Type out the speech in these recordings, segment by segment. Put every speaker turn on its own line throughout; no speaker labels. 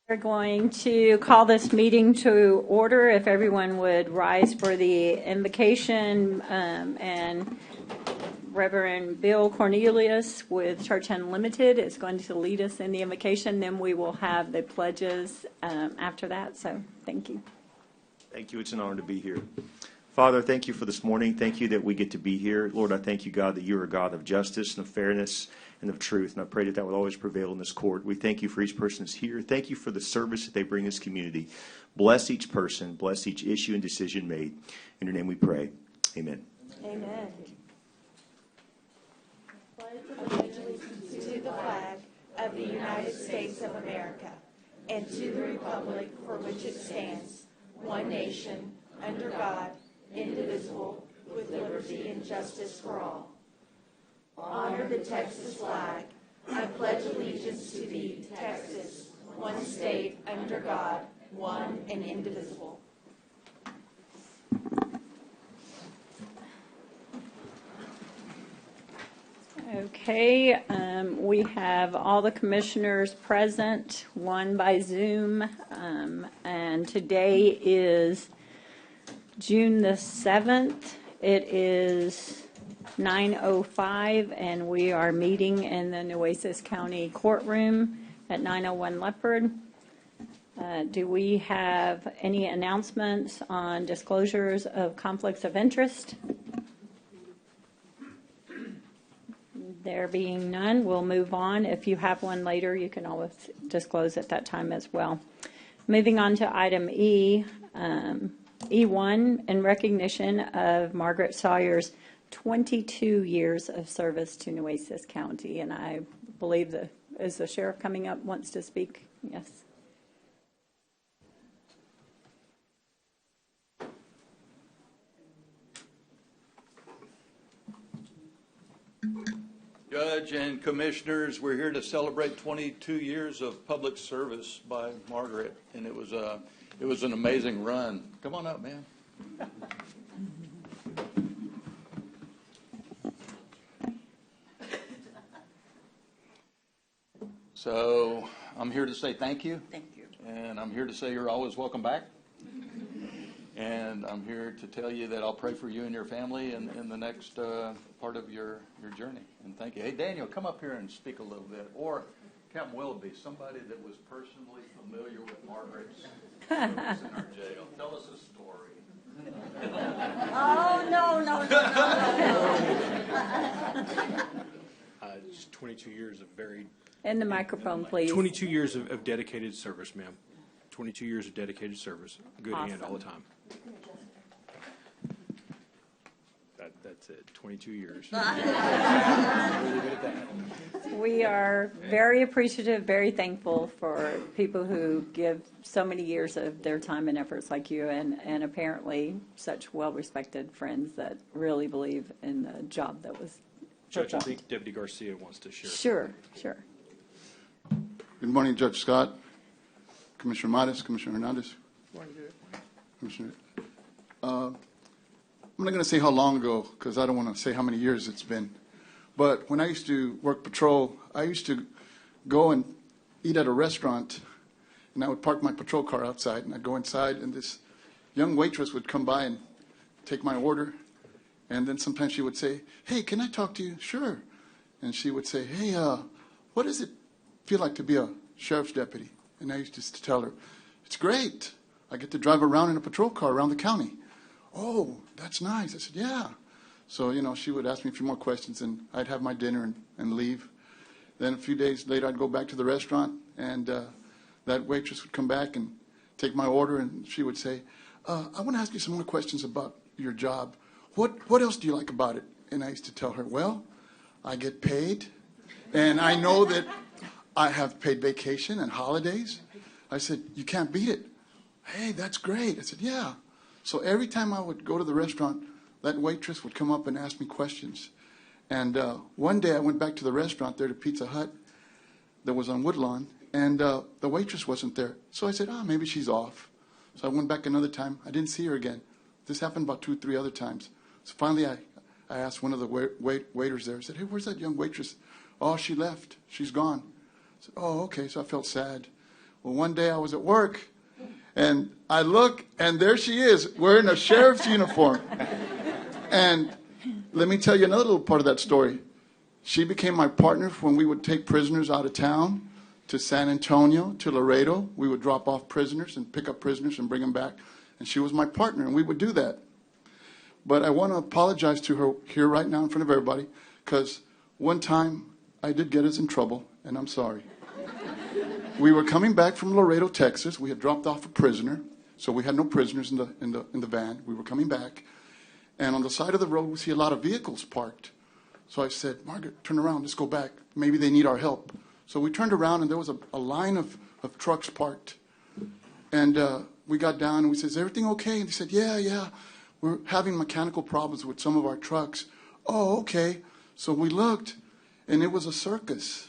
We're going to call this meeting to order. If everyone would rise for the invocation, and Reverend Bill Cornelius with Church Unlimited is going to lead us in the invocation. Then we will have the pledges after that. So thank you.
Thank you. It's an honor to be here. Father, thank you for this morning. Thank you that we get to be here. Lord, I thank you, God, that you are a God of justice and of fairness and of truth. And I pray that that will always prevail in this court. We thank you for each person that's here. Thank you for the service that they bring this community. Bless each person. Bless each issue and decision made. In your name we pray. Amen.
Amen.
Pledge allegiance to the flag of the United States of America and to the republic for which it stands, one nation, under God, indivisible, with liberty and justice for all. Honor the Texas flag. I pledge allegiance to thee, Texas, one state, under God, one and indivisible.
Okay, we have all the commissioners present, one by Zoom, and today is June the 7th. It is 9:05, and we are meeting in the Nueces County Courtroom at 901 Leopard. Do we have any announcements on disclosures of conflicts of interest? There being none, we'll move on. If you have one later, you can always disclose at that time as well. Moving on to item E, E1, in recognition of Margaret Sawyer's 22 years of service to Nueces County. And I believe is the sheriff coming up, wants to speak? Yes.
Judge and commissioners, we're here to celebrate 22 years of public service by Margaret, and it was an amazing run. Come on up, man. So I'm here to say thank you.
Thank you.
And I'm here to say you're always welcome back. And I'm here to tell you that I'll pray for you and your family in the next part of your journey. And thank you. Hey, Daniel, come up here and speak a little bit. Or Captain Willoughby, somebody that was personally familiar with Margaret's service in our jail. Tell us a story.
Oh, no.
Just 22 years of very...
In the microphone, please.
22 years of dedicated service, ma'am. 22 years of dedicated service. Good
Awesome.
hand all the time. That's it. 22 years. Really good at that.
We are very appreciative, very thankful for people who give so many years of their time and efforts like you, and apparently such well-respected friends that really believe in the job that was
Judge, I
performed.
think Deputy Garcia wants to share.
Sure.
Good morning, Judge Scott, Commissioner Matas, Commissioner Hernandez. Commissioner. I'm not going to say how long ago, because I don't want to say how many years it's been. But when I used to work patrol, I used to go and eat at a restaurant, and I would park my patrol car outside, and I'd go inside, and this young waitress would come by and take my order. And then sometimes she would say, "Hey, can I talk to you?" "Sure." And she would say, "Hey, what does it feel like to be a sheriff's deputy?" And I used to tell her, "It's great. I get to drive around in a patrol car around the county." "Oh, that's nice." I said, "Yeah." So, she would ask me a few more questions, and I'd have my dinner and leave. Then a few days later, I'd go back to the restaurant, and that waitress would come back and take my order, and she would say, "I want to ask you some more questions about your job. What else do you like about it?" And I used to tell her, "Well, I get paid, and I know that I have paid vacation and holidays." I said, "You can't beat it." "Hey, that's great." I said, "Yeah." So every time I would go to the restaurant, that waitress would come up and ask me questions. And one day I went back to the restaurant there to Pizza Hut that was on Woodlawn, and the waitress wasn't there. So I said, maybe she's off. So I went back another time. I didn't see her again. This happened about 2 or 3 other times. So finally I asked one of the waiters there. I said, "Hey, where's that young waitress?" "Oh, she left. She's gone." I said, "Oh, okay." So I felt sad. Well, one day I was at work, and I look, and there she is, wearing a sheriff's uniform. And let me tell you another little part of that story. She became my partner when we would take prisoners out of town to San Antonio, to Laredo. We would drop off prisoners and pick up prisoners and bring them back. And she was my partner, and we would do that. But I want to apologize to her here right now in front of everybody, because one time I did get us in trouble, and I'm sorry. We were coming back from Laredo, Texas. We had dropped off a prisoner, so we had no prisoners in the van. We were coming back, and on the side of the road we see a lot of vehicles parked. So I said, Margaret, turn around, let's go back. Maybe they need our help. So we turned around, and there was a line of trucks parked. And we got down, and we said, is everything okay? And they said, yeah. We're having mechanical problems with some of our trucks. Oh, okay. So we looked, and it was a circus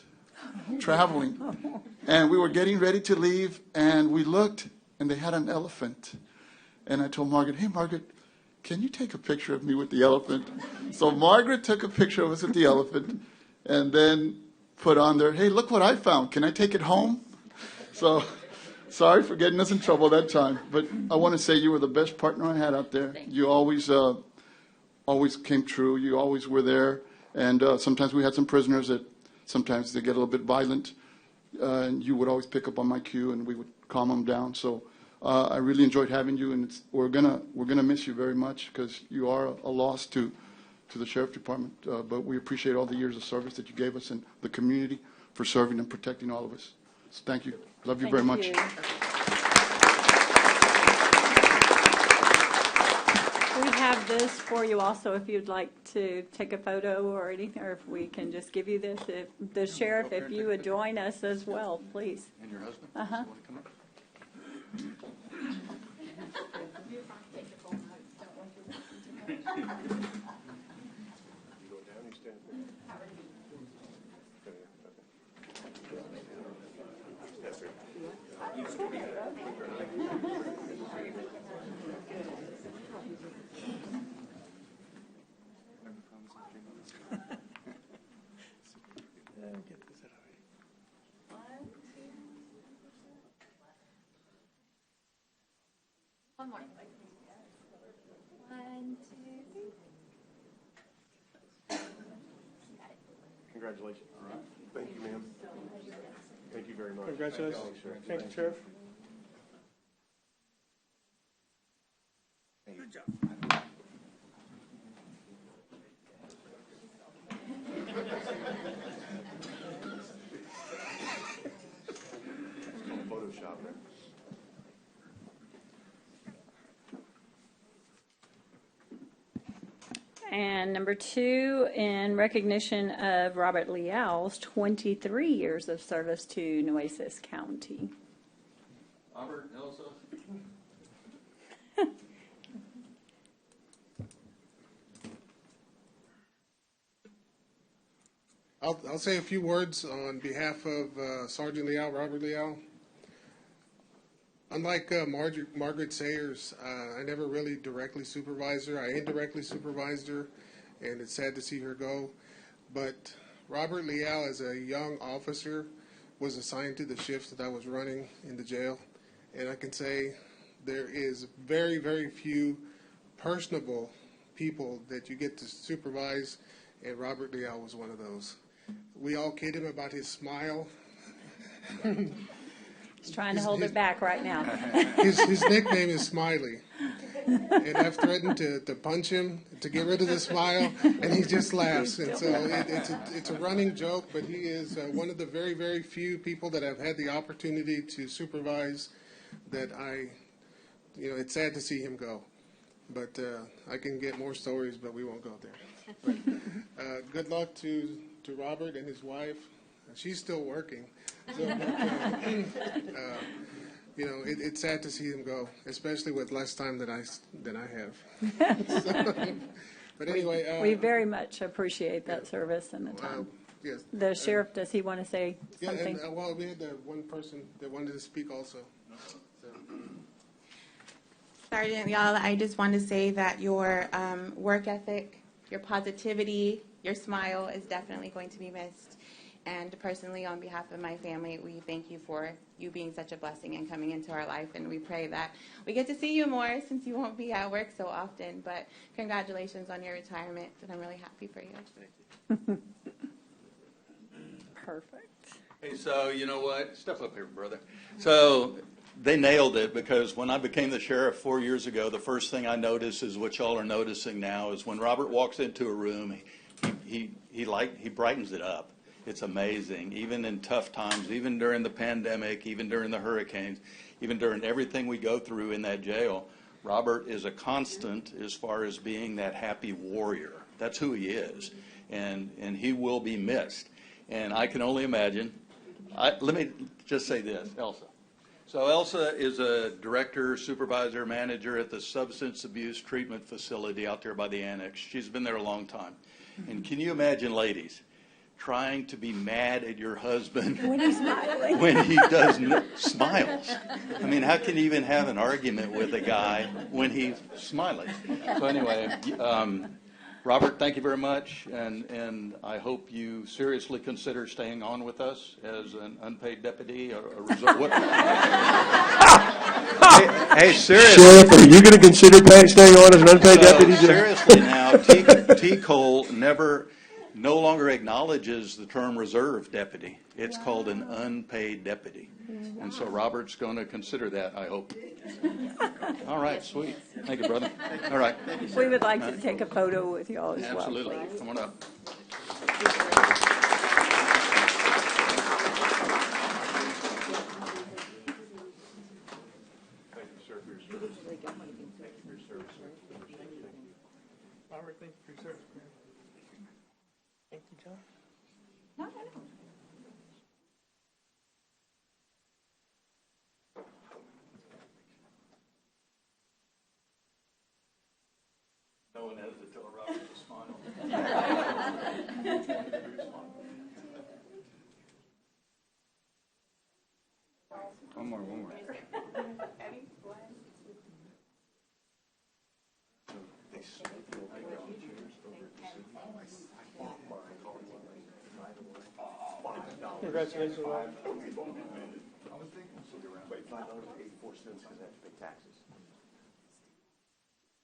traveling. And we were getting ready to leave, and we looked, and they had an elephant. And I told Margaret, hey, Margaret, can you take a picture of me with the elephant? So Margaret took a picture of us with the elephant, and then put on there, hey, look what I found. Can I take it home? So sorry for getting us in trouble that time. But I want to say you were the best partner I had out there. You always came true. You always were there. And sometimes we had some prisoners that sometimes they get a little bit violent. And you would always pick up on my cue, and we would calm them down. So I really enjoyed having you, and we're gonna miss you very much, because you are a loss to the Sheriff Department. But we appreciate all the years of service that you gave us and the community for serving and protecting all of us. So thank you. Love you very much.
We have this for you also if you'd like to take a photo or anything, or if we can just give you this. If the sheriff, if you would join us as well, please.
And your husband?
Uh-huh.
You want to come up?
One more. 1, 2, 3.
Congratulations. All right. Thank you, ma'am. Thank you very much.
Congratulations. Thank you, Sheriff.
Good job. Photoshop there.
And number 2, in recognition of Robert Leal's 23 years of service to Nueces County.
Robert, Elsa?
I'll say a few words on behalf of Sergeant Leal, Robert Leal. Unlike Margaret Sayers, I never really directly supervised her. I indirectly supervised her, and it's sad to see her go. But Robert Leal, as a young officer, was assigned to the shifts that I was running in the jail. And I can say there is very, very few personable people that you get to supervise, and Robert Leal was one of those. We all kid him about his smile.
He's trying to hold it back right now.
His nickname is Smiley. And I've threatened to punch him to get rid of the smile, and he just laughs. And so it's a running joke, but he is one of the very, very few people that I've had the opportunity to supervise that it's sad to see him go. But I can get more stories, but we won't go there. But, good luck to Robert and his wife. She's still working. So, it's sad to see him go, especially with less time than I have. So, but anyway,
we very much appreciate that service and the time.
Yes.
The sheriff, does he want to say something?
Yeah, and well, we had one person that wanted to speak also. So.
Sergeant Leal, I just want to say that your work ethic, your positivity, your smile is definitely going to be missed.
And personally, on behalf of my family, we thank you for you being such a blessing and coming into our life. And we pray that we get to see you more since you won't be at work so often. But congratulations on your retirement, and I'm really happy for you.
Perfect.
Hey, so you know what? Step up here, brother. So they nailed it, because when I became the sheriff 4 years ago, the first thing I noticed is what y'all are noticing now is when Robert walks into a room, he brightens it up. It's amazing, even in tough times, even during the pandemic, even during the hurricanes, even during everything we go through in that jail. Robert is a constant as far as being that happy warrior. That's who he is, and he will be missed. And I can only imagine. Let me just say this, Elsa. So Elsa is a director, supervisor, manager at the substance abuse treatment facility out there by the annex. She's been there a long time. And can you imagine, ladies, trying to be mad at your husband
When he's smiling.
when he smiles? I mean, how can you even have an argument with a guy when he's smiling? So anyway, Robert, thank you very much, and I hope you seriously consider staying on with us as an unpaid deputy or a reserve. What? hey, seriously.
Sheriff, are you going to consider staying on as an unpaid deputy?
Seriously now, T. Cole no longer acknowledges the term reserve deputy. It's called an unpaid deputy. And so Robert's going to consider that, I hope. All right, sweet. Thank you, brother. All right.
We would like to take a photo with you all as well,
Absolutely.
please.
Come on up.
Robert, thank you for your service, man. Thank you, John.
No one has to tell Robert to smile.
One more.
Congratulations, Rob.
Wait, $5.84 because I have to pay taxes.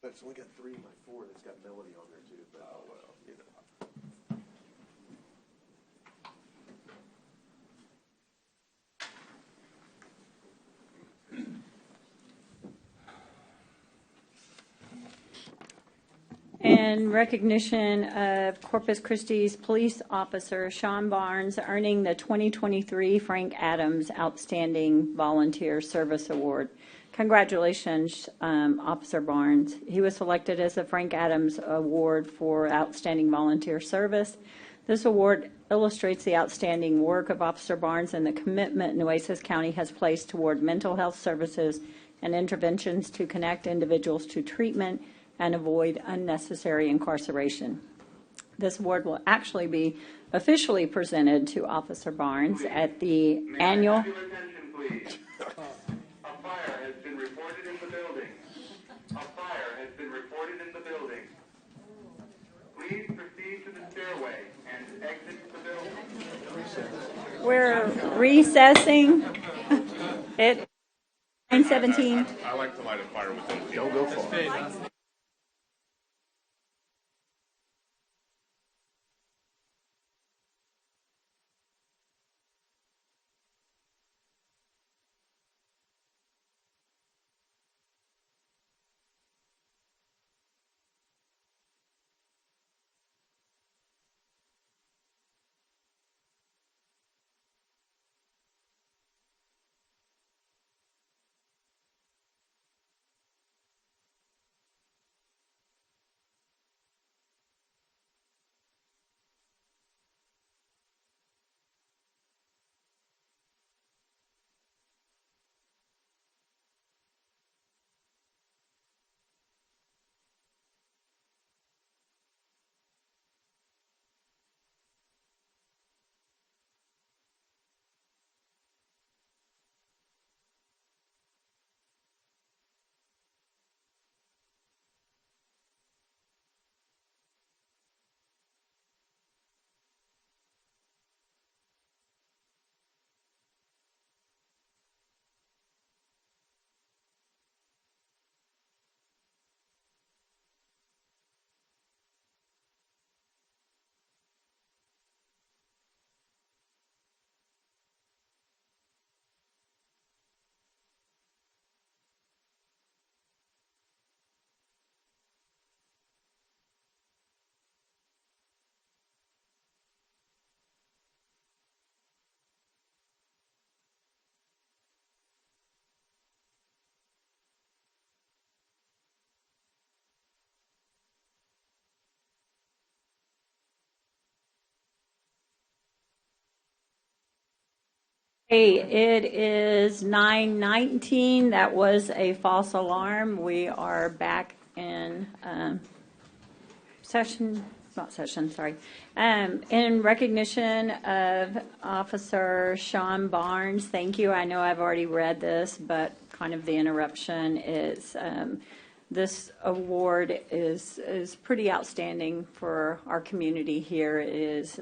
But it's only got 3 by 4 that's got melody on there too. But oh well, you know.
In recognition of Corpus Christi's police officer Sean Barnes earning the 2023 Frank Adams Outstanding Volunteer Service Award. Congratulations, Officer Barnes. He was selected as the Frank Adams Award for Outstanding Volunteer Service. This award illustrates the outstanding work of Officer Barnes and the commitment Nueces County has placed toward mental health services and interventions to connect individuals to treatment and avoid unnecessary incarceration. This award will actually be officially presented to Officer Barnes at the annual...
Attention, please. A fire has been reported in the building. A fire has been reported in the building. Please proceed to the stairway and exit the building.
We're recessing at 9:17.
I like to light a fire within the
Don't go far.
Hey, it is 9:19. That was a false alarm. We are back in in recognition of Officer Sean Barnes. Thank you. I know I've already read this, but kind of the interruption is this award is pretty outstanding for our community here. It is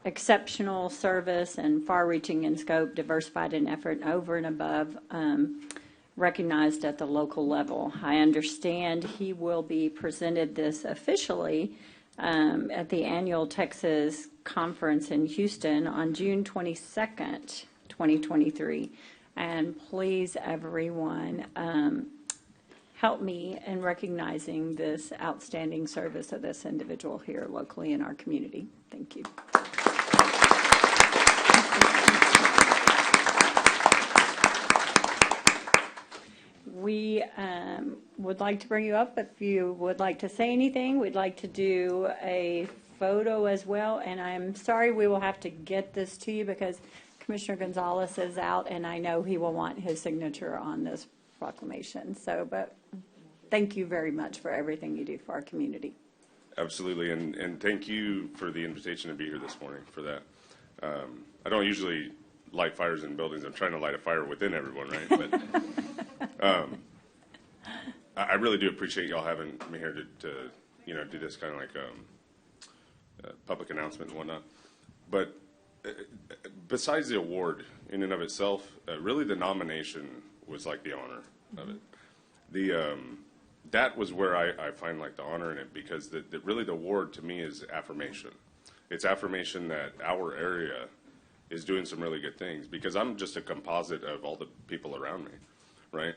exceptional service and far-reaching in scope, diversified in effort, and over and above recognized at the local level. I understand he will be presented this officially at the annual Texas conference in Houston on June 22nd, 2023. And please, everyone, help me in recognizing this outstanding service of this individual here locally in our community. Thank you. We would like to bring you up if you would like to say anything. We'd like to do a photo as well. And I'm sorry we will have to get this to you because Commissioner Gonzalez is out and I know he will want his signature on this proclamation. So, but thank you very much for everything you do for our community.
Absolutely. And thank you for the invitation to be here this morning for that. I don't usually light fires in buildings. I'm trying to light a fire within everyone, right? But I really do appreciate y'all having me here to do this kind of like public announcement and whatnot. But besides the award in and of itself, really the nomination was like the honor of it. That was where I find like the honor in it, because really the award to me is affirmation. It's affirmation that our area is doing some really good things, because I'm just a composite of all the people around me, right?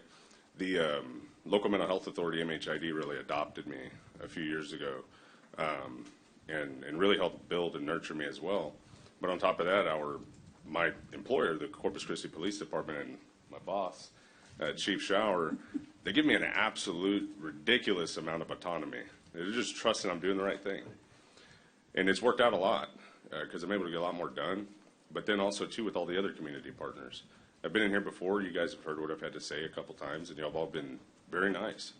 The Local Mental Health Authority, MHID, really adopted me a few years ago and really helped build and nurture me as well. But on top of that, my employer, the Corpus Christi Police Department, and my boss, Chief Shower, they give me an absolute ridiculous amount of autonomy. They're just trusting I'm doing the right thing. And it's worked out a lot because I'm able to get a lot more done. But then also, too, with all the other community partners. I've been in here before. You guys have heard what I've had to say a couple times, and y'all have all been very nice.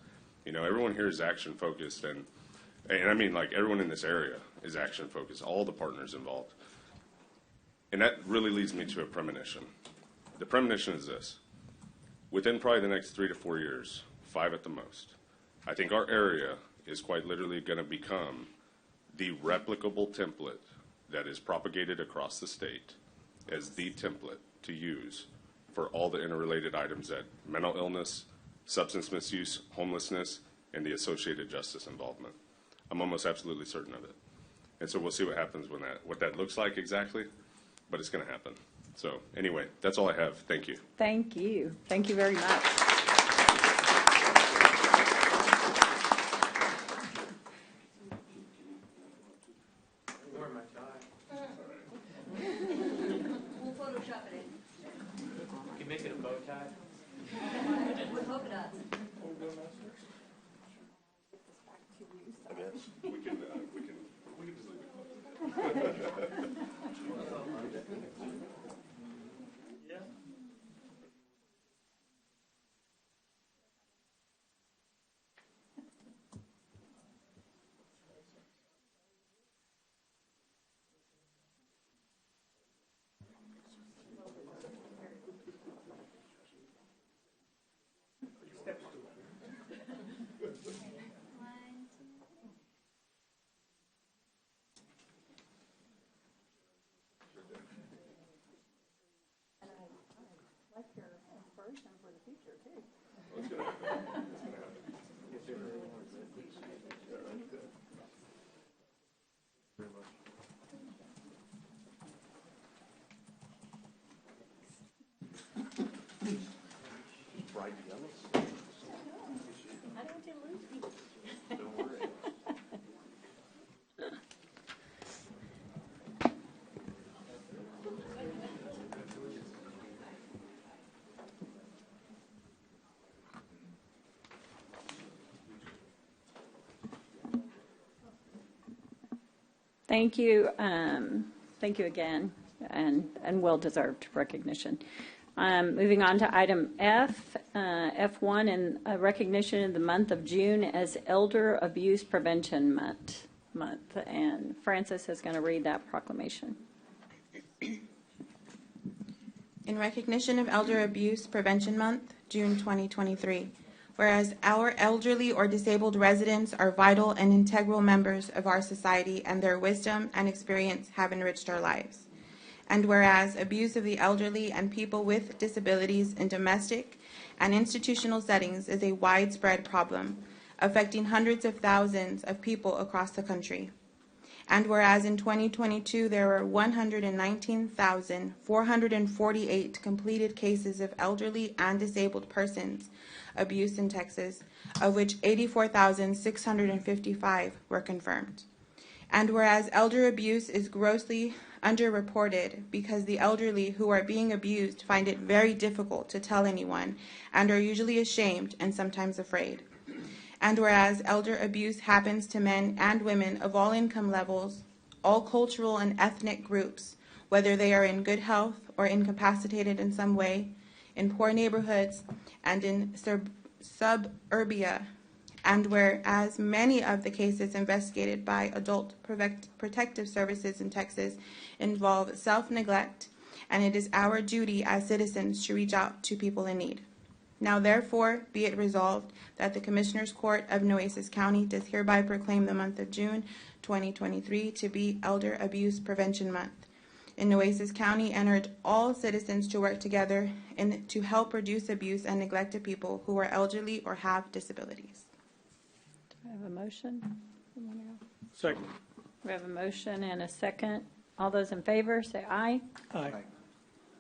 Everyone here is action-focused, and I mean, like, everyone in this area is action-focused, all the partners involved. And that really leads me to a premonition. The premonition is this. Within probably the next 3 to 4 years, 5 at the most, I think our area is quite literally going to become the replicable template that is propagated across the state as the template to use for all the interrelated items that mental illness, substance misuse, homelessness, and the associated justice involvement. I'm almost absolutely certain of it. And so we'll see what happens what that looks like exactly, but it's going to happen. So anyway, that's all I have. Thank you.
Thank you. Thank you very much.
We'll Photoshop it in.
You can make it a bow tie.
With polka dots.
I guess we can just leave it.
Yeah.
Thank you. Thank you again. and well-deserved recognition. Moving on to item F, F1, in recognition of the month of June as Elder Abuse Prevention Month. And Francis is going to read that proclamation.
In recognition of Elder Abuse Prevention Month, June 2023, whereas our elderly or disabled residents are vital and integral members of our society and their wisdom and experience have enriched our lives. And whereas abuse of the elderly and people with disabilities in domestic and institutional settings is a widespread problem, affecting hundreds of thousands of people across the country. And whereas in 2022 there were 119,448 completed cases of elderly and disabled persons abused in Texas, of which 84,655 were confirmed. And whereas elder abuse is grossly underreported because the elderly who are being abused find it very difficult to tell anyone and are usually ashamed and sometimes afraid. And whereas elder abuse happens to men and women of all income levels, all cultural and ethnic groups, whether they are in good health or incapacitated in some way, in poor neighborhoods and in suburbia, and whereas many of the cases investigated by adult protective services in Texas involve self-neglect, and it is our duty as citizens to reach out to people in need. Now therefore be it resolved that the Commissioners Court of Nueces County does hereby proclaim the month of June 2023 to be Elder Abuse Prevention Month in Nueces County, and urge all citizens to work together to help reduce abuse and neglect of people who are elderly or have disabilities.
Do I have a motion?
Second.
We have a motion and a second. All those in favor, say aye.
Aye.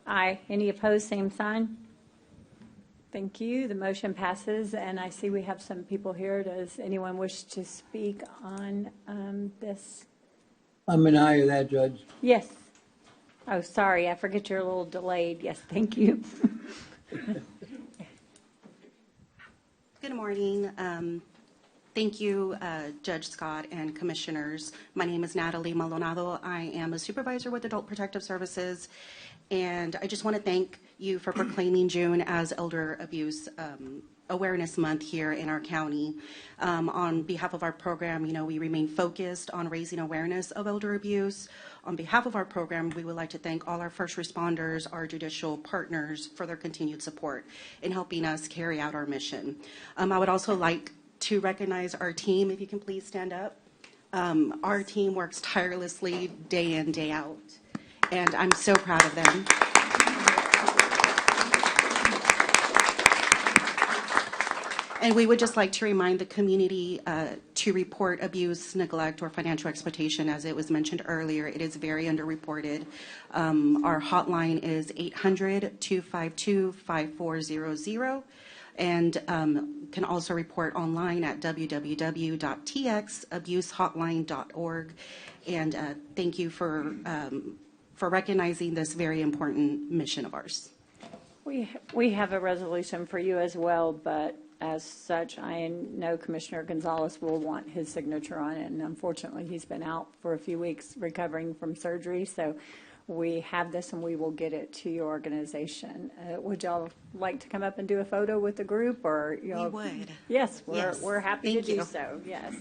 Aye. Any opposed, same sign. Thank you. The motion passes, and I see we have some people here. Does anyone wish to speak on this?
I'm an aye of that, Judge.
Yes. Oh, sorry. I forget you're a little delayed. Yes, thank you.
Good morning. Thank you, Judge Scott and Commissioners. My name is Natalie Maldonado. I am a supervisor with Adult Protective Services, and I just want to thank you for proclaiming June as Elder Abuse Awareness Month here in our county. On behalf of our program, we remain focused on raising awareness of elder abuse. On behalf of our program, we would like to thank all our first responders, our judicial partners, for their continued support in helping us carry out our mission. I would also like to recognize our team, if you can please stand up. Our team works tirelessly day in, day out, and I'm so proud of them. And we would just like to remind the community to report abuse, neglect, or financial exploitation. As it was mentioned earlier, it is very underreported. Our hotline is 800-252-5400, and can also report online at www.txabusehotline.org. And thank you for recognizing this very important mission of ours.
We have a resolution for you as well, but as such, I know Commissioner Gonzalez will want his signature on it, and unfortunately he's been out for a few weeks recovering from surgery, so we have this and we will get it to your organization. Would y'all like to come up and do a photo with the group, or
We would.
Yes, we're happy
Thank
to
you.
do so. Yes.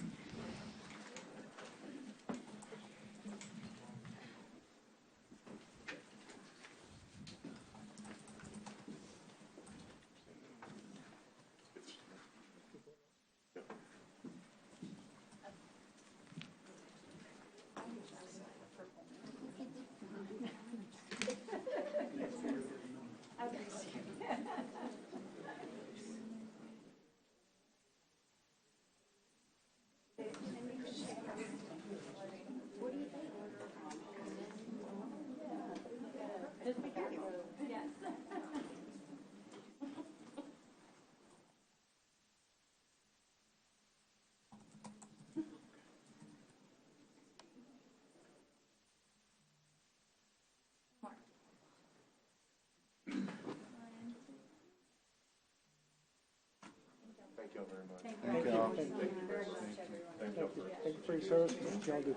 Thank you all very much.
Thank
Thank
you.
you all.
Thank you very much, everyone.
Thank you for your service. Thank you all do.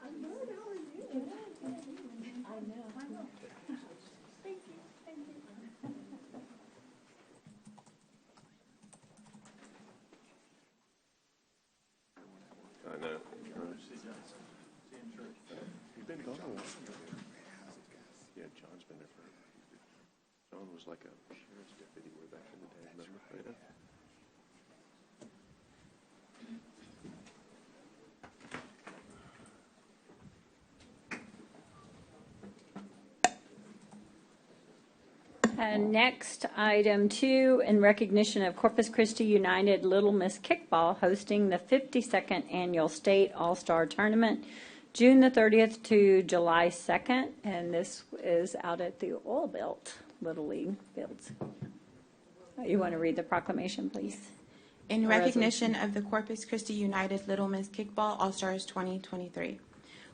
I know.
been gone a while. Yeah, John's been there for. John was like a sheriff's deputy way back in the day. Remember? Yeah.
And next, item 2, in recognition of Corpus Christi United Little Miss Kickball hosting the 52nd Annual State All-Star Tournament, June the 30th to July 2nd, and this is out at the Oil Belt Little League fields. You want to read the proclamation, please?
In recognition of the Corpus Christi United Little Miss Kickball All-Stars 2023.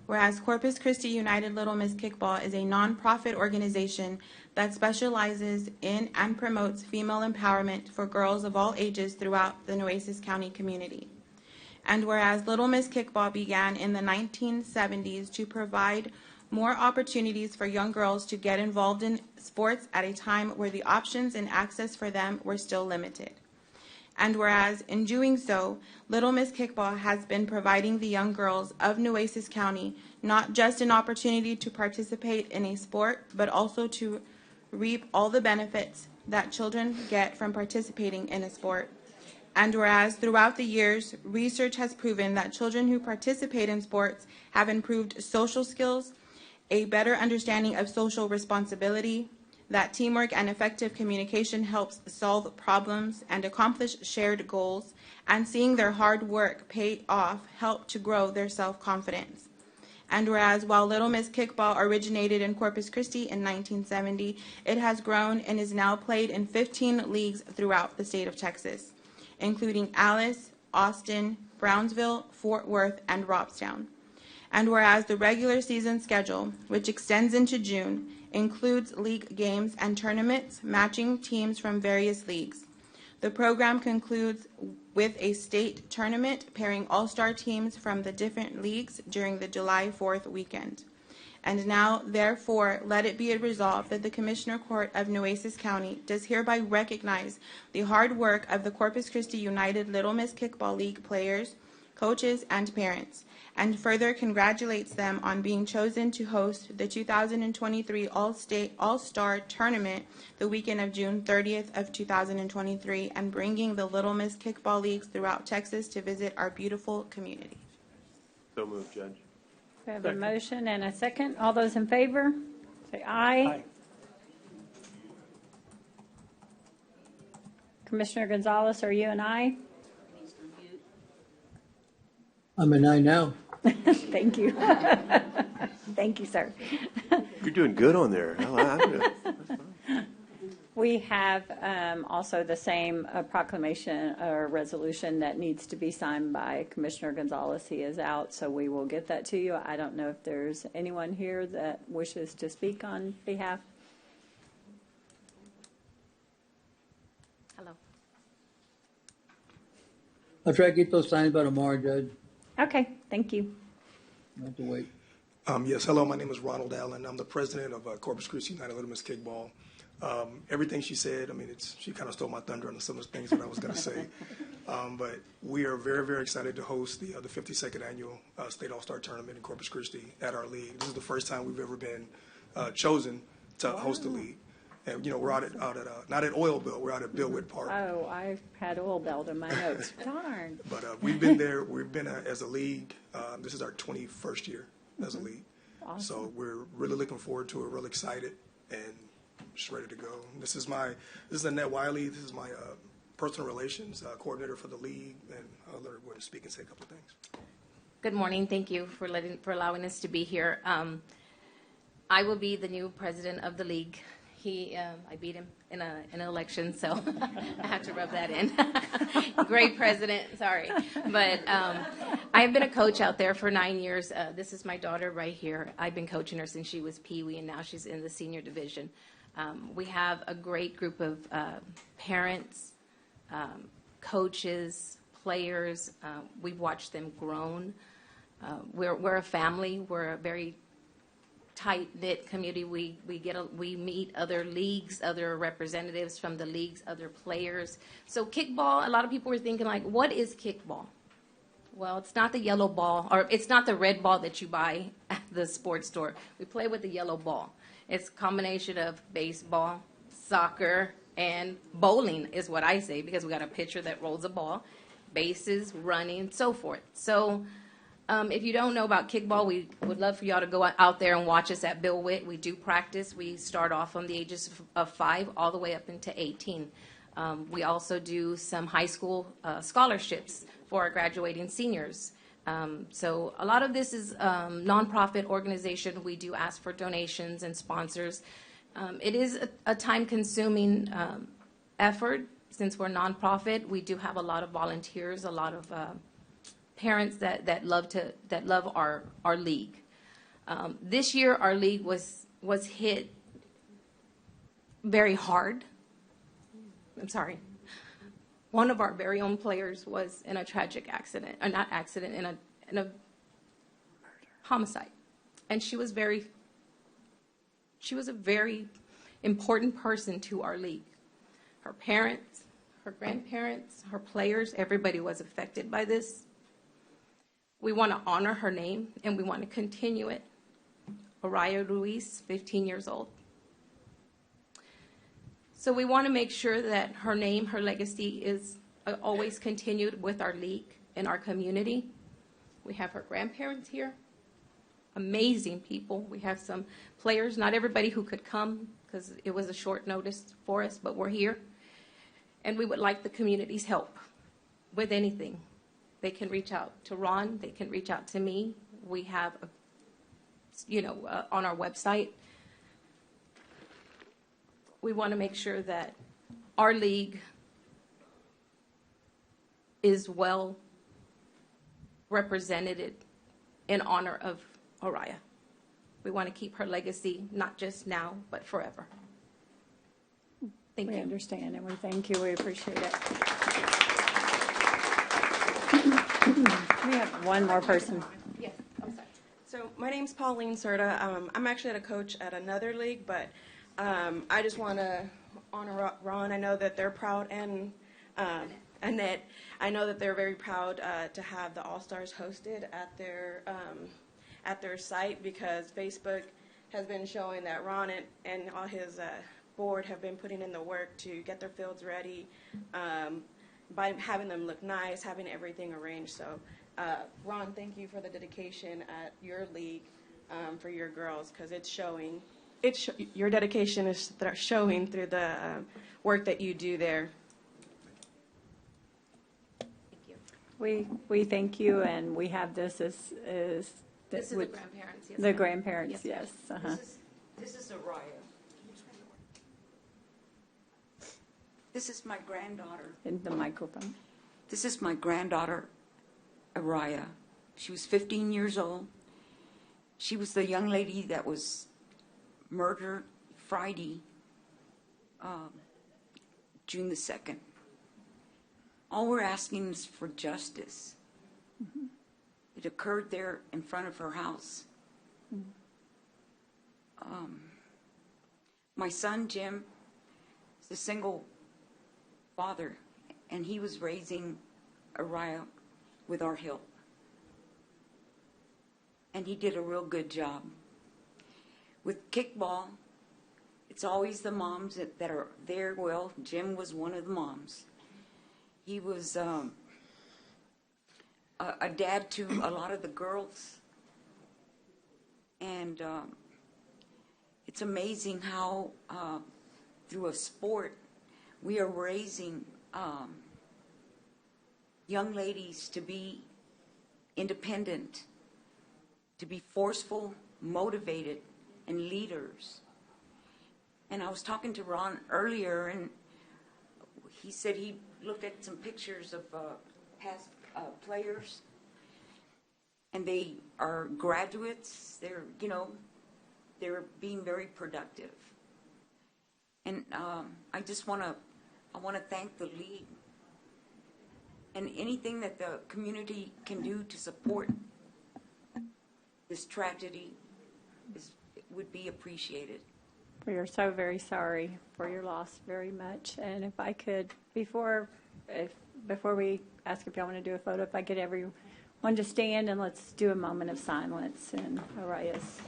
Whereas Corpus Christi United Little Miss Kickball is a nonprofit organization that specializes in and promotes female empowerment for girls of all ages throughout the Nueces County community. And whereas Little Miss Kickball began in the 1970s to provide more opportunities for young girls to get involved in sports at a time where the options and access for them were still limited. And whereas in doing so, Little Miss Kickball has been providing the young girls of Nueces County not just an opportunity to participate in a sport, but also to reap all the benefits that children get from participating in a sport. And whereas throughout the years, research has proven that children who participate in sports have improved social skills, a better understanding of social responsibility, that teamwork and effective communication helps solve problems and accomplish shared goals, and seeing their hard work pay off help to grow their self-confidence. And whereas while Little Miss Kickball originated in Corpus Christi in 1970, it has grown and is now played in 15 leagues throughout the state of Texas, including Alice, Austin, Brownsville, Fort Worth, and Robstown. And whereas the regular season schedule, which extends into June, includes league games and tournaments matching teams from various leagues. The program concludes with a state tournament pairing all-star teams from the different leagues during the July 4th weekend. And now, therefore, let it be resolved that the Commissioner Court of Nueces County does hereby recognize the hard work of the Corpus Christi United Little Miss Kickball League players, coaches, and parents, and further congratulates them on being chosen to host the 2023 All-Star Tournament the weekend of June 30th of 2023 and bringing the Little Miss Kickball Leagues throughout Texas to visit our beautiful community.
So moved, Judge.
We have a motion and a second. All those in favor, say aye.
Aye.
Commissioner Gonzalez, are you an aye?
I'm an aye now.
Thank you. Thank you, sir.
You're doing good on there.
We have also the same proclamation or resolution that needs to be signed by Commissioner Gonzalez. He is out, so we will get that to you. I don't know if there's anyone here that wishes to speak on behalf.
Hello.
I'll try to get those signed by tomorrow, Judge.
Okay, thank you.
I have to wait.
Yes, hello, my name is Ronald Allen. I'm the president of Corpus Christi United Little Miss Kickball. Everything she said, I mean, she kind of stole my thunder on some of the things that I was going to say. But we are very, very excited to host the 52nd Annual State All-Star Tournament in Corpus Christi at our league. This is the first time we've ever been chosen to host the league. And, you know, we're out at not at Oil Belt, we're out at Billwood Park.
Oh, I had Oil Belt in my notes. Darn.
But we've been there, we've been as a league, this is our 21st year as a league.
Awesome.
So we're really looking forward to it, real excited, and just ready to go. This is Annette Wiley, this is my personal relations coordinator for the league, and I'll let her go and speak and say a couple of things.
Good morning. Thank you for allowing us to be here. I will be the new president of the league. I beat him in an election, so I have to rub that in. Great president, sorry. But I've been a coach out there for 9 years. This is my daughter right here. I've been coaching her since she was Pee-wee, and now she's in the senior division. We have a great group of parents, coaches, players. We've watched them grown. We're a family. We're a very tight-knit community. We meet other leagues, other representatives from the leagues, other players. So kickball, a lot of people were thinking, like, what is kickball? Well, it's not the yellow ball, or it's not the red ball that you buy at the sports store. We play with the yellow ball. It's a combination of baseball, soccer, and bowling is what I say, because we got a pitcher that rolls a ball, bases, running, so forth. So if you don't know about kickball, we would love for y'all to go out there and watch us at Bill Witt. We do practice. We start off on the ages of 5 all the way up into 18. We also do some high school scholarships for our graduating seniors. So a lot of this is nonprofit organization. We do ask for donations and sponsors. It is a time-consuming effort. Since we're nonprofit, we do have a lot of volunteers, a lot of parents that love our league. This year, our league was hit very hard. I'm sorry. One of our very own players was in a tragic accident, or not accident, in a homicide, and she was a very important person to our league. Her parents, her grandparents, her players, everybody was affected by this. We want to honor her name, and we want to continue it. Araya Ruiz, 15 years old. So we want to make sure that her name, her legacy is always continued with our league and our community. We have her grandparents here, amazing people. We have some players, not everybody who could come because it was a short notice for us, but we're here. And we would like the community's help with anything. They can reach out to Ron. They can reach out to me. We have, on our website, we want to make sure that our league is well represented in honor of Araya. We want to keep her legacy, not just now, but forever. Thank you.
We understand and we thank you. We appreciate it. We have one more person.
Yes, I'm sorry.
So my name's Pauline Serta. I'm actually a coach at another league, but I just want to honor Ron. I know that they're proud, and Annette. I know that they're very proud to have the All-Stars hosted at their site, because Facebook has been showing that Ron and all his board have been putting in the work to get their fields ready, by having them look nice, having everything arranged. So, Ron, thank you for the dedication at your league for your girls, because it's showing. Your dedication is showing through the work that you do there.
We thank you, and we have this
This is the grandparents. Yes,
the
ma'am.
grandparents, yes.
This is Araya. This is my granddaughter.
In the microphone.
This is my granddaughter, Araya. She was 15 years old. She was the young lady that was murdered Friday, June the 2nd. All we're asking is for justice.
Mm-hmm.
It occurred there in front of her house. My son, Jim, is a single father, and he was raising Araya with our help. And he did a real good job. With kickball, it's always the moms that are there. Well, Jim was one of the moms. He was a dad to a lot of the girls. And it's amazing how through a sport we are raising young ladies to be independent, to be forceful, motivated, and leaders. And I was talking to Ron earlier, and he said he looked at some pictures of past players, and they are graduates. They're being very productive. And I want to thank the league, and anything that the community can do to support this tragedy would be appreciated.
We are so very sorry for your loss very much. And if I could, before we ask if y'all want to do a photo, if I could everyone Want to stand and let's do a moment of silence in Arias.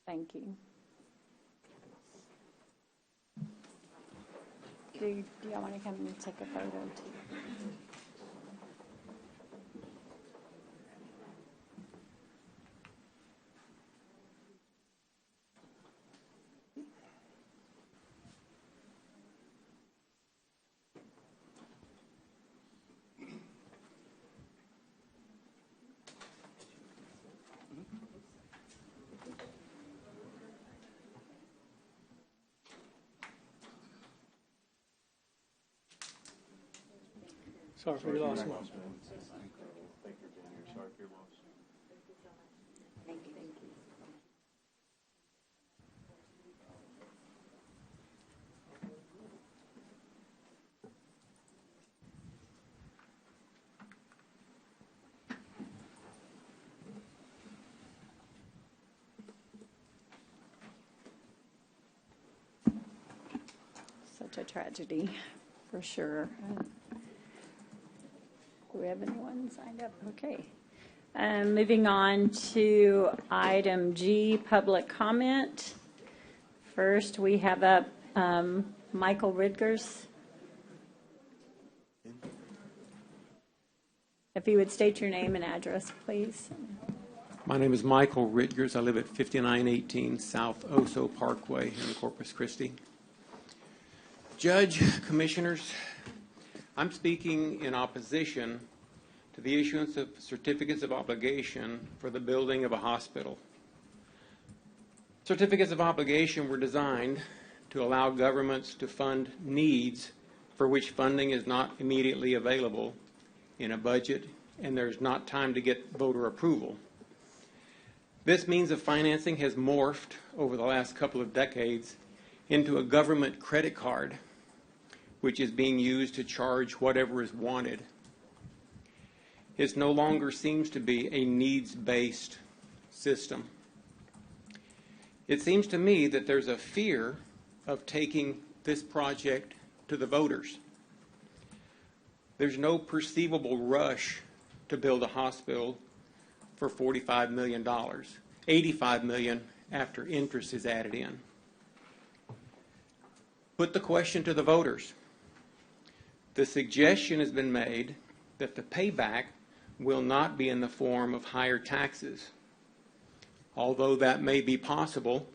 Thank you. Do y'all want to come and take a photo too?
Sorry for your loss, Mom.
Such a tragedy, for sure. Do we have anyone signed up? Okay. Moving on to item G, public comment. First, we have up Michael Ridgers. If you would state your name and address, please.
My name is Michael Ridgers. I live at 5918 South Oso Parkway in Corpus Christi. Judge, Commissioners, I'm speaking in opposition to the issuance of certificates of obligation for the building of a hospital. Certificates of obligation were designed to allow governments to fund needs for which funding is not immediately available in a budget and there's not time to get voter approval. This means of financing has morphed over the last couple of decades into a government credit card, which is being used to charge whatever is wanted. It no longer seems to be a needs-based system. It seems to me that there's a fear of taking this project to the voters. There's no perceivable rush to build a hospital for $45 million, $85 million after interest is added in. Put the question to the voters. The suggestion has been made that the payback will not be in the form of higher taxes. Although that may be possible,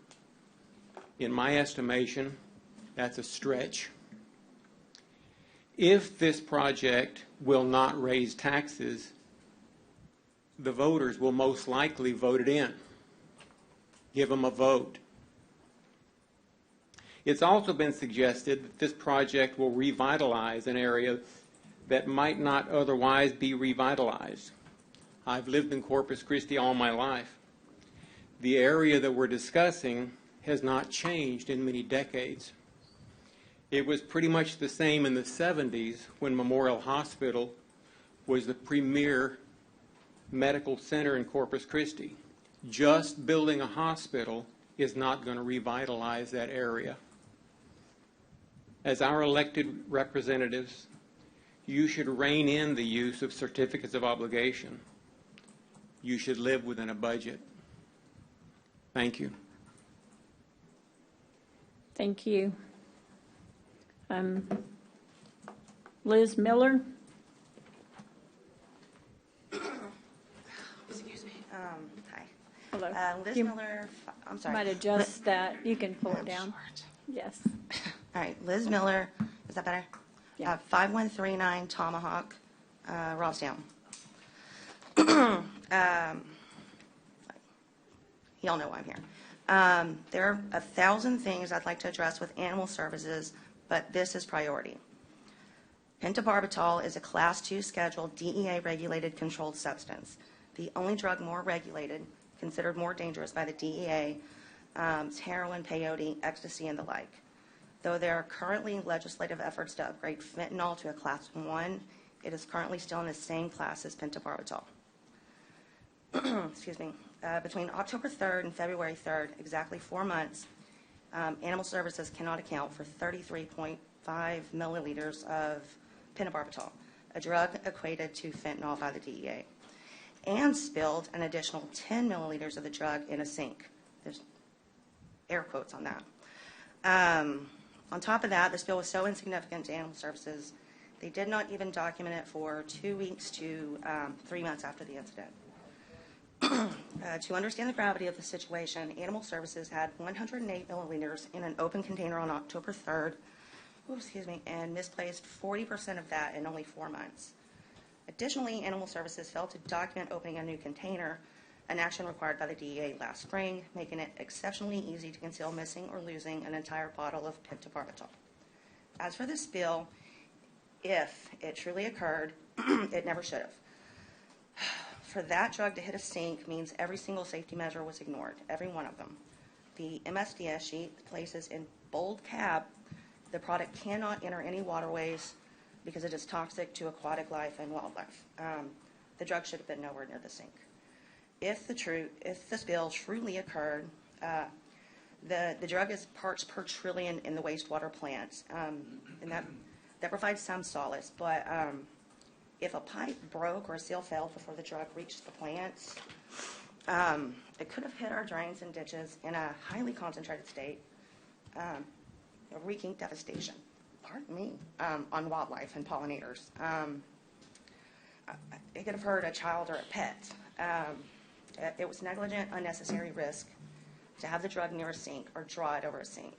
in my estimation, that's a stretch. If this project will not raise taxes, the voters will most likely vote it in. Give them a vote. It's also been suggested that this project will revitalize an area that might not otherwise be revitalized. I've lived in Corpus Christi all my life. The area that we're discussing has not changed in many decades. It was pretty much the same in the 70s when Memorial Hospital was the premier medical center in Corpus Christi. Just building a hospital is not going to revitalize that area. As our elected representatives, you should rein in the use of certificates of obligation. You should live within a budget. Thank you.
Thank you. Liz Miller.
Excuse me. Hi.
Hello.
Liz
You
Miller. I'm sorry.
Might adjust that. You can pull it down. Yes.
All right. Liz Miller. Is that better?
Yeah.
5139 Tomahawk, Rossdown. Y'all know why I'm here. There are 1,000 things I'd like to address with animal services, but this is priority. Pentobarbital is a Class 2 scheduled DEA-regulated controlled substance. The only drug more regulated, considered more dangerous by the DEA, is heroin, peyote, ecstasy, and the like. Though there are currently legislative efforts to upgrade fentanyl to a Class 1, it is currently still in the same class as pentobarbital. Excuse me. Between October 3rd and February 3rd, exactly 4 months, Animal Services cannot account for 33.5 milliliters of pentobarbital, a drug equated to fentanyl by the DEA, and spilled an additional 10 milliliters of the drug in a sink. There's air quotes on that. On top of that, the spill was so insignificant to Animal Services, they did not even document it for 2 weeks to 3 months after the incident. To understand the gravity of the situation, Animal Services had 108 milliliters in an open container on October 3rd, and misplaced 40% of that in only 4 months. Additionally, Animal Services failed to document opening a new container, an action required by the DEA last spring, making it exceptionally easy to conceal missing or losing an entire bottle of pentobarbital. As for the spill, if it truly occurred, it never should have. For that drug to hit a sink means every single safety measure was ignored, every one of them. The MSDS sheet places in bold cap, the product cannot enter any waterways because it is toxic to aquatic life and wildlife. The drug should have been nowhere near the sink. If the spill truly occurred, the drug is parts per trillion in the wastewater plants, and that provides some solace. But if a pipe broke or a seal failed before the drug reached the plants, it could have hit our drains and ditches in a highly concentrated state, wreaking devastation, pardon me, on wildlife and pollinators. It could have hurt a child or a pet. It was negligent, unnecessary risk to have the drug near a sink or draw it over a sink.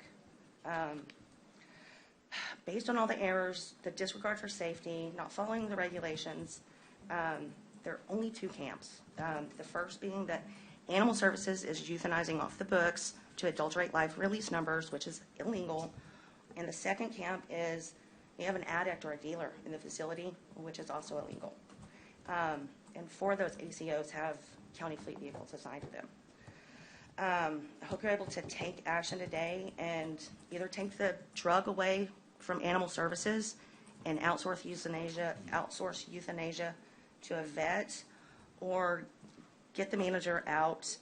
Based on all the errors, the disregard for safety, not following the regulations, there are only 2 camps. The first being that Animal Services is euthanizing off the books to adulterate live release numbers, which is illegal. And the second camp is you have an addict or a dealer in the facility, which is also illegal. And 4 of those ACOs have county fleet vehicles assigned to them. I hope you're able to take action today and either take the drug away from Animal Services and outsource euthanasia to a vet, or get the manager out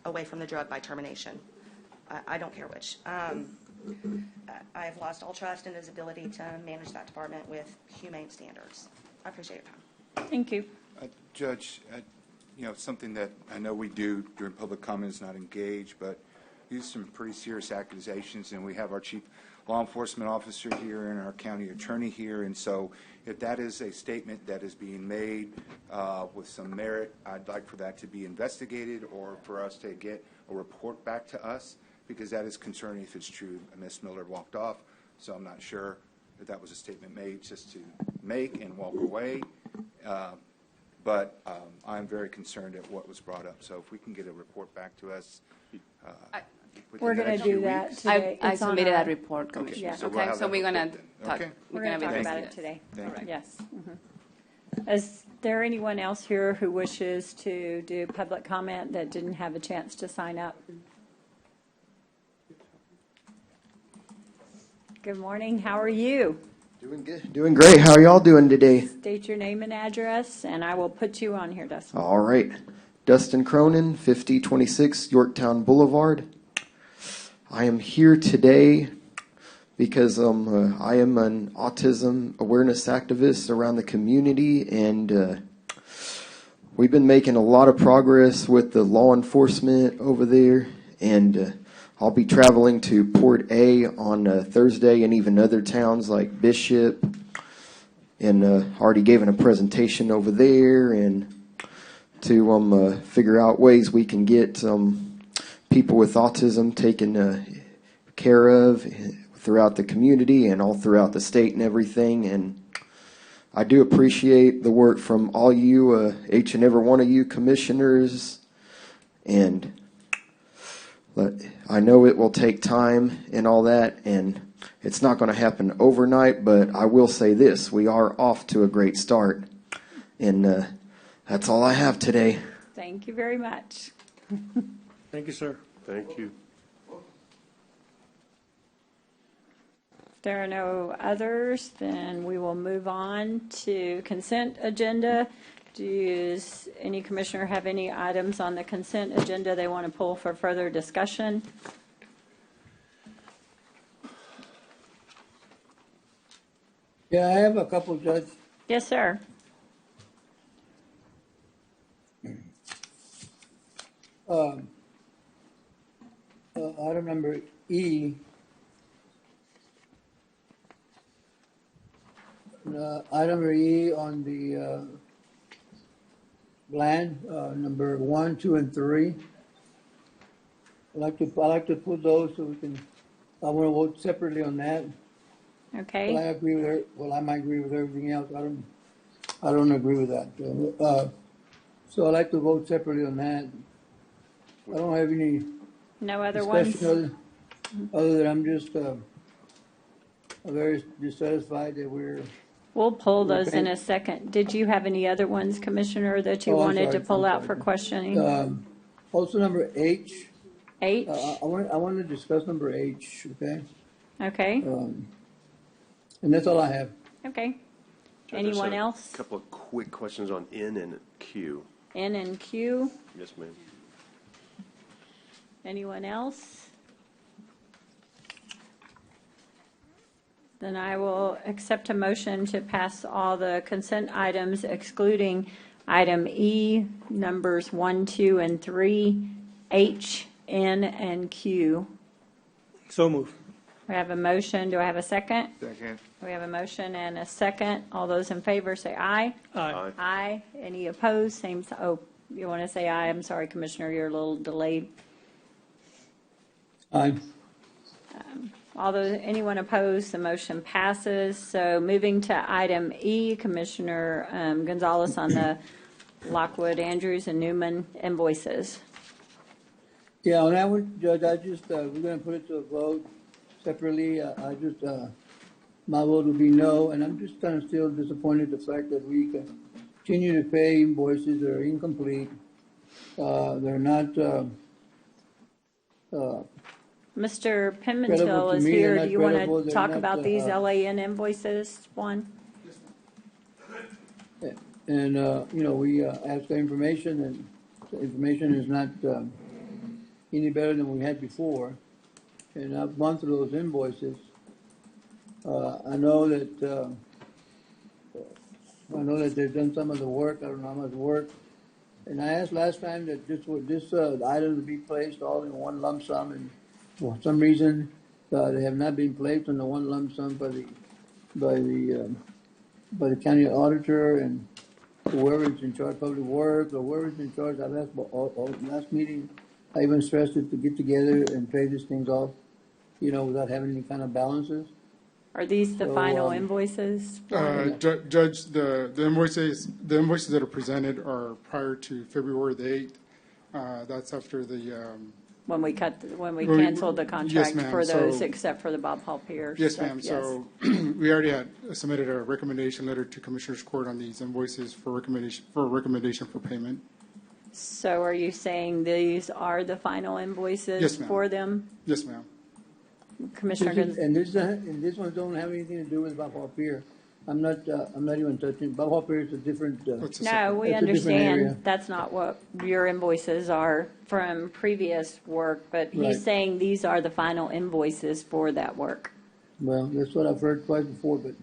away from the drug by termination. I don't care which. I have lost all trust in his ability to manage that department with humane standards. I appreciate your time.
Thank you.
Judge, something that I know we do during public comment is not engage, but these are some pretty serious accusations, and we have our chief law enforcement officer here and our county attorney here, and so if that is a statement that is being made with some merit, I'd like for that to be investigated or for us to get a report back to us, because that is concerning if it's true. Ms. Miller walked off, so I'm not sure that that was a statement made just to make and walk away. But I'm very concerned at what was brought up. So if we can get a report back to us.
We're going to do that today.
I submitted that report, Commissioner.
Yeah.
So we'll have
So
that
we're going to
report then.
talk.
Okay.
We're going to talk
visit
about
this.
it today.
Thank you.
Yes. Is there anyone else here who wishes to do public comment that didn't have a chance to sign up? Good morning. How are you?
Doing good. Doing great. How are y'all doing today?
State your name and address, and I will put you on here, Dustin.
All right. Dustin Cronin, 5026 Yorktown Boulevard. I am here today because I am an autism awareness activist around the community, and we've been making a lot of progress with the law enforcement over there, and I'll be traveling to Port A on Thursday, and even other towns like Bishop, and already given a presentation over there, and to figure out ways we can get people with autism taken care of throughout the community and all throughout the state and everything. And I do appreciate the work from all you, each and every one of you commissioners, and I know it will take time and all that, and it's not going to happen overnight, but I will say this: we are off to a great start, and that's all I have today.
Thank you very much.
Thank you, sir.
Thank you.
there are no others, then we will move on to consent agenda. Does any commissioner have any items on the consent agenda they want to pull for further discussion?
Yeah, I have a couple, Judge.
Yes, sir.
Item number E. Item number E on the land, number 1, 2, and 3. I like to put those so we can. I want to vote separately on that.
Okay.
Well, I agree with her. Well, I might agree with everything else. I don't agree with that. So I like to vote separately on that. I don't have any
No other
discussion
ones?
other than I'm just very dissatisfied that we're.
We'll pull those in
paying-
a second. Did you have any other ones, Commissioner, that you
Oh, I'm
wanted
sorry,
to pull
I'm
out
sorry.
for questioning?
Also, number H.
H?
I want to discuss number H. Okay.
Okay.
And that's all I have.
Okay.
Judge, I just
Anyone
had
else?
A couple of quick questions on N and Q.
N and Q?
Yes, ma'am.
Anyone else? Then I will accept a motion to pass all the consent items excluding item E, numbers 1, 2, and 3, H, N, and Q.
So move.
We have a motion. Do I have a second?
Second.
We have a motion and a second. All those in favor say aye.
Aye.
Aye. Any opposed? Same, oh, you want to say aye? I'm sorry, Commissioner, you're a little delayed.
Aye.
Although anyone opposed, the motion passes. So moving to item E, Commissioner Gonzalez on the Lockwood, Andrews, and Newman invoices.
Yeah, on that one, Judge, I just, we're going to put it to a vote separately. My vote will be no, and I'm just kind of still disappointed the fact that we continue to pay invoices that are incomplete. They're not,
Mr.
Credible
Pimentel
to
is
me, they're
here.
not
Do you want
credible,
to
they're
talk
not,
about these LAN invoices, Juan?
and, we ask for information, and the information is not any better than we had before. And I've gone through those invoices. I know that they've done some of the work. I don't know how much work. And I asked last time that this items would be placed all in one lump sum, and for some reason they have not been placed in the one lump sum by the county auditor and whoever is in charge of public works or whoever is in charge. I've asked last meeting. I even stressed it to get together and pay these things off, without having any kind of balances.
Are these the final invoices?
Judge, the invoices that are presented are prior to February the 8th. That's after the.
When we canceled the contract
ma'am.
for those,
So-
except for the Bob Paul Pierce.
Yes,
stuff,
ma'am. So we already had submitted a recommendation letter to Commissioners Court on these invoices for recommendation for payment.
So are you saying these are the final invoices
Yes, ma'am.
for them?
Yes, ma'am.
Commissioner Gonzalez?
And this one don't have anything to do with Bob Hall Pier. I'm not even touching. Bob Hall Pier is a different.
No, we
it's a different area.
understand that's not what your invoices are from previous work, but he's
Right.
saying these are the final invoices for that work.
Well, that's what I've heard twice before, but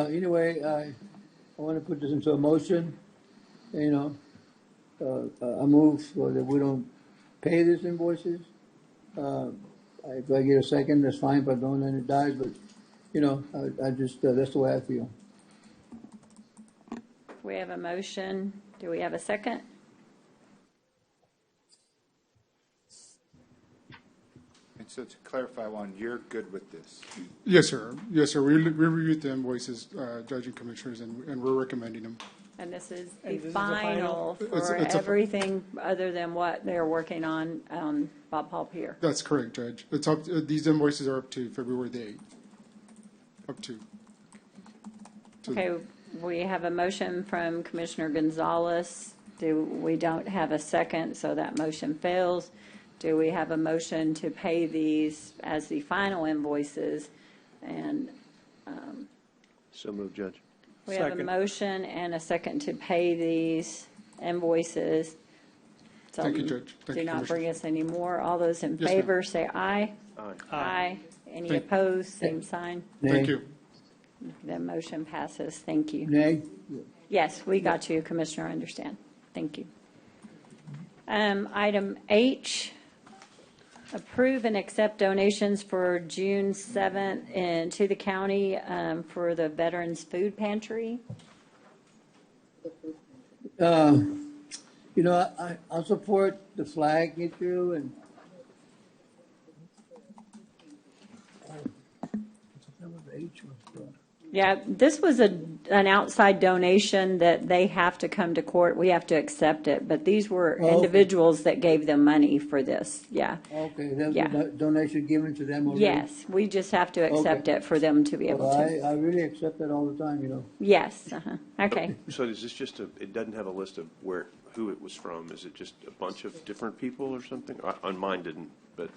anyway, I want to put this into a motion. I move so that we don't pay these invoices. If I get a second, that's fine. If I don't, then it dies. But I just that's the way I feel.
We have a motion. Do we have a second?
And so to clarify, Juan, you're good with this?
Yes, sir. Yes, sir. We reviewed the invoices, Judge and Commissioners, and we're recommending them.
And this is the
And this is the
final
final?
for
It's a-
everything other than what they're working on Bob Paul Pier.
That's correct, Judge. It's up. These invoices are up to February the 8th. Up to.
Okay, we have a motion from Commissioner Gonzalez. We don't have a second, so that motion fails. Do we have a motion to pay these as the final invoices And
So moved, Judge.
we have a
Second.
motion and a second to pay these invoices.
Thank you, Judge. Thank
Do
you,
not
Commissioner.
bring us any more. All those in
Yes, ma'am.
favor, say aye.
Aye.
Aye. Any
Thank-
opposed, same sign.
Thank
Nay.
you.
The motion passes. Thank you.
Nay?
Yes, we got you, Commissioner, I understand. Thank you. Item H, approve and accept donations for June 7th to the county for the Veterans Food Pantry.
You know, I'll support the flag issue and.
Yeah, this was an outside donation that they have to come to court. We have to accept it, but these were
Oh, okay.
individuals that gave them money for this, yeah.
Okay, that's
Yeah.
a donation given to them already?
Yes, we just have to accept
Okay.
it for them to be able
Well,
to.
I really accept that all the time, you know.
Yes, okay.
So is this just it doesn't have a list of who it was from? Is it just a bunch of different people or something? On mine didn't, but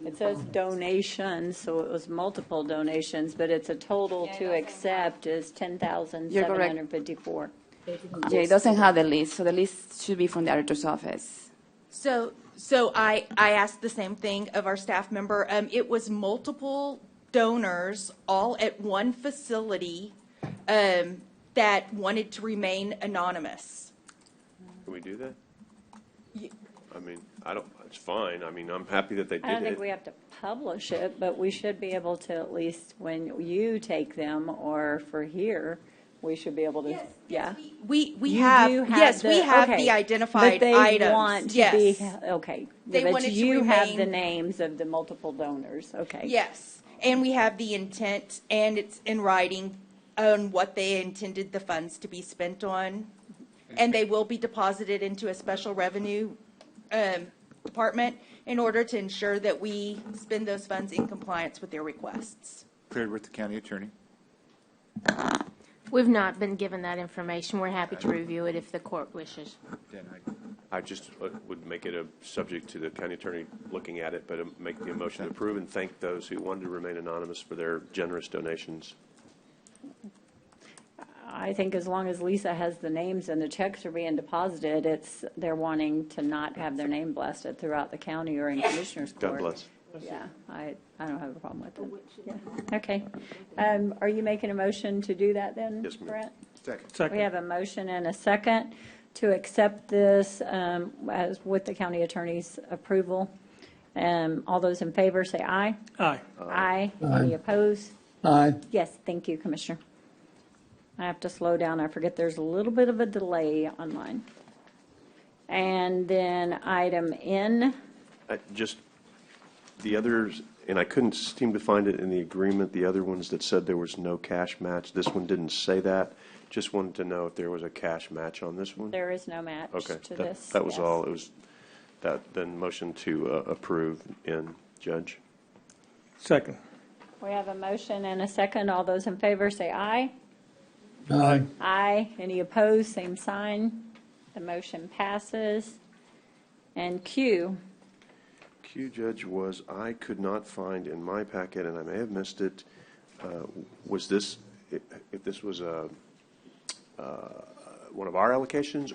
It says donations, so it was multiple donations, but it's a total to accept is $10,754.
Yeah, it doesn't have the list, so the list should be from the auditor's office.
So I asked the same thing of our staff member. It was multiple donors, all at one facility, that wanted to remain anonymous.
can we do that? I mean, it's fine. I mean, I'm happy that they did
I don't think
it.
we have to publish it, but we should be able to at least, when you take them or for here, we should be able to, yeah.
We
You
have,
do have
yes, we
the-
have
okay.
the identified
But they
items.
want to
Yes.
be, okay.
They
But
wanted to
you have
remain-
the names of the multiple donors, okay.
Yes, and we have the intent, and it's in writing on what they intended the funds to be spent on. And they will be deposited into a special revenue department in order to ensure that we spend those funds in compliance with their requests.
Cleared with the county attorney.
We've not been given that information. We're happy to review it if the court wishes.
Then
I just would make it a subject to the county attorney looking at it, but make the motion to approve and thank those who wanted to remain anonymous for their generous donations.
I think as long as Lisa has the names and the checks are being deposited, they're wanting to not have their name blasted throughout the county or in Commissioner's Court.
God bless.
Yeah, I don't have a problem with it. Yeah. Okay. Are you making a motion to do that then,
Yes, ma'am.
Brett?
Second.
We have a motion and a second to accept this as with the county attorney's approval. All those in favor say aye.
Aye.
Aye.
Aye.
Any opposed?
Aye.
Yes, thank you, Commissioner. I have to slow down. I forget there's a little bit of a delay online. And then item N.
Just the others, and I couldn't seem to find it in the agreement, the other ones that said there was no cash match. This one didn't say that. Just wanted to know if there was a cash match on this one.
There is no match
Okay,
to this.
that was
yes.
all. It was that, then motion to approve in, Judge.
Second.
We have a motion and a second. All those in favor say aye.
Aye.
Aye. Any opposed? Same sign. The motion passes. And Q.
Q, Judge, was I could not find in my packet, and I may have missed it, was this, if this was one of our allocations,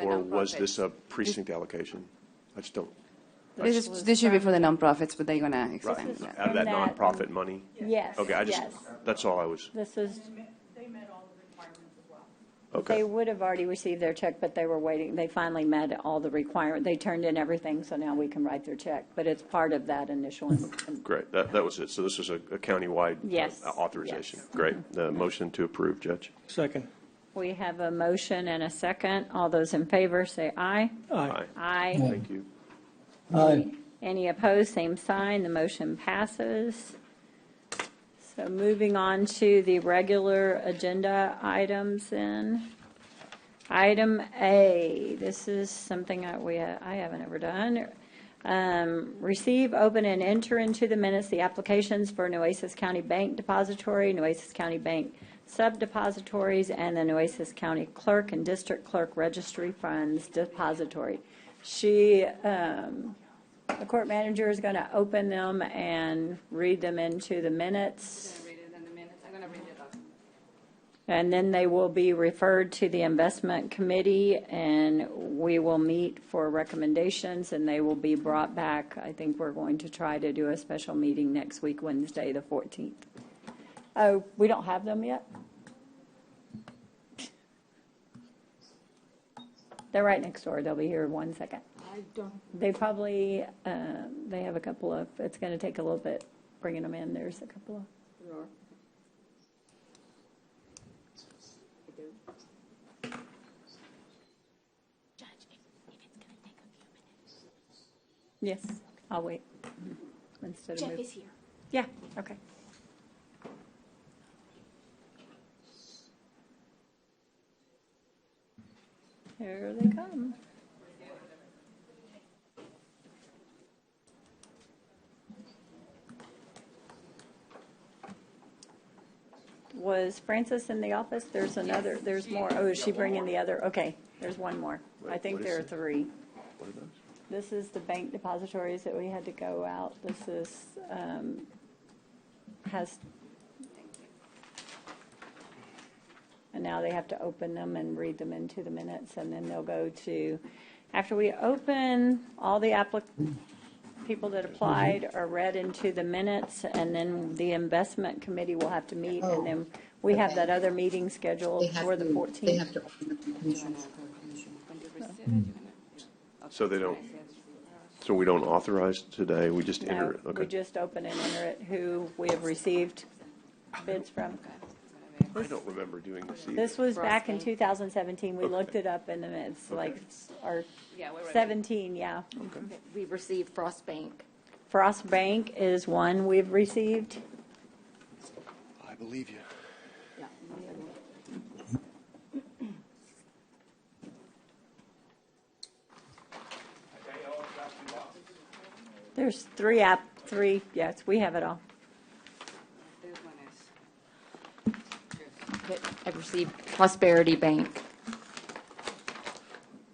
or was this a precinct allocation? I just don't.
This should be for the nonprofits, but they're gonna expand
is
that.
Out of that
in that-
nonprofit money?
Yes.
Okay,
yes.
that's all I was,
This is,
okay.
they would have already received their check, but they were waiting. They finally met all the requirements. They turned in everything, so now we can write their check. But it's part of that initial.
Great, that was it. So this was a countywide
Yes,
authorization.
yes.
Great. The motion to approve, Judge.
Second.
We have a motion and a second. All those in favor say aye.
Aye.
Aye.
Thank you.
Aye.
Any opposed, same sign. The motion passes. So moving on to the regular agenda items then. Item A, this is something I haven't ever done. Receive, open, and enter into the minutes the applications for Nueces County Bank Depository, Nueces County Bank Sub-Depositories, and the Nueces County Clerk and District Clerk Registry Funds Depository. She The court manager is going to open them and read them into the minutes. And then they will be referred to the investment committee, and we will meet for recommendations, and they will be brought back. I think we're going to try to do a special meeting next week, Wednesday, the 14th. Oh, we don't have them yet? They're right next door. They'll be here in 1 second.
I don't.
They probably, they have a couple of, it's going to take a little bit bringing them in. There's a couple of. Yes, I'll wait. Instead of
Jeff
move.
is here.
Yeah, okay. Here they come. Was Frances in the office? There's another, there's more. Oh, is she bringing the other? Okay, there's one more. I think there are three.
What are those?
This is the bank depositories that we had to go out. This is, has, and now they have to open them and read them into the minutes, and then they'll go to, after we open, all the people that applied are read into the minutes, and then the investment committee will have to meet, and then we have that other meeting scheduled for the 14th.
They have to open up the commissioners.
So they don't, so we don't authorize today, we just enter it?
No,
Okay.
we just open and enter it, who we have received bids from.
I don't remember doing this either.
This was back in 2017. We looked it up, and then it's like, our
Yeah, we're ready.
17, yeah.
We've received Frost Bank.
Frost Bank is one we've received.
I believe you.
There's three, yes, we have it all.
I've received Prosperity Bank.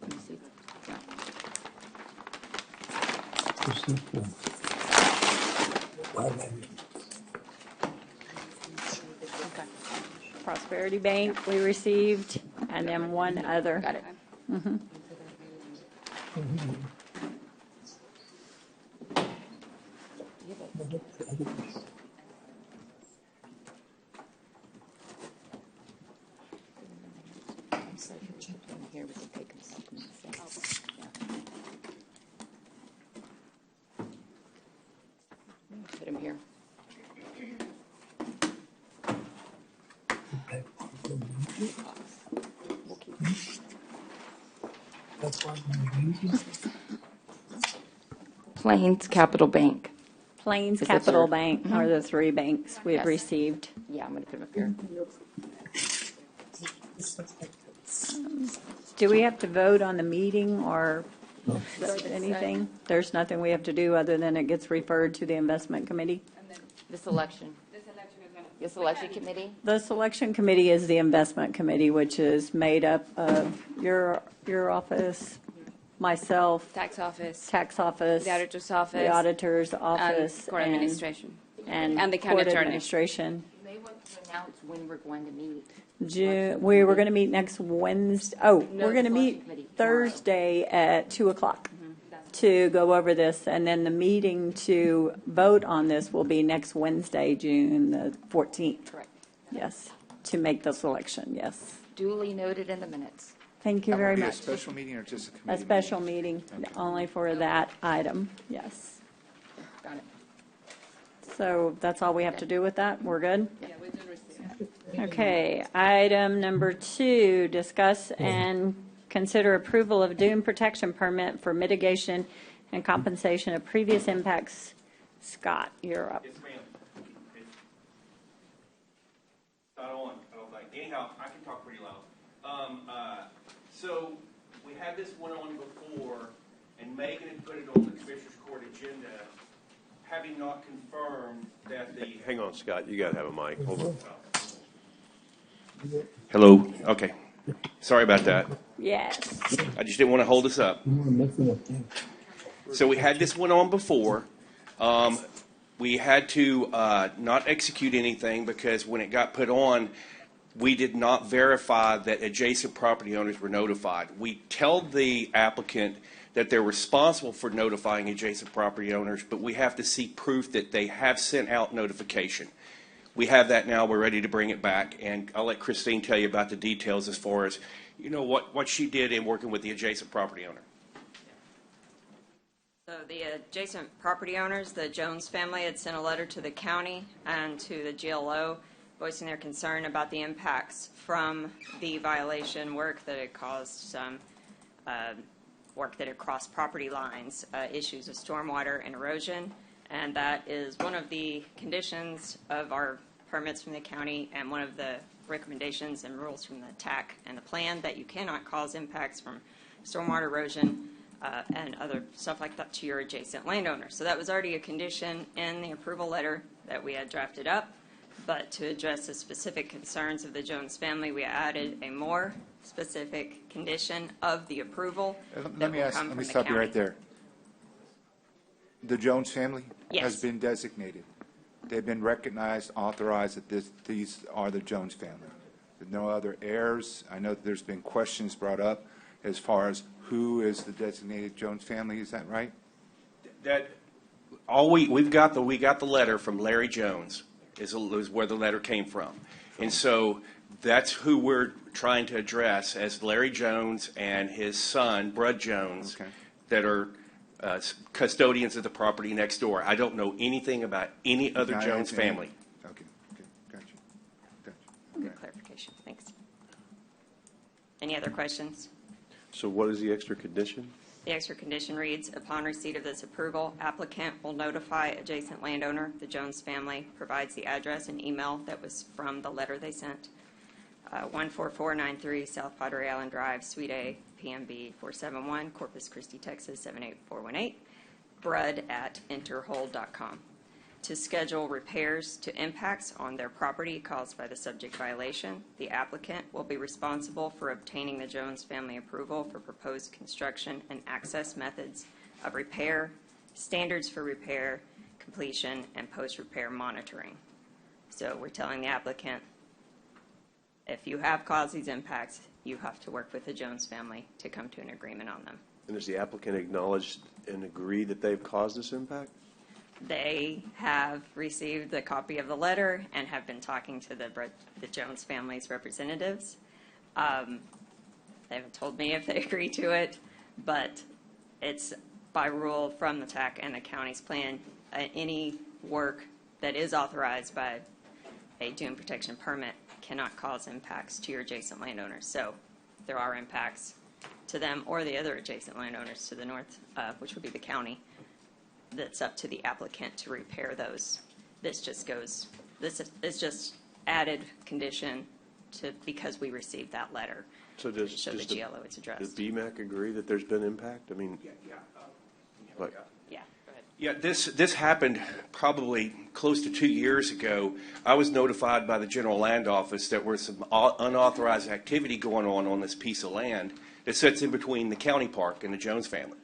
Let me see.
Prosperity Bank we received, and then one other.
Got it.
Mhm.
Put him here. Plains Capital Bank.
Plains
Is the
Capital
third.
Bank are the three banks we've
Yes.
received.
Yeah, I'm going to put him up here.
Do we have to vote on the meeting or anything? There's nothing we have to do other than it gets referred to the investment committee?
The selection. The selection committee?
The selection committee is the investment committee, which is made up of your office, myself,
Tax office,
tax office,
the auditor's office,
the auditor's office,
court administration,
and
and the county
court
attorney.
administration.
You may want to announce when we're going to meet.
We were going to meet next Wednesday. Oh,
No,
we're going to
the
meet
selection committee tomorrow.
Thursday at 2:00 to go over this, and then the meeting to vote on this will be next Wednesday, June the 14th.
Correct.
Yes, to make the selection, yes.
Duly noted in the minutes.
Thank you
That would
very
be
much.
a special meeting or just a committee
A
meeting?
special meeting, only for that item, yes.
Got it.
So that's all we have to do with that? We're good? Okay, item number 2, discuss and consider approval of dune protection permit for mitigation and compensation of previous impacts. Scott, you're up.
Yes, ma'am. It's not on, I don't think. Anyhow, I can talk pretty loud. So we had this one on before, and Megan had put it on the Commissioners Court agenda, having not confirmed that the.
Hang on, Scott, you got to have a mic. Hold on.
Hello. Okay. Sorry about that.
Yes.
I just didn't want to hold us up. So we had this one on before. We had to not execute anything because when it got put on, we did not verify that adjacent property owners were notified. We tell the applicant that they're responsible for notifying adjacent property owners, but we have to see proof that they have sent out notification. We have that now. We're ready to bring it back, and I'll let Christine tell you about the details as far as, you know, what she did in working with the adjacent property owner.
So the adjacent property owners, the Jones family, had sent a letter to the county and to the GLO voicing their concern about the impacts from the violation work that had caused some work that had crossed property lines, issues of stormwater and erosion. And that is one of the conditions of our permits from the county and one of the recommendations and rules from the TAC and the plan, that you cannot cause impacts from stormwater erosion and other stuff like that to your adjacent landowner. So that was already a condition in the approval letter that we had drafted up. But to address the specific concerns of the Jones family, we added a more specific condition of the approval.
Let me stop you right there. The Jones family
Yes.
has been designated. They've been recognized, authorized that these are the Jones family. There's no other heirs. I know that there's been questions brought up as far as who is the designated Jones family. Is that right?
That we got the letter from Larry Jones is where the letter came from, and so that's who we're trying to address as Larry Jones and his son Brud Jones, that are custodians of the property next door. I don't know anything about any other Jones family.
Okay, gotcha.
Good clarification. Thanks. Any other questions?
So what is the extra condition?
The extra condition reads, upon receipt of this approval, applicant will notify adjacent landowner. The Jones family provides the address and email that was from the letter they sent. 14493 South Padre Island Drive, Suite A, PMB 471, Corpus Christi, Texas 78418, brud@interhold.com. To schedule repairs to impacts on their property caused by the subject violation, the applicant will be responsible for obtaining the Jones family approval for proposed construction and access methods of repair, standards for repair, completion, and post-repair monitoring. So we're telling the applicant, if you have caused these impacts, you have to work with the Jones family to come to an agreement on them.
And does the applicant acknowledge and agree that they've caused this impact?
They have received a copy of the letter and have been talking to the Jones family's representatives. They haven't told me if they agree to it, but it's by rule from the TAC and the county's plan, any work that is authorized by a dune protection permit cannot cause impacts to your adjacent landowners. So there are impacts to them or the other adjacent landowners to the north, which would be the county. That's up to the applicant to repair those. This is just added condition to, because we received that letter.
So does
show the GLO it's addressed.
Does BMAC agree that there's been impact? I mean, like,
Yeah, go ahead.
Yeah, this happened probably close to 2 years ago. I was notified by the General Land Office that there was some unauthorized activity going on this piece of land that sits in between the county park and the Jones family.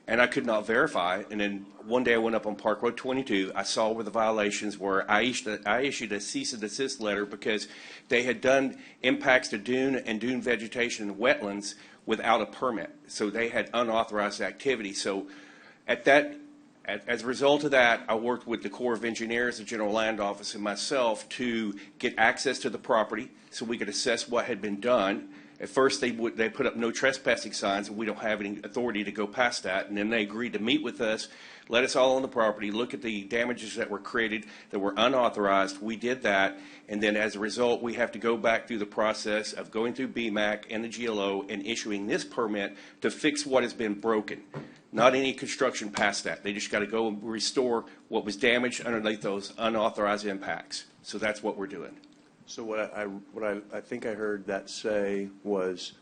And I could not verify. And then one day I went up on Park Road 22. I saw where the violations were. I issued a cease and desist letter because they had done impacts to dune and dune vegetation and wetlands without a permit. So they had unauthorized activity. So as a result of that, I worked with the Corps of Engineers, the General Land Office, and myself to get access to the property so we could assess what had been done. At first, they put up no trespassing signs, and we don't have any authority to go past that. And then they agreed to meet with us, let us all on the property, look at the damages that were created that were unauthorized. We did that, and then as a result, we have to go back through the process of going through BMAC and the GLO and issuing this permit to fix what has been broken. Not any construction past that. They just got to go and restore what was damaged underneath those unauthorized impacts. So that's what we're doing.
So what I think I heard that say was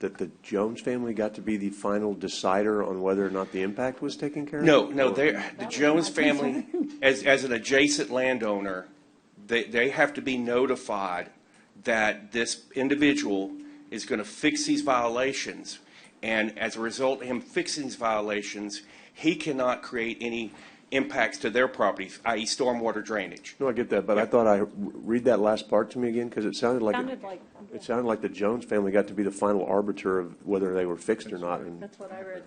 that the Jones family got to be the final decider on whether or not the impact was taken care of?
No, the Jones family, as an adjacent landowner, they have to be notified that this individual is going to fix these violations. And as a result of him fixing these violations, he cannot create any impacts to their properties, i.e. stormwater drainage.
No, I get that, but I thought read that last part to me again, because it sounded like the Jones family got to be the final arbiter of whether they were fixed or not. And
That's what I heard.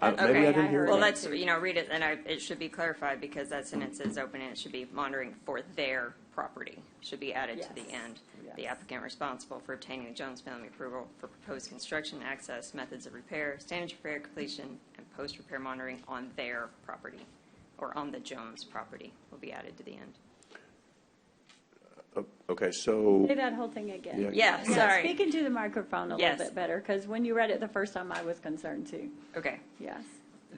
maybe I didn't hear
Well,
it.
let's, read it, and it should be clarified, because that sentence is open, and it should be monitoring for their property, should be added to the end. The applicant responsible for obtaining the Jones family approval for proposed construction, access, methods of repair, standards of repair, completion, and post-repair monitoring on their property, or on the Jones property, will be added to the end.
Okay, so.
Say that whole thing again.
Yeah, sorry.
Speak into the microphone a
Yes.
little bit better, because when you read it the first time, I was concerned too.
Okay.
Yes.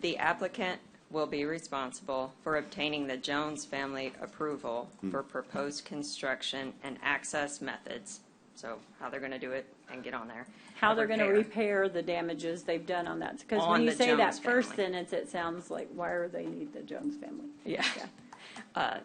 The applicant will be responsible for obtaining the Jones family approval for proposed construction and access methods, so how they're going to do it and get on there.
How they're going to
Repair.
repair the damages they've done on that. Because
On
when you
the
say that
Jones
first
family.
sentence, it sounds like, why do they need the Jones family?
Yeah.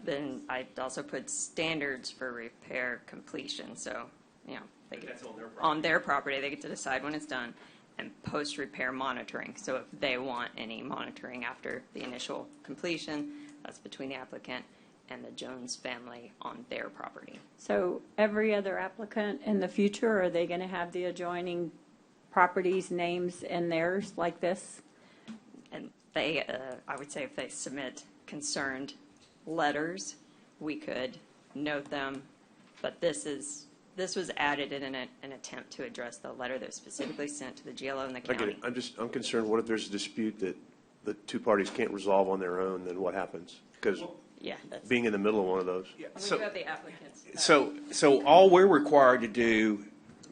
Then I also put standards for repair completion, so, they get, on their property, they get to decide when it's done, and post-repair monitoring. So if they want any monitoring after the initial completion, that's between the applicant and the Jones family on their property.
So every other applicant in the future, are they going to have the adjoining properties' names in theirs like this?
And they, I would say if they submit concerned letters, we could note them, but this was added in an attempt to address the letter that was specifically sent to the GLO and the
I get
county.
it. I'm concerned, what if there's a dispute that the two parties can't resolve on their own, then what happens? Because being in the middle of one of those.
We do have the applicants.
So all we're required to do,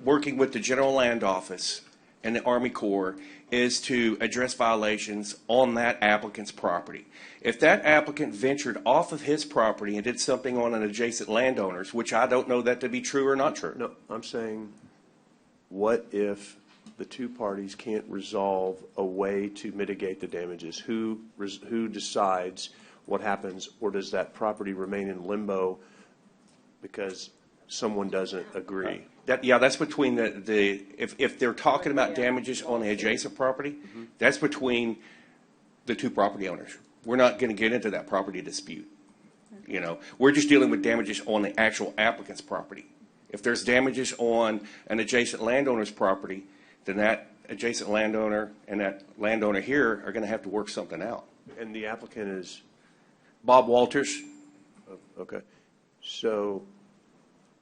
working with the General Land Office and the Army Corps, is to address violations on that applicant's property. If that applicant ventured off of his property and did something on an adjacent landowner's, which I don't know that to be true or not true.
No, I'm saying, what if the two parties can't resolve a way to mitigate the damages? Who decides what happens, or does that property remain in limbo because someone doesn't agree?
That's between if they're talking about damages on the adjacent property, that's between the two property owners. We're not going to get into that property dispute. We're just dealing with damages on the actual applicant's property. If there's damages on an adjacent landowner's property, then that adjacent landowner and that landowner here are going to have to work something out.
And the applicant is?
Bob Walters.
Okay. So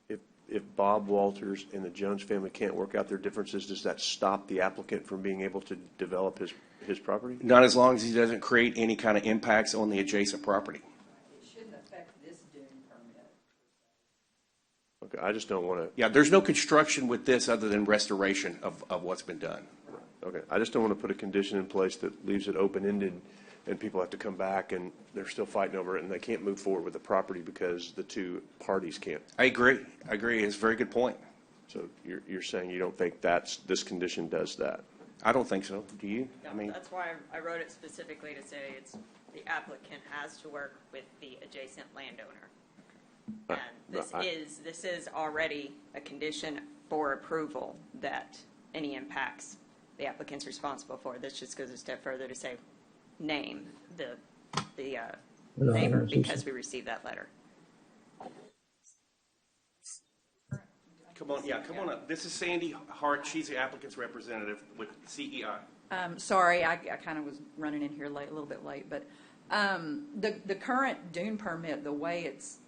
if Bob Walters and the Jones family can't work out their differences, does that stop the applicant from being able to develop his property?
Not as long as he doesn't create any kind of impacts on the adjacent property.
It shouldn't affect this Dune permit.
Okay, I just don't want to.
Yeah, there's no construction with this other than restoration of what's been done.
Okay, I just don't want to put a condition in place that leaves it open-ended and people have to come back and they're still fighting over it and they can't move forward with the property because the two parties can't.
I agree. It's a very good point.
So you're saying you don't think this condition does that?
I don't think so. Do you?
No, that's why I wrote it specifically to say the applicant has to work with the adjacent landowner. And this is already a condition for approval that any impacts the applicant's responsible for. This just goes a step further to say, name the neighbor because we received that letter.
Come on up. This is Sandy Hart. She's the applicant's representative with CEI.
Sorry, I kind of was running in here a little bit late, but the current Dune permit, the way it's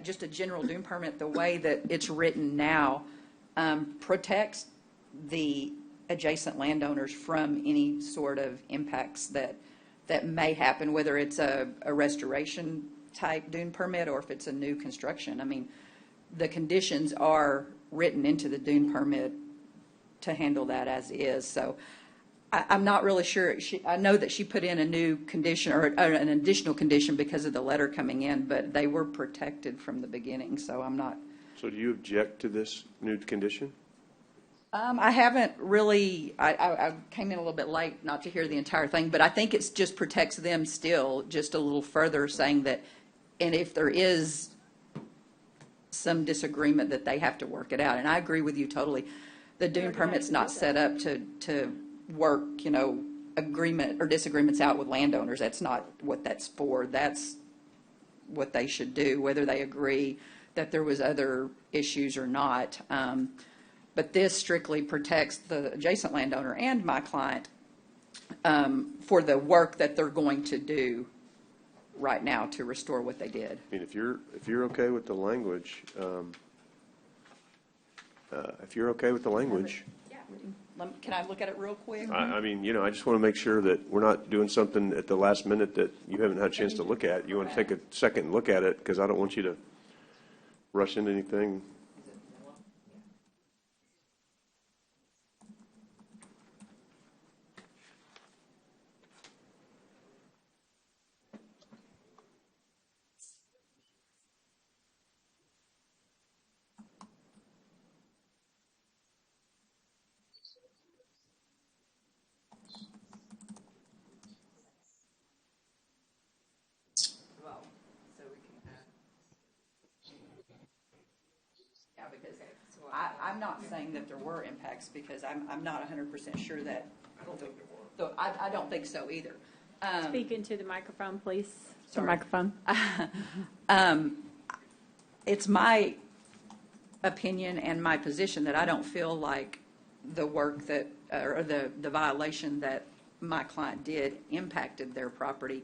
just a general Dune permit, the way that it's written now protects the adjacent landowners from any sort of impacts that may happen, whether it's a restoration type Dune permit or if it's a new construction. I mean, the conditions are written into the Dune permit to handle that as is. So I'm not really sure. I know that she put in a new condition or an additional condition because of the letter coming in, but they were protected from the beginning. So I'm not.
So do you object to this new condition?
I haven't really, I came in a little bit late not to hear the entire thing, but I think it just protects them still just a little further, saying that, and if there is some disagreement that they have to work it out. And I agree with you totally. the Dune permit's not set up to work, agreement or disagreements out with landowners. That's not what that's for. That's what they should do, whether they agree that there was other issues or not. But this strictly protects the adjacent landowner and my client for the work that they're going to do right now to restore what they did.
I mean, if you're okay with the language,
Can I look at it real quick?
I mean, I just want to make sure that we're not doing something at the last minute that you haven't had a chance to look at. You want to take a second and look at it, because I don't want you to rush into anything.
Yeah, because I'm not saying that there were impacts, because I'm not 100% sure that, I don't think so either.
Speak into the microphone, please.
Sorry.
The microphone.
It's my opinion and my position that I don't feel like the work that, or the violation that my client did impacted their property.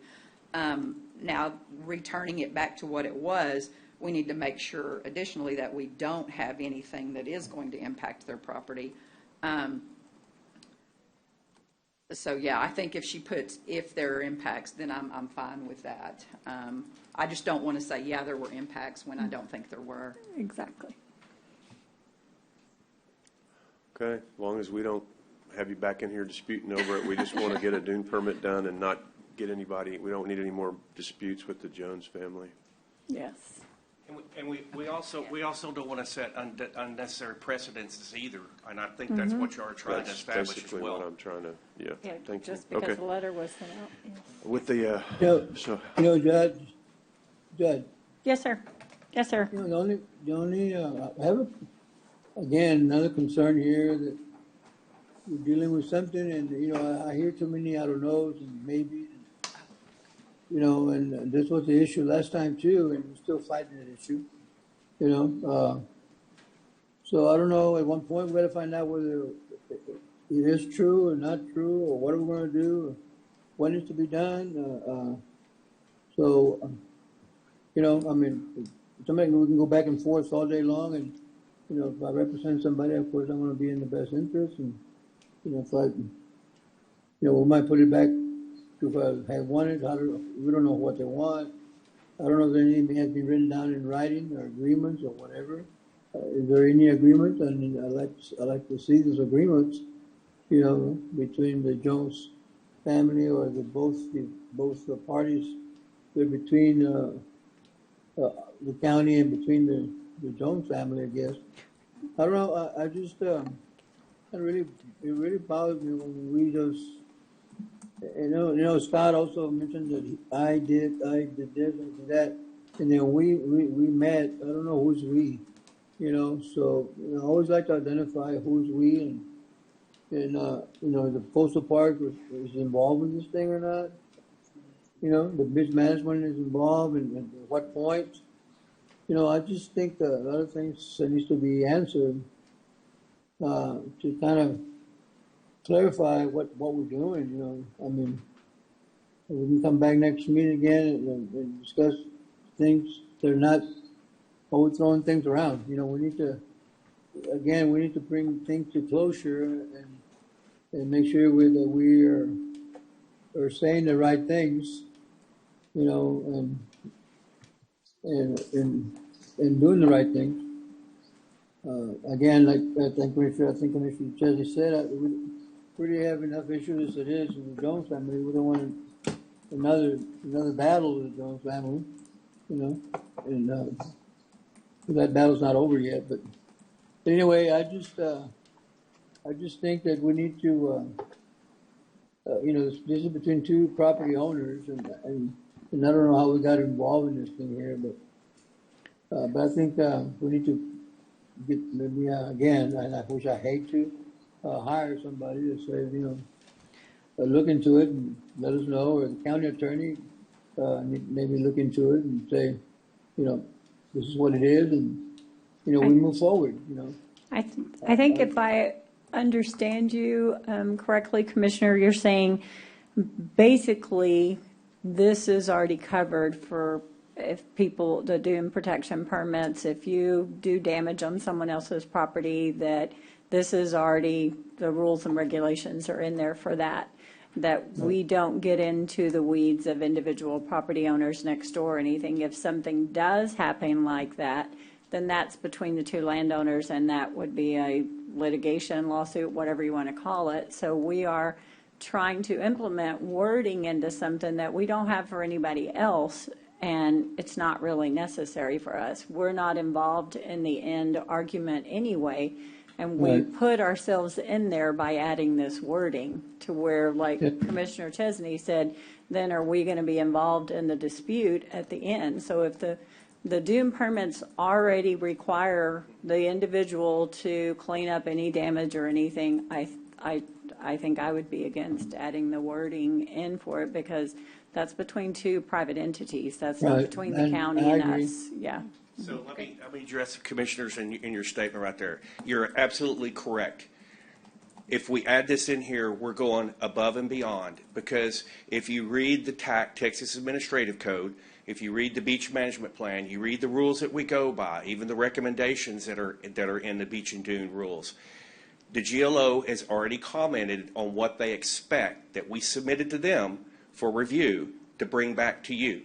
Now, returning it back to what it was, we need to make sure additionally that we don't have anything that is going to impact their property. So yeah, I think if she puts, if there are impacts, then I'm fine with that. I just don't want to say, yeah, there were impacts when I don't think there were.
Exactly.
Okay, as long as we don't have you back in here disputing over it, we just want to get a Dune permit done and not get anybody, we don't need any more disputes with the Jones family.
Yes.
And we also don't want to set unnecessary precedences either, and I think that's what you are trying to establish as
Basically
well.
what I'm trying to,
Yeah,
thank you.
just because
Okay.
the letter was sent out. Yes.
With the,
Judge.
Yes, sir. Yes, sir.
The only, I have again, another concern here that we're dealing with something, and, I hear too many I don't knows and maybe, and this was the issue last time too, and we're still fighting that issue, so I don't know, at one point, we gotta find out whether it is true or not true, or what are we gonna do, or what needs to be done, I mean, somebody, we can go back and forth all day long, and, if I represent somebody, of course, I wanna be in the best interest, and, if I, we might put it back to if I had wanted, we don't know what they want. I don't know if anything has been written down in writing or agreements or whatever. Is there any agreement? I mean, I like to see those agreements, between the Jones family or both the parties, between the county and between the Jones family, I guess. I don't know. I just it really bothers me when we read those. Scott also mentioned that I did this, I did that, and then we met. I don't know who's we, So I always like to identify who's we, and the postal park is involved with this thing or not. The mismanagement is involved, and at what point. I just think that a lot of things that needs to be answered to kind of clarify what we're doing. I mean, we can come back next meeting again and discuss things. They're not always throwing things around. We need to bring things to closure and make sure that we are saying the right things, and doing the right things. Again, like I think Commissioner Chesney said, we really have enough issues as it is in the Jones family. We don't want another battle with the Jones family, and that battle's not over yet. But anyway, I just think that we need to, this is between two property owners, and I don't know how we got involved in this thing here, but I think we need to get, maybe, again, and I wish I hate to, hire somebody to say, look into it and let us know, or the county attorney, maybe look into it and say, this is what it is, and, we move forward,
I think if I understand you correctly, Commissioner, you're saying basically this is already covered for if people, the Dune protection permits, if you do damage on someone else's property, that this is already, the rules and regulations are in there for that. That we don't get into the weeds of individual property owners next door or anything. If something does happen like that, then that's between the two landowners, and that would be a litigation, lawsuit, whatever you want to call it. So we are trying to implement wording into something that we don't have for anybody else, and it's not really necessary for us. We're not involved in the end argument anyway, and we put ourselves in there by adding this wording to where, like Commissioner Chesney said, then are we going to be involved in the dispute at the end? So if the Dune permits already require the individual to clean up any damage or anything, I think I would be against adding the wording in for it, because that's between two private entities. That's not between the county and us. Yeah.
So let me address the commissioners in your statement right there. You're absolutely correct. If we add this in here, we're going above and beyond, because if you read the Texas Administrative Code, if you read the beach management plan, you read the rules that we go by, even the recommendations that are in the beach and dune rules, the GLO has already commented on what they expect that we submitted to them for review to bring back to you.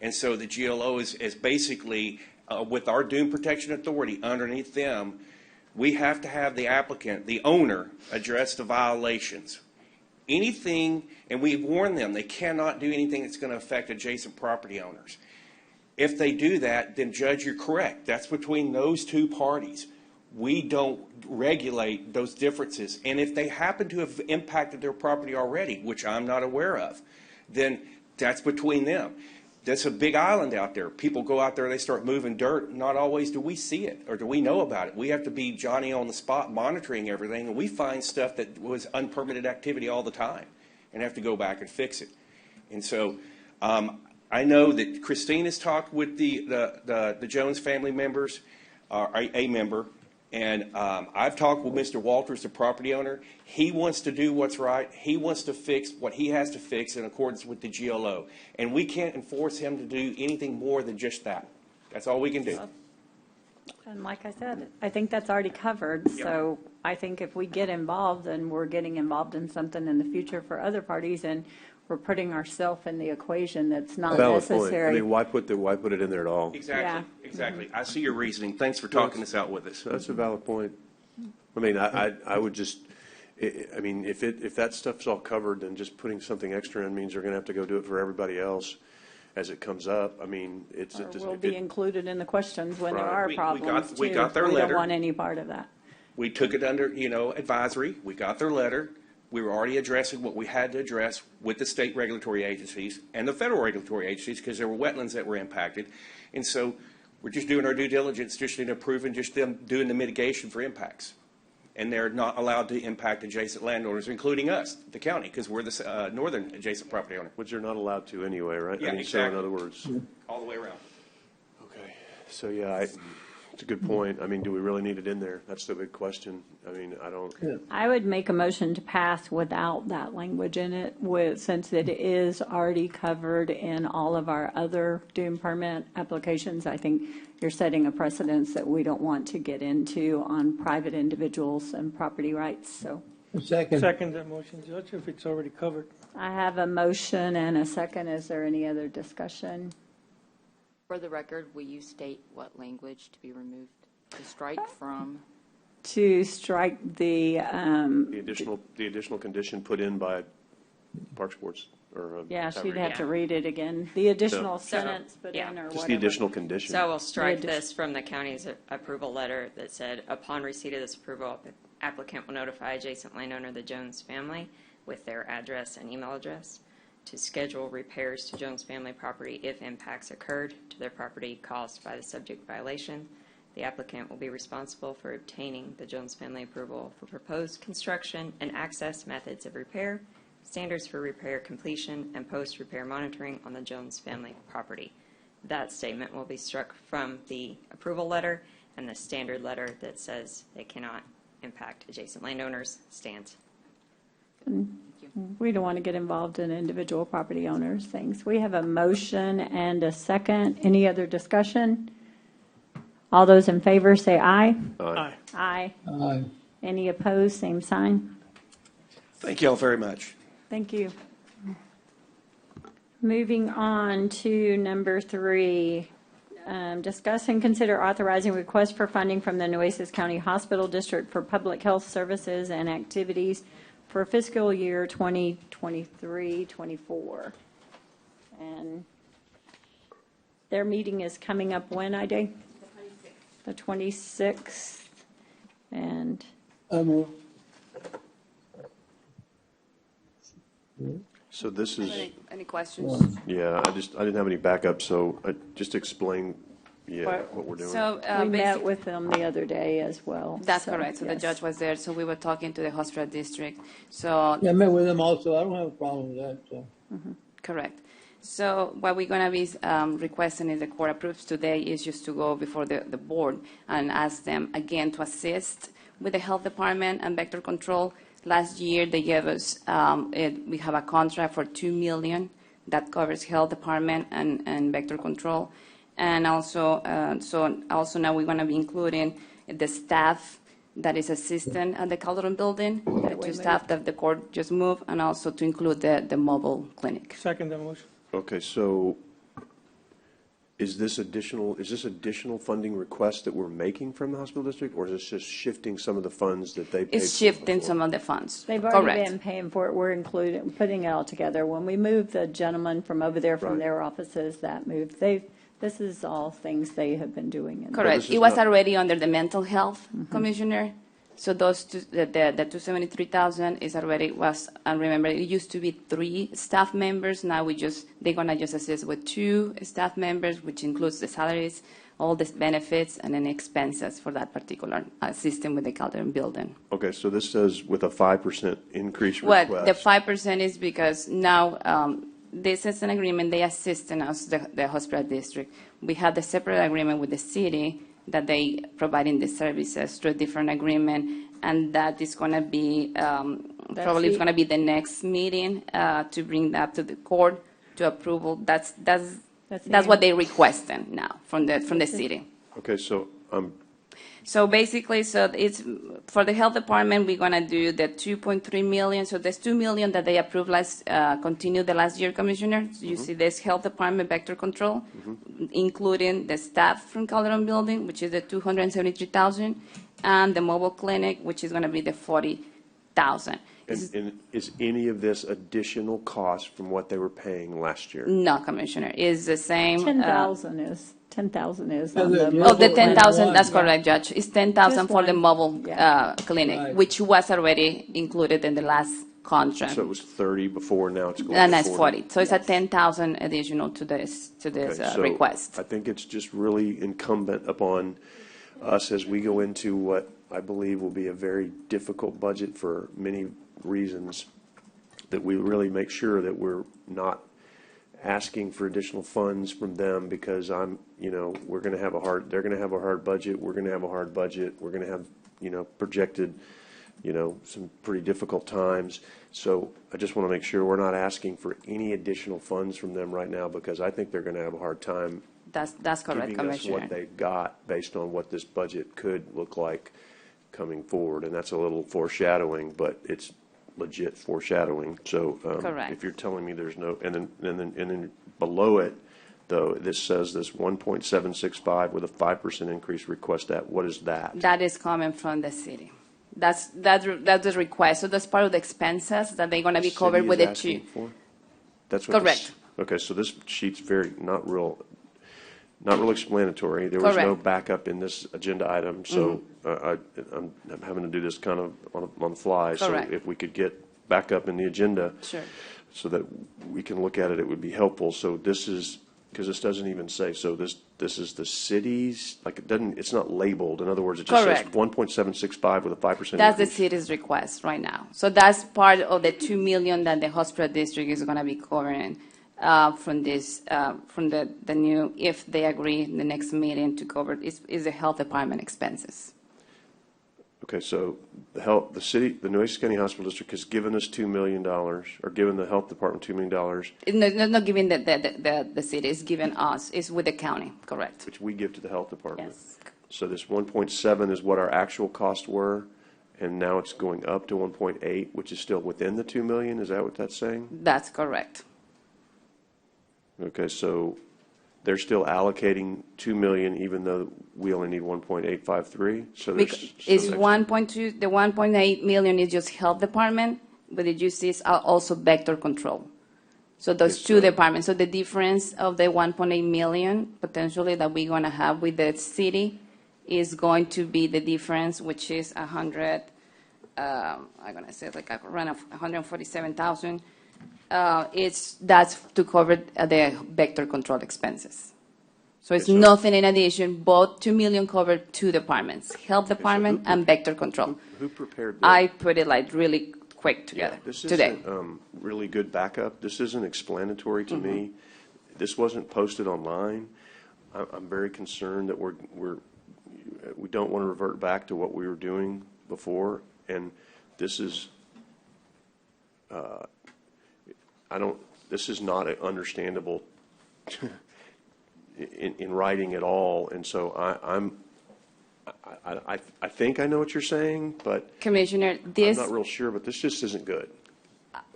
And so the GLO is basically, with our Dune Protection Authority underneath them, we have to have the applicant, the owner, address the violations. Anything, and we've warned them, they cannot do anything that's going to affect adjacent property owners. If they do that, then Judge, you're correct. That's between those two parties. We don't regulate those differences. And if they happen to have impacted their property already, which I'm not aware of, then that's between them. That's a big island out there. People go out there, they start moving dirt. Not always do we see it or do we know about it. We have to be Johnny on the spot monitoring everything, and we find stuff that was unpermitted activity all the time and have to go back and fix it. And so I know that Christine has talked with the Jones family members, a member, and I've talked with Mr. Walters, the property owner. He wants to do what's right. He wants to fix what he has to fix in accordance with the GLO. And we can't enforce him to do anything more than just that. That's all we can do.
And like I said, I think that's already covered.
Yep.
So I think if we get involved, then we're getting involved in something in the future for other parties, and we're putting ourselves in the equation that's not
Valid point. I
necessary.
mean, why put it in there at all?
Exactly.
Yeah.
Exactly. I see your reasoning. Thanks for talking this out with us.
That's a valid point. I mean, I would just, I mean, if that stuff's all covered, then just putting something extra in means they're going to have to go do it for everybody else as it comes up. I mean, it's
Or will be included in the questions when there
Right.
are
We
problems
got
too.
their
We don't
letter.
want any part of that.
We took it under, advisory. We got their letter. We were already addressing what we had to address with the state regulatory agencies and the federal regulatory agencies, because there were wetlands that were impacted. And so we're just doing our due diligence, just in approving just them doing the mitigation for impacts. And they're not allowed to impact adjacent landowners, including us, the county, because we're the northern adjacent property owner.
Which they're not allowed to anyway, right?
Yeah,
I mean,
exactly.
So in other words.
All the way around.
Okay. So, yeah, it's a good point. I mean, do we really need it in there? That's the big question. I mean, I don't.
I would make a motion to pass without that language in it, since it is already covered in all of our other Dune permit applications. I think you're setting a precedence that we don't want to get into on private individuals and property rights. So
Second
that motion, Judge, if it's already covered.
I have a motion and a second. Is there any other discussion?
For the record, will you state what language to be removed? To strike from?
To strike the
additional condition put in by Parks Boards or.
Yeah, she'd have to read it again. The additional sentence put in or whatever.
Just the additional condition.
So we'll strike this from the county's approval letter that said, upon receipt of this approval, the applicant will notify adjacent landowner, the Jones family, with their address and email address, to schedule repairs to Jones family property if impacts occurred to their property caused by the subject violation, The applicant will be responsible for obtaining the Jones family approval for proposed construction and access methods of repair, standards for repair completion, and post-repair monitoring on the Jones family property. That statement will be struck from the approval letter, and the standard letter that says it cannot impact adjacent landowners stands.
We don't want to get involved in individual property owners' things. We have a motion and a second. Any other discussion? All those in favor say aye.
Aye.
Aye.
Aye.
Any opposed, same sign.
Thank you all very much.
Thank you. Moving on to number 3, discuss and consider authorizing request for funding from the Nueces County Hospital District for public health services and activities for fiscal year 2023-24. And their meeting is coming up when, Ida? The 26th. And
So this is,
Any questions?
yeah, I didn't have any backup, so just explain, what we're doing.
So
we met with them the other day as well.
That's
so,
correct. So the
yes.
judge was there, so we were talking to the hospital district. So
Yeah, I met with them also. I don't have a problem with that, so.
correct. So what we're going to be requesting is the court approves today is just to go before the board and ask them again to assist with the health department and vector control. Last year they gave us, we have a contract for $2 million that covers health department and vector control. And also, also now we're going to be including the staff that is assistant at the Calderon building, the 2 staff that the court just moved, and also to include the mobile clinic.
Second the motion.
Okay, so is this additional funding request that we're making from the hospital district, or is this just shifting some of the funds that they paid
It's
for
shifting
before?
some of the funds.
They've already
Correct.
been paying for it. We're putting it all together. When we moved the gentleman from over there from
Right.
their offices, that moved. This is all things they have been doing.
Correct. It was already under the mental health commissioner. So those the $273,000 is already was. And remember, it used to be 3 staff members. Now they're gonna just assist with 2 staff members, which includes the salaries, all the benefits, and then expenses for that particular system with the Calderon building.
Okay, so this says with a 5% increase request.
What the 5% is because now this is an agreement they assist in us, the hospital district. We have the separate agreement with the city that they providing the services through a different agreement, and that is going to be probably it's going to be the next meeting to bring that to the court to approval. That's what they requesting now from the city.
Okay, so
So basically, so it's for the health department, we're going to do the $2.3 million. So there's $2 million that they approved continued the last year, Commissioner. So you see this health department vector control, including the staff from Calderon building, which is the $273,000, and the mobile clinic, which is going to be the $40,000.
and is any of this additional cost from what they were paying last year?
No, Commissioner, is the same.
10,000 is. 10,000 is
Yeah,
on
the-
the
Oh, the
mobile
10,000, that's
clinic.
correct, Judge. It's 10,000
Just
for the
one.
mobile
Yeah.
clinic,
Right.
which was already included in the last contract.
So it was 30 before, now it's going
And
to
that's 40. So it's a 10,000 additional to this
Okay, so
request.
I think it's just really incumbent upon us as we go into what I believe will be a very difficult budget for many reasons, that we really make sure that we're not asking for additional funds from them, because we're going to have they're going to have a hard budget, we're going to have a hard budget, we're going to have, projected, some pretty difficult times. So I just want to make sure we're not asking for any additional funds from them right now, because I think they're going to have a hard time
That's correct,
giving us
Commissioner.
what they got based on what this budget could look like coming forward. And that's a little foreshadowing, but it's legit foreshadowing. So
Correct.
if you're telling me there's no, and then below it, though, this says this 1.765 with a 5% increase request, what is that?
That is coming from the city. That's the request. So that's part of the expenses that they're going to be covered with the two.
That's what
Correct.
Okay, so this sheet's not real explanatory. There was no
Correct.
backup in this agenda item, so I'm having to do this kind of on the fly.
Correct.
So if we could get backup in the agenda,
Sure.
so that we can look at it, it would be helpful. So this is because this doesn't even say, so this is the city's, like, it doesn't, it's not labeled. In other words, it just says
Correct.
1.765 with a 5% increase.
That's the city's request right now. So that's part of the 2 million that the hospital district is going to be covering from this, from the new, if they agree in the next meeting to cover, is the health department expenses.
Okay, so the city, the Nueces County Hospital District has given us $2 million, or given the health department $2 million.
It's not giving the city, it's giving us, it's with the county, correct?
Which we give to the health department.
Yes.
So this 1.7 is what our actual costs were, and now it's going up to 1.8, which is still within the 2 million. Is that what that's saying?
That's correct.
Okay, so they're still allocating 2 million, even though we only need 1.853. So there's
It's
some
1.2, the 1.8 million is just health department, but the UCs are also vector control. So those
Yes,
two
sir.
departments, so the difference of the 1.8 million potentially that we're going to have with the city is going to be the difference, which is 100, I'm going to say like around 147,000. That's to cover the vector control expenses. So it's
Okay, so-
nothing in addition, both 2 million cover two departments, health department
who-
and vector control.
Who prepared that?
I put it like really quick together
This
today.
isn't really good backup. This isn't explanatory to me. This wasn't posted online. I'm very concerned that we don't want to revert back to what we were doing before, and this is, this is not understandable in writing at all, and so I think I know what you're saying, but
Commissioner,
I'm
this,
not real sure, but this just isn't good.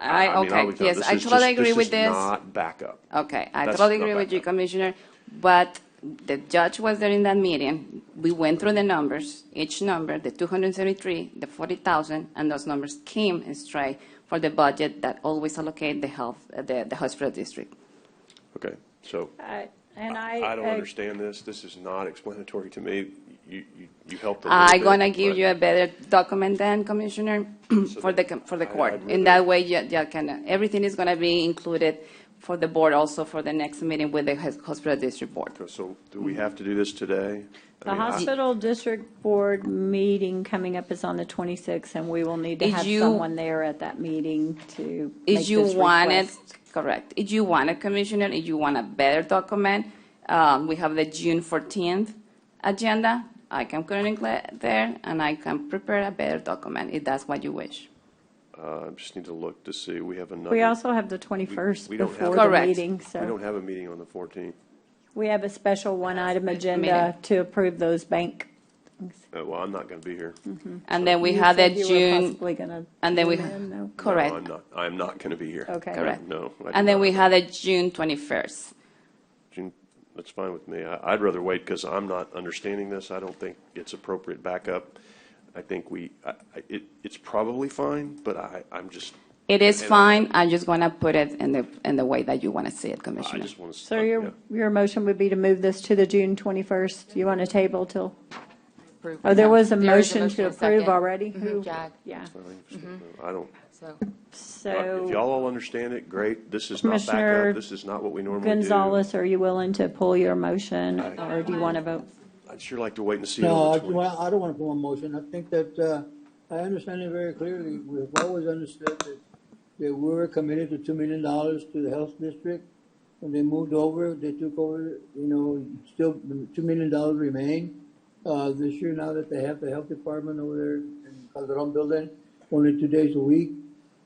okay, yes, I totally agree with
This
this.
is not backup.
Okay, I
That's
totally
not
agree with you,
backup.
Commissioner, but the judge was there in that meeting. We went through the numbers, each number, the 273, the 40,000, and those numbers came straight for the budget that always allocate the hospital district.
Okay, so
And
I don't understand this. This is not explanatory to me. You helped a little
I'm
bit,
gonna give
but-
you a better document then, Commissioner, for the court. In that way, you can, everything is gonna be included for the board also for the next meeting with the hospital district board.
So do we have to do this today? I
The
mean,
hospital district board meeting coming up is on the 26th, and we will need to
If
have
you-
someone there at that meeting to make
If you
this
want it,
request.
correct. If you want it, Commissioner, if you want a better document, we have the June 14th agenda. I can put it there, and I can prepare a better document if that's what you wish.
I just need to look to see. We have another.
We also have the 21st
we don't have-
before the
Correct.
meeting,
We
so
don't have a meeting on the 14th.
we have a special one-item agenda
Meeting.
to approve those bank things.
Well, I'm not going to be here.
And then we
You
have the
said you were
June,
possibly gonna
and then we,
zoom in, no?
correct.
No, I'm not going to be here.
Okay.
Correct.
No. I do
And then
not.
we have the June 21st.
June, that's fine with me. I'd rather wait because I'm not understanding this. I don't think it's appropriate backup. I think it's probably fine, but I'm just.
It is
and-
fine, I'm just gonna put it in the way that you wanna see it,
I
Commissioner.
just want to.
So your motion would be to move this to the June 21st? You want to table till?
Approve.
Oh, there was a
There is a
motion to
and a
approve
second.
already? Who-
Jag.
Yeah.
I don't.
So,
So
If y'all all understand it, great. This is not
Commissioner
backup. This is not what we normally do.
Gonzalez, are you willing to pull your motion, or do you want to vote?
I'd sure like to wait and see.
No,
on
I
the 20th.
don't want to pull a motion. I think that, I understand it very clearly. We've always understood that we were committed to $2 million to the health district. When they moved over, they took over, still the $2 million remain. This year, now that they have the health department over there in Calderon building, only 2 days a week.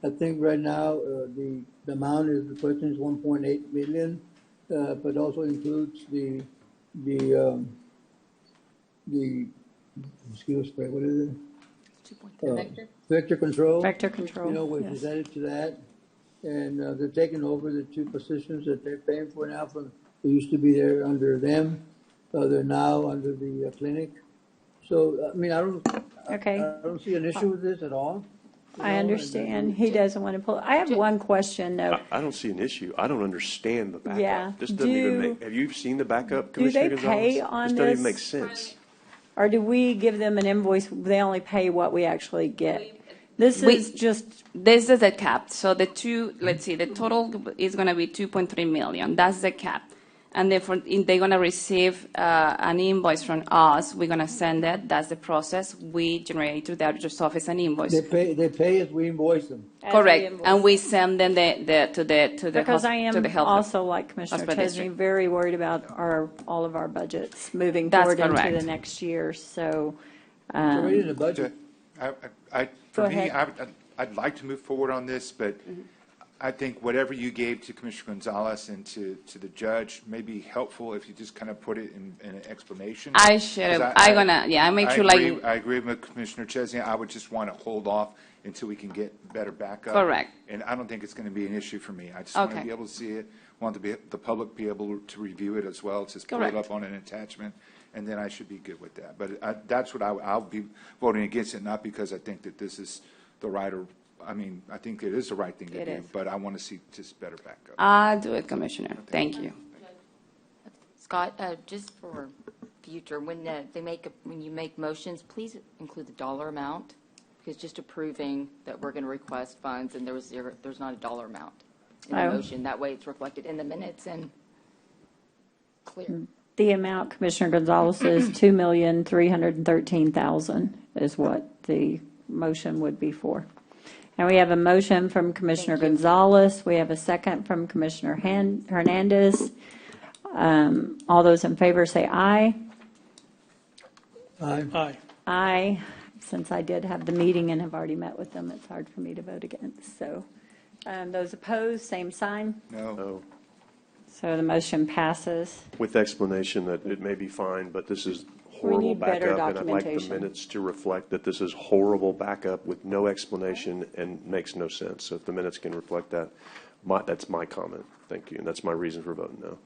I think right now, the amount is, the question is 1.8 million, but also includes the excuse me, what is it? Vector control.
Vector control,
Which
yes.
is added to that. And they're taking over the two positions that they're paying for now. They used to be there under them. They're now under the clinic. So, I mean, I don't see an issue with this at all.
I understand. He doesn't want to pull. I have one question, though.
I don't see an issue. I don't understand the backup.
Yeah.
This doesn't even make, have you seen the backup, Commissioner
they
Gonzalez?
pay on
This doesn't even
this?
make sense.
Or do we give them an invoice, they only pay what we actually get? This is just,
This is the cap, so let's see, the total is gonna be 2.3 million, that's the cap. And therefore, they're going to receive an invoice from us. We're going to send it. That's the process. We generate through the auditor's office an invoice.
They pay us, we invoice them.
Correct. And we send them to the
Because I
to the
am
health
also, like Commissioner
hospital
Chesney,
district.
very worried about all of our budgets moving
That's
forward into
correct.
the next year, so.
Already in the budget.
Go
For me,
ahead.
I'd like to move forward on this, but I think whatever you gave to Commissioner Gonzalez and to the judge may be helpful if you just kind of put it in an explanation.
I should have. I make sure like.
I agree with Commissioner Chesney. I would just want to hold off until we can get better backup.
Correct.
And I don't think it's going to be an issue for me. I just want to
Okay.
be able to see it, want the public be able to review it as well, just pull
Correct.
it up on an attachment, and then I should be good with that. But that's what I'll be voting against it, not because I think that this is the right I think it is the right thing to
It
do,
is.
but I want to see just better backup.
I'll do it, Commissioner. Thank you.
Scott, just for future, when you make motions, please include the dollar amount, because just approving that we're going to request funds and there's not a dollar amount in the
Oh.
motion. That way it's reflected in the minutes and clear.
The amount, Commissioner Gonzalez, is $2,313,000 is what the motion would be for. And we have a motion from Commissioner Gonzalez. We have a second from Commissioner Hernandez. All those in favor say aye.
Aye.
Aye.
Aye. Since I did have the meeting and have already met with them, it's hard for me to vote against. So those opposed, same sign.
No.
So the motion passes.
With explanation that it may be fine, but this is
We
horrible
need better
backup, and I'd like the
documentation.
minutes to reflect that this is horrible backup with no explanation and makes no sense. So if the minutes can reflect that, that's my comment. Thank you, and that's my reason for voting no.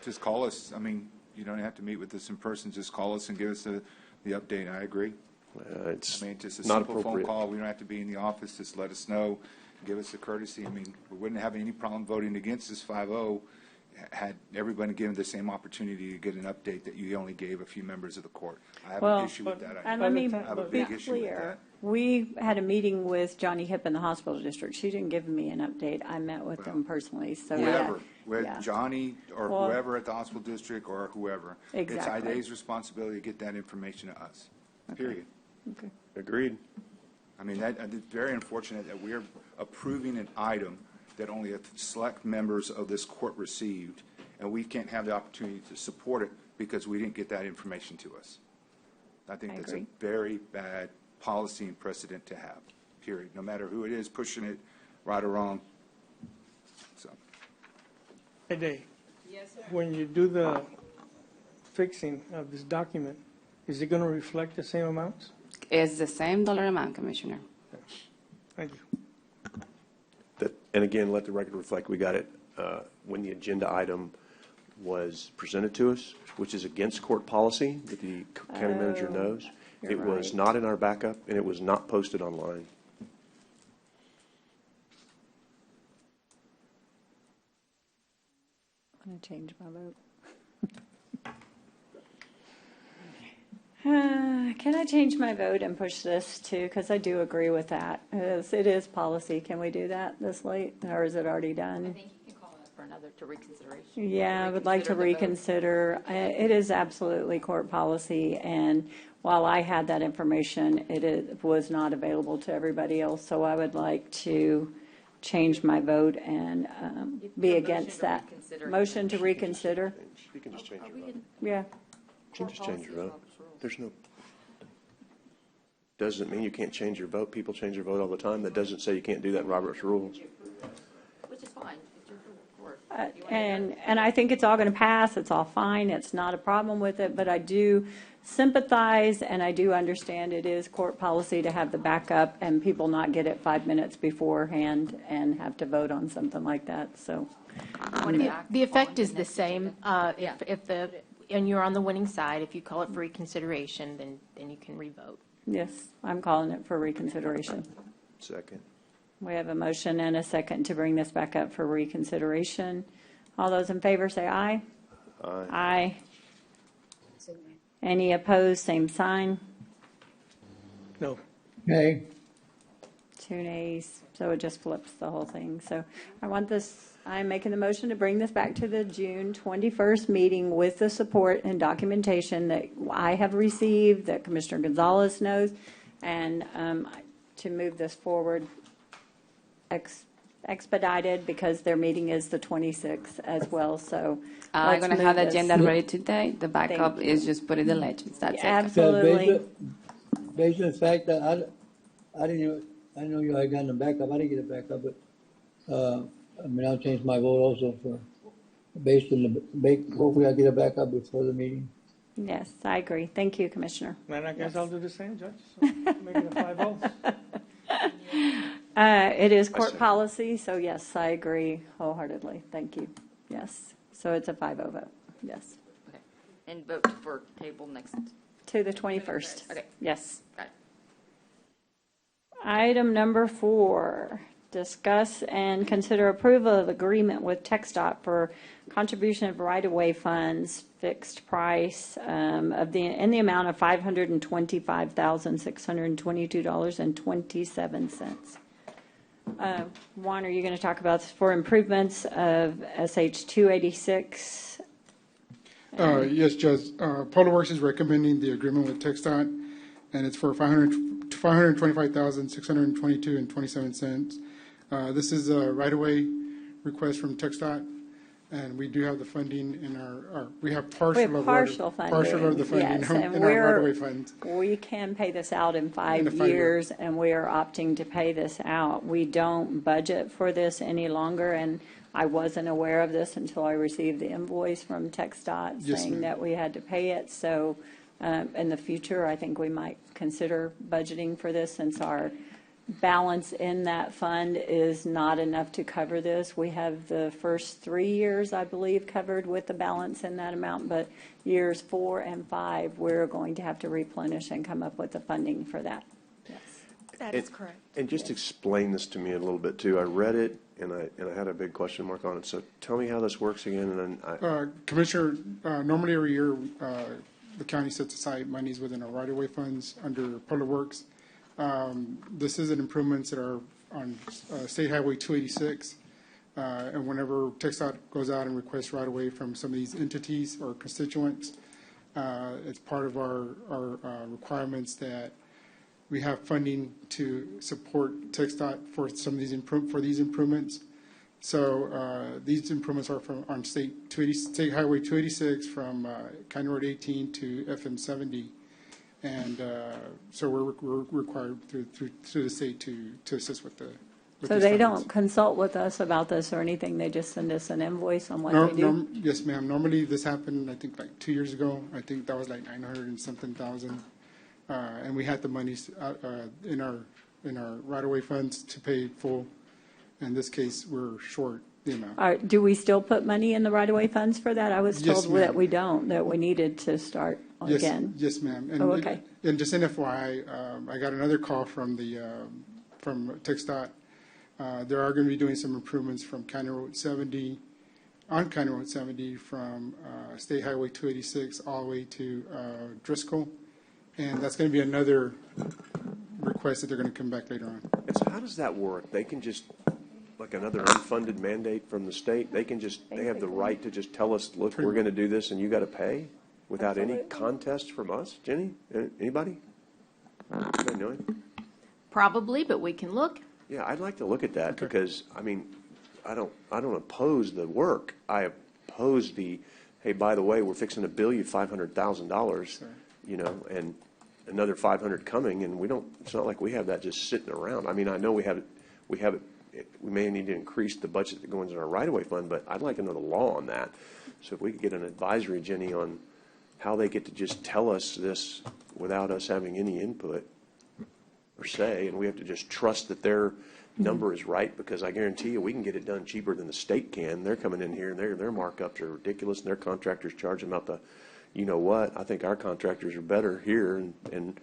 Just call us. I mean, you don't have to meet with us in person. Just call us and give us the update. I agree.
It's
Just a
not
simple phone
appropriate.
call. We don't have to be in the office. Just let us know, give us a courtesy. I mean, we wouldn't have any problem voting against this 5-0 had everybody given the same opportunity to get an update that you only gave a few members of the court. I have an issue with that.
And let me
I have a
be
big issue with
clear.
that.
We had a meeting with Johnny Hip in the hospital district. She didn't give me an update. I met with them personally, so.
Whoever, with
yeah.
Johnny or
Well-
whoever at the hospital district or whoever.
Exactly.
It's IDA's responsibility to get that information to us, period.
Okay.
Agreed.
I mean, it's very unfortunate that we're approving an item that only a select members of this court received, and we can't have the opportunity to support it because we didn't get that information to us. I think that's a
agree.
very bad policy and precedent to have, period, no matter who it is pushing it, right or wrong. So,
Hey, Dave. When you do the fixing of this document, is it going to reflect the same amounts?
It's the same dollar amount, Commissioner.
Thank you.
And again, let the record reflect, we got it when the agenda item was presented to us, which is against court policy, that the county manager knows.
you're
It was
right.
not in our backup, and it was not posted online.
I'm going to change my vote. Can I change my vote and push this too? Because I do agree with that. It is policy. Can we do that this late, or is it already
I
done?
think you can call it for another to reconsideration.
Yeah, I would like to reconsider. It is absolutely court policy, and while I had that information, was not available to everybody else, so I would like to change my vote and be against that. Motion to reconsider?
You can just change your vote.
Yeah.
You can just change your vote. There's no, doesn't mean you can't change your vote. People change their vote all the time. That doesn't say you can't do that in Robert's rules.
Which is fine. It's your court.
And I think it's all going to pass. It's all fine. It's not a problem with it, but I do sympathize and I do understand it is court policy to have the backup and people not get it 5 minutes beforehand and have to vote on something like that, so.
The effect is the same. And you're on the winning side, if you call it for reconsideration, then you can revote.
Yes, I'm calling it for reconsideration.
Second.
We have a motion and a second to bring this back up for reconsideration. All those in favor say aye.
Aye.
Aye. Any opposed, same sign.
No.
Nay.
Tunes, so it just flips the whole thing. So I'm making the motion to bring this back to the June 21st meeting with the support and documentation that I have received, that Commissioner Gonzalez knows, and to move this forward expedited, because their meeting is the 26th as well, so.
I'm going to have the
let's move
agenda
this.
ready today. The backup
Thank
is just put in the legends. That's it.
Absolutely.
Based on the fact that I know you had gotten a backup, I didn't get a backup, but, I mean, I'll change my vote also for, based on hopefully I get a backup before the meeting.
Yes, I agree. Thank you, Commissioner.
And I guess I'll do the same, Judge, so make it a 5-0.
It is court policy, so yes, I agree wholeheartedly. Thank you. Yes, so it's a 5-0 vote. Yes.
Okay. And vote for table next.
To the 21st.
Okay.
Yes.
Got it.
Item number 4, discuss and consider approval of agreement with TxDOT for contribution of right-of-way funds, fixed price in the amount of $525,622.27. Juan, are you going to talk about this for improvements of SH 286?
Yes, Judge. Public Works is recommending the agreement with TxDOT, and it's for $525,622.27. This is a right-of-way request from TxDOT, and we do have the funding in we have partial of the funding
yes,
in our right-of-way funds.
We can pay this out in 5 years, and we are opting to pay this out. We don't budget for this any longer, and I wasn't aware of this until I received the invoice from TxDOT saying that we had to pay it. So in the future, I think we might consider budgeting for this, since our balance in that fund is not enough to cover this. We have the first 3 years, I believe, covered with the balance in that amount, but years 4 and 5, we're going to have to replenish and come up with the funding for that. Yes.
That is correct.
And just explain this to me a little bit too. I read it and I had a big question mark on it. So tell me how this works again. And then
Commissioner, normally every year the county sets aside monies within our right-of-way funds under Public Works. This is an improvements that are on State Highway 286, and whenever TxDOT goes out and requests right-of-way from some of these entities or constituents, it's part of our requirements that we have funding to support TxDOT for some of these improvements. So these improvements are on State Highway 286 from County Road 18 to FM 70. And so we're required through the state to assist with the.
So they don't consult with us about this or anything. They just send us an invoice on what they do.
Yes, ma'am. Normally this happened, I think, like 2 years ago. I think that was like 900 and something thousand, and we had the monies in our right-of-way funds to pay full. In this case, we're short the amount.
Do we still put money in the right-of-way funds for that? I was told that we don't, that we needed to start again.
Yes, ma'am. And,
okay.
And just an FYI, I got another call from from TxDOT. They are going to be doing some improvements from County Road 70, on County Road 70 from State Highway 286 all the way to Driscoll. And that's going to be another request that they're going to come back later on.
And so how does that work? They can just, like another unfunded mandate from the state, they have the right to just tell us, look, we're going to do this and you got to pay without any contest from us? Jenny? Anybody? Anybody know it?
Probably, but we can look.
Yeah, I'd like to look at that because, I mean, I don't oppose the work. I oppose the, hey, by the way, we're fixing to bill you $500,000, you know, and another 500 coming, and it's not like we have that just sitting around. I mean, I know we may need to increase the budget that goes in our right-of-way fund, but I'd like to know the law on that. So if we could get an advisory, Jenny, on how they get to just tell us this without us having any input or say, and we have to just trust that their number is right, because I guarantee you we can get it done cheaper than the state can. They're coming in here and their markups are ridiculous, and their contractors charge them out the, you know what? I think our contractors are better here and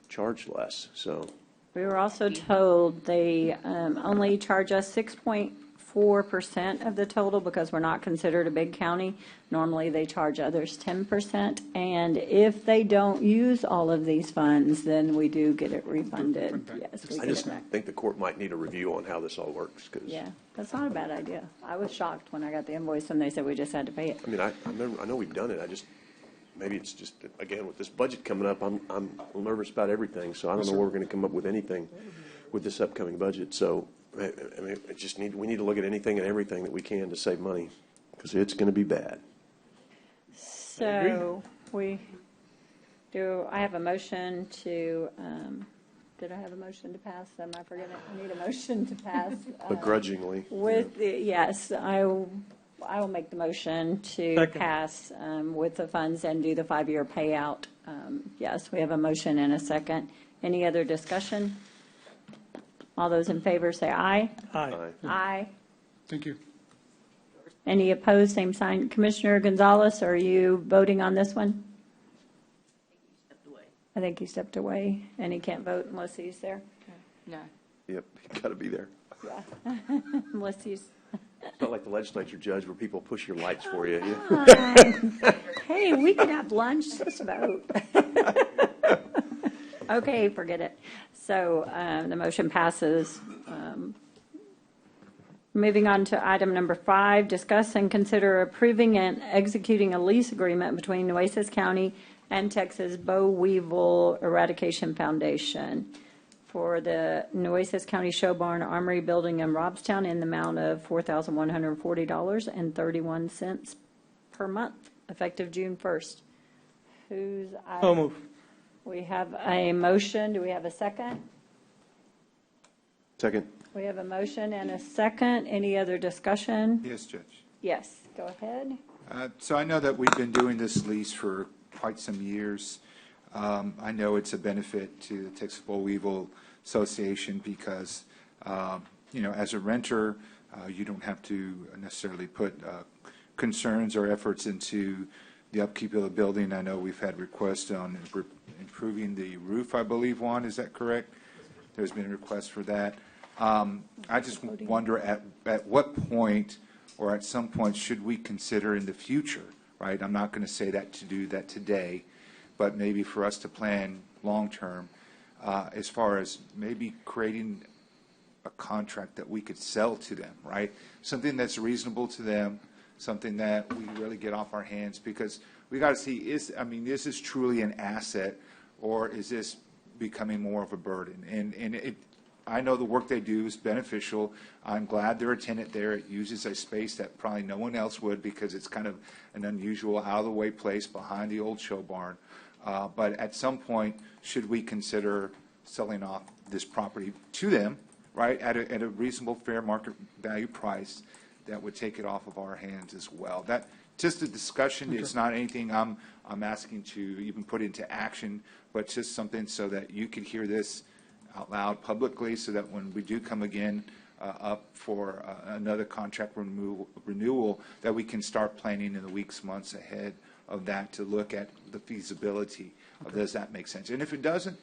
charge less. So
we were also told they only charge us 6.4 4% of the total because we're not considered a big county. Normally, they charge others 10%. And if they don't use all of these funds, then we do get it refunded. Yes, we
I
get
just
it back.
think the court might need a review on how this all works, because,
Yeah, that's not a bad idea. I was shocked when I got the invoice and they said we just had to pay it.
I mean, I remember, I know we've done it, maybe it's just, again, with this budget coming up, I'm nervous about everything, so I don't know where we're gonna come up with anything with this upcoming budget, so, I mean, we need to look at anything and everything that we can to save money, because it's gonna be bad.
So I have a motion to, did I have a motion to pass? Am I forgetting? I need a motion to pass.
Begrudgingly.
Yes, I will make the motion to pass with the funds and do the 5-year payout. Yes, we have a motion and a second. Any other discussion? All those in favor say aye.
Aye.
Aye.
Thank you.
Any opposed, same sign. Commissioner Gonzalez, are you voting on this one? I think he stepped away, and he can't vote unless he's there.
No.
Yep, you gotta be there.
Yeah. Unless he's.
It's not like the legislature, Judge, where people push your lights for you.
Hey, we could have lunch, just vote. Okay, forget it. So the motion passes. Moving on to item number 5, discuss and consider approving and executing a lease agreement between Nueces County and Texas Boll Weevil Eradication Foundation for the Nueces County Show Barn Armory Building in Robstown in the amount of $4,140.31 per month, effective June 1st. Who's?
So move.
We have a motion. Do we have a second?
Second.
We have a motion and a second. Any other discussion?
Yes, Judge.
Yes, go ahead.
So I know that we've been doing this lease for quite some years. I know it's a benefit to the Texas Boll Weevil Association because, as a renter, you don't have to necessarily put concerns or efforts into the upkeep of the building. I know we've had requests on improving the roof, I believe, Juan, is that correct? There's been a request for that. I just wonder at what point or at some point should we consider in the future, right? I'm not going to say that to do that today, but maybe for us to plan long-term as far as maybe creating a contract that we could sell to them, right? Something that's reasonable to them, something that we really get off our hands, because we got to see, is this truly an asset, or is this becoming more of a burden? And I know the work they do is beneficial. I'm glad they're a tenant there. It uses a space that probably no one else would, because it's kind of an unusual, out-of-the-way place behind the old show barn. But at some point, should we consider selling off this property to them, right, at a reasonable, fair market value price that would take it off of our hands as well? That just a discussion. Okay. It's not anything I'm asking to even put into action, but just something so that you could hear this out loud publicly, so that when we do come again up for another contract renewal, that we can start planning in the weeks, months ahead of that to look at the feasibility of does that make sense. And if it doesn't,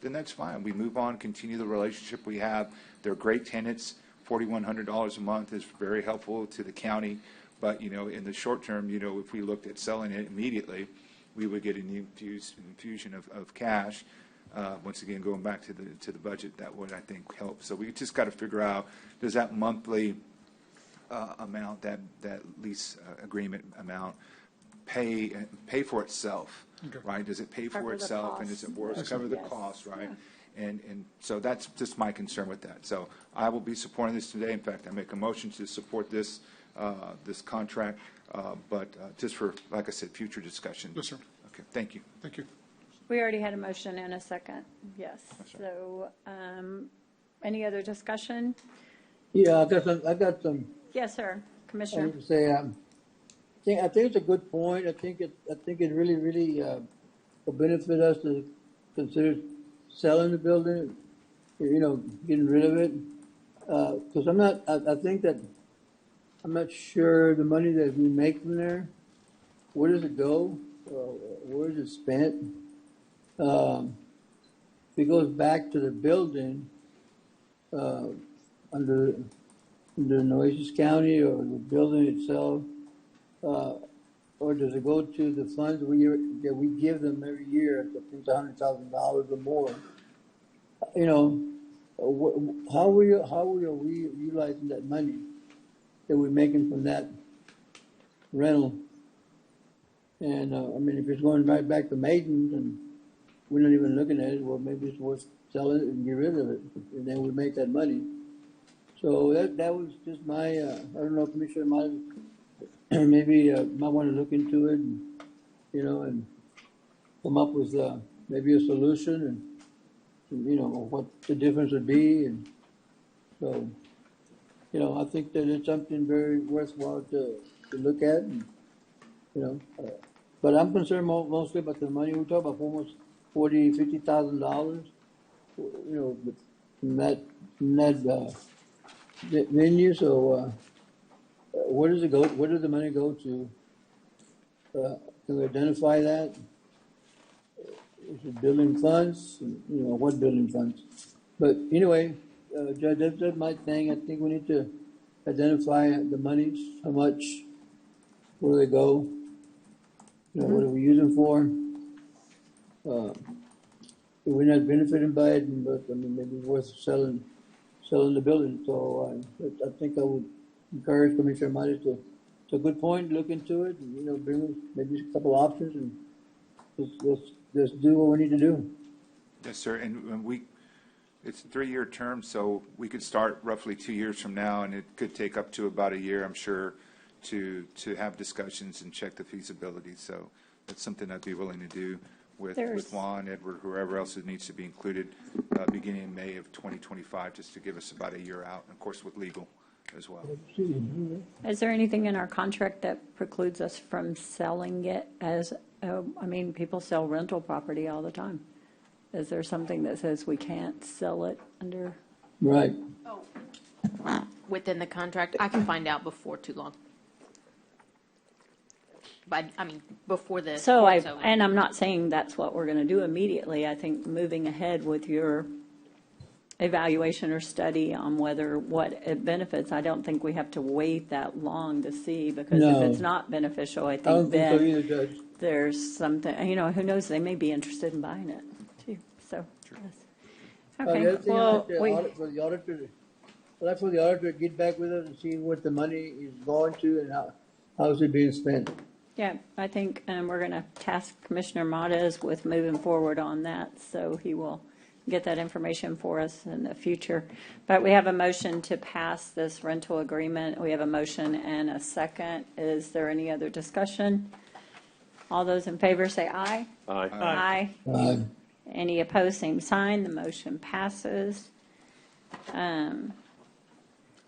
then that's fine. We move on, continue the relationship we have. They're great tenants. $4,100 a month is very helpful to the county. But, in the short term, if we looked at selling it immediately, we would get an infusion of cash. Once again, going back to the budget, that would, I think, help. So we just got to figure out, does that monthly amount, that lease agreement amount, pay for itself, right? Does it pay for itself, and does it cover the cost, right? Yeah. And so that's just my concern with that. So I will be supporting this today. In fact, I make a motion to support this contract, but just for, like I said, future discussion.
Yes, sir.
Okay, thank you.
Thank you.
We already had a motion and a second. Yes. So, any other discussion?
Yeah, I got some.
Yes, sir. Commissioner.
I need to say, I think it's a good point. I think it really will benefit us to consider selling the building, getting rid of it. Because I'm not sure the money that we make from there, where does it go? Where is it spent? If it goes back to the building, under the Nueces County or the building itself? Or does it go to the funds that we give them every year, I think it's $100,000 or more? You know, how are we utilizing that money that we're making from that rental? And, I mean, if it's going right back to maintenance and we're not even looking at it, well, maybe it's worth selling it and get rid of it, and then we make that money. So that was just my, I don't know, Commissioner might, maybe, might want to look into it and, you know, and come up with, maybe a solution and, you know, what the difference would be. And so, you know, I think that it's something very worthwhile to look at and, you know, but I'm concerned mostly about the money. We talk about almost $50,000, you know, from that venue. So, where does it go? Where does the money go to? Can we identify that? Is it building funds? You know, what building funds? But anyway, Judge, that's my thing. I think we need to identify the monies, how much, where do they go? You know, what are we using for? If we're not benefiting by it, but I mean, maybe it's worth selling the building. So I think I would encourage Commissioner Martis to, it's a good point, look into it, and, you know, bring us maybe a couple options and let's do what we need to do.
Yes, sir. And it's a 3-year term, so we could start roughly 2 years from now, and it could take up to about a year, I'm sure, to have discussions and check the feasibility. So that's something I'd be willing to do with Juan, Edward, whoever else it needs to be included, beginning in May of 2025, just to give us about a year out, and of course with legal as well.
Is there anything in our contract that precludes us from selling it as, I mean, people sell rental property all the time. Is there something that says we can't sell it under?
Right.
Within the contract, I can find out before too long. But, I mean, before the.
So and I'm not saying that's what we're going to do immediately. I think moving ahead with your evaluation or study on what it benefits, I don't think we have to wait that long to see, because if it's not beneficial, I think then
so either, Judge.
There's something, you know, who knows, they may be interested in buying it too. So, yes. Okay.
The other thing
Well,
for the auditor, I'd like for the auditor to get back with us and see what the money is going to and how is it being spent.
yeah, I think we're going to task Commissioner Martis with moving forward on that, so he will get that information for us in the future. But we have a motion to pass this rental agreement. We have a motion and a second. Is there any other discussion? All those in favor say aye.
Aye.
Aye.
Aye.
Any opposed, same sign. The motion passes.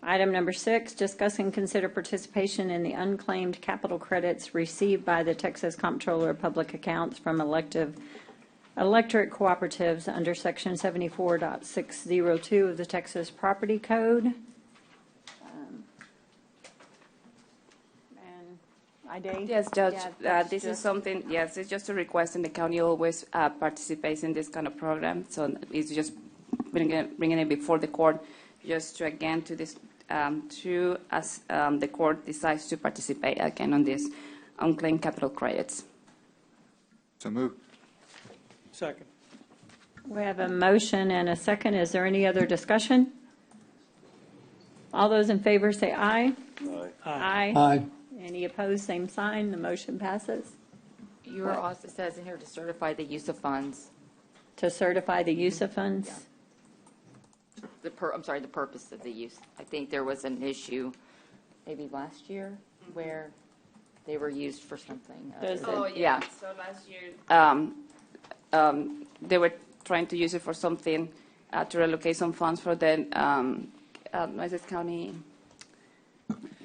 Item number 6, discuss and consider participation in the unclaimed capital credits received by the Texas Comptroller of Public Accounts from electric cooperatives under Section 74.602 of the Texas Property Code.
Yes, Judge, this is something, yes, it's just a request, and the county always participates in this kind of program. So it's just bringing it before the court, just to, again, to this, as the court decides to participate again on this unclaimed capital credits.
So move.
Second.
We have a motion and a second. Is there any other discussion? All those in favor say aye.
Aye.
Aye.
Aye.
Any opposed, same sign. The motion passes.
Your also says in here to certify the use of funds.
To certify the use of funds?
I'm sorry, the purpose of the use. I think there was an issue maybe last year where they were used for something.
Yeah. So last year, they were trying to use it for something, to relocate some funds for the Nueces County.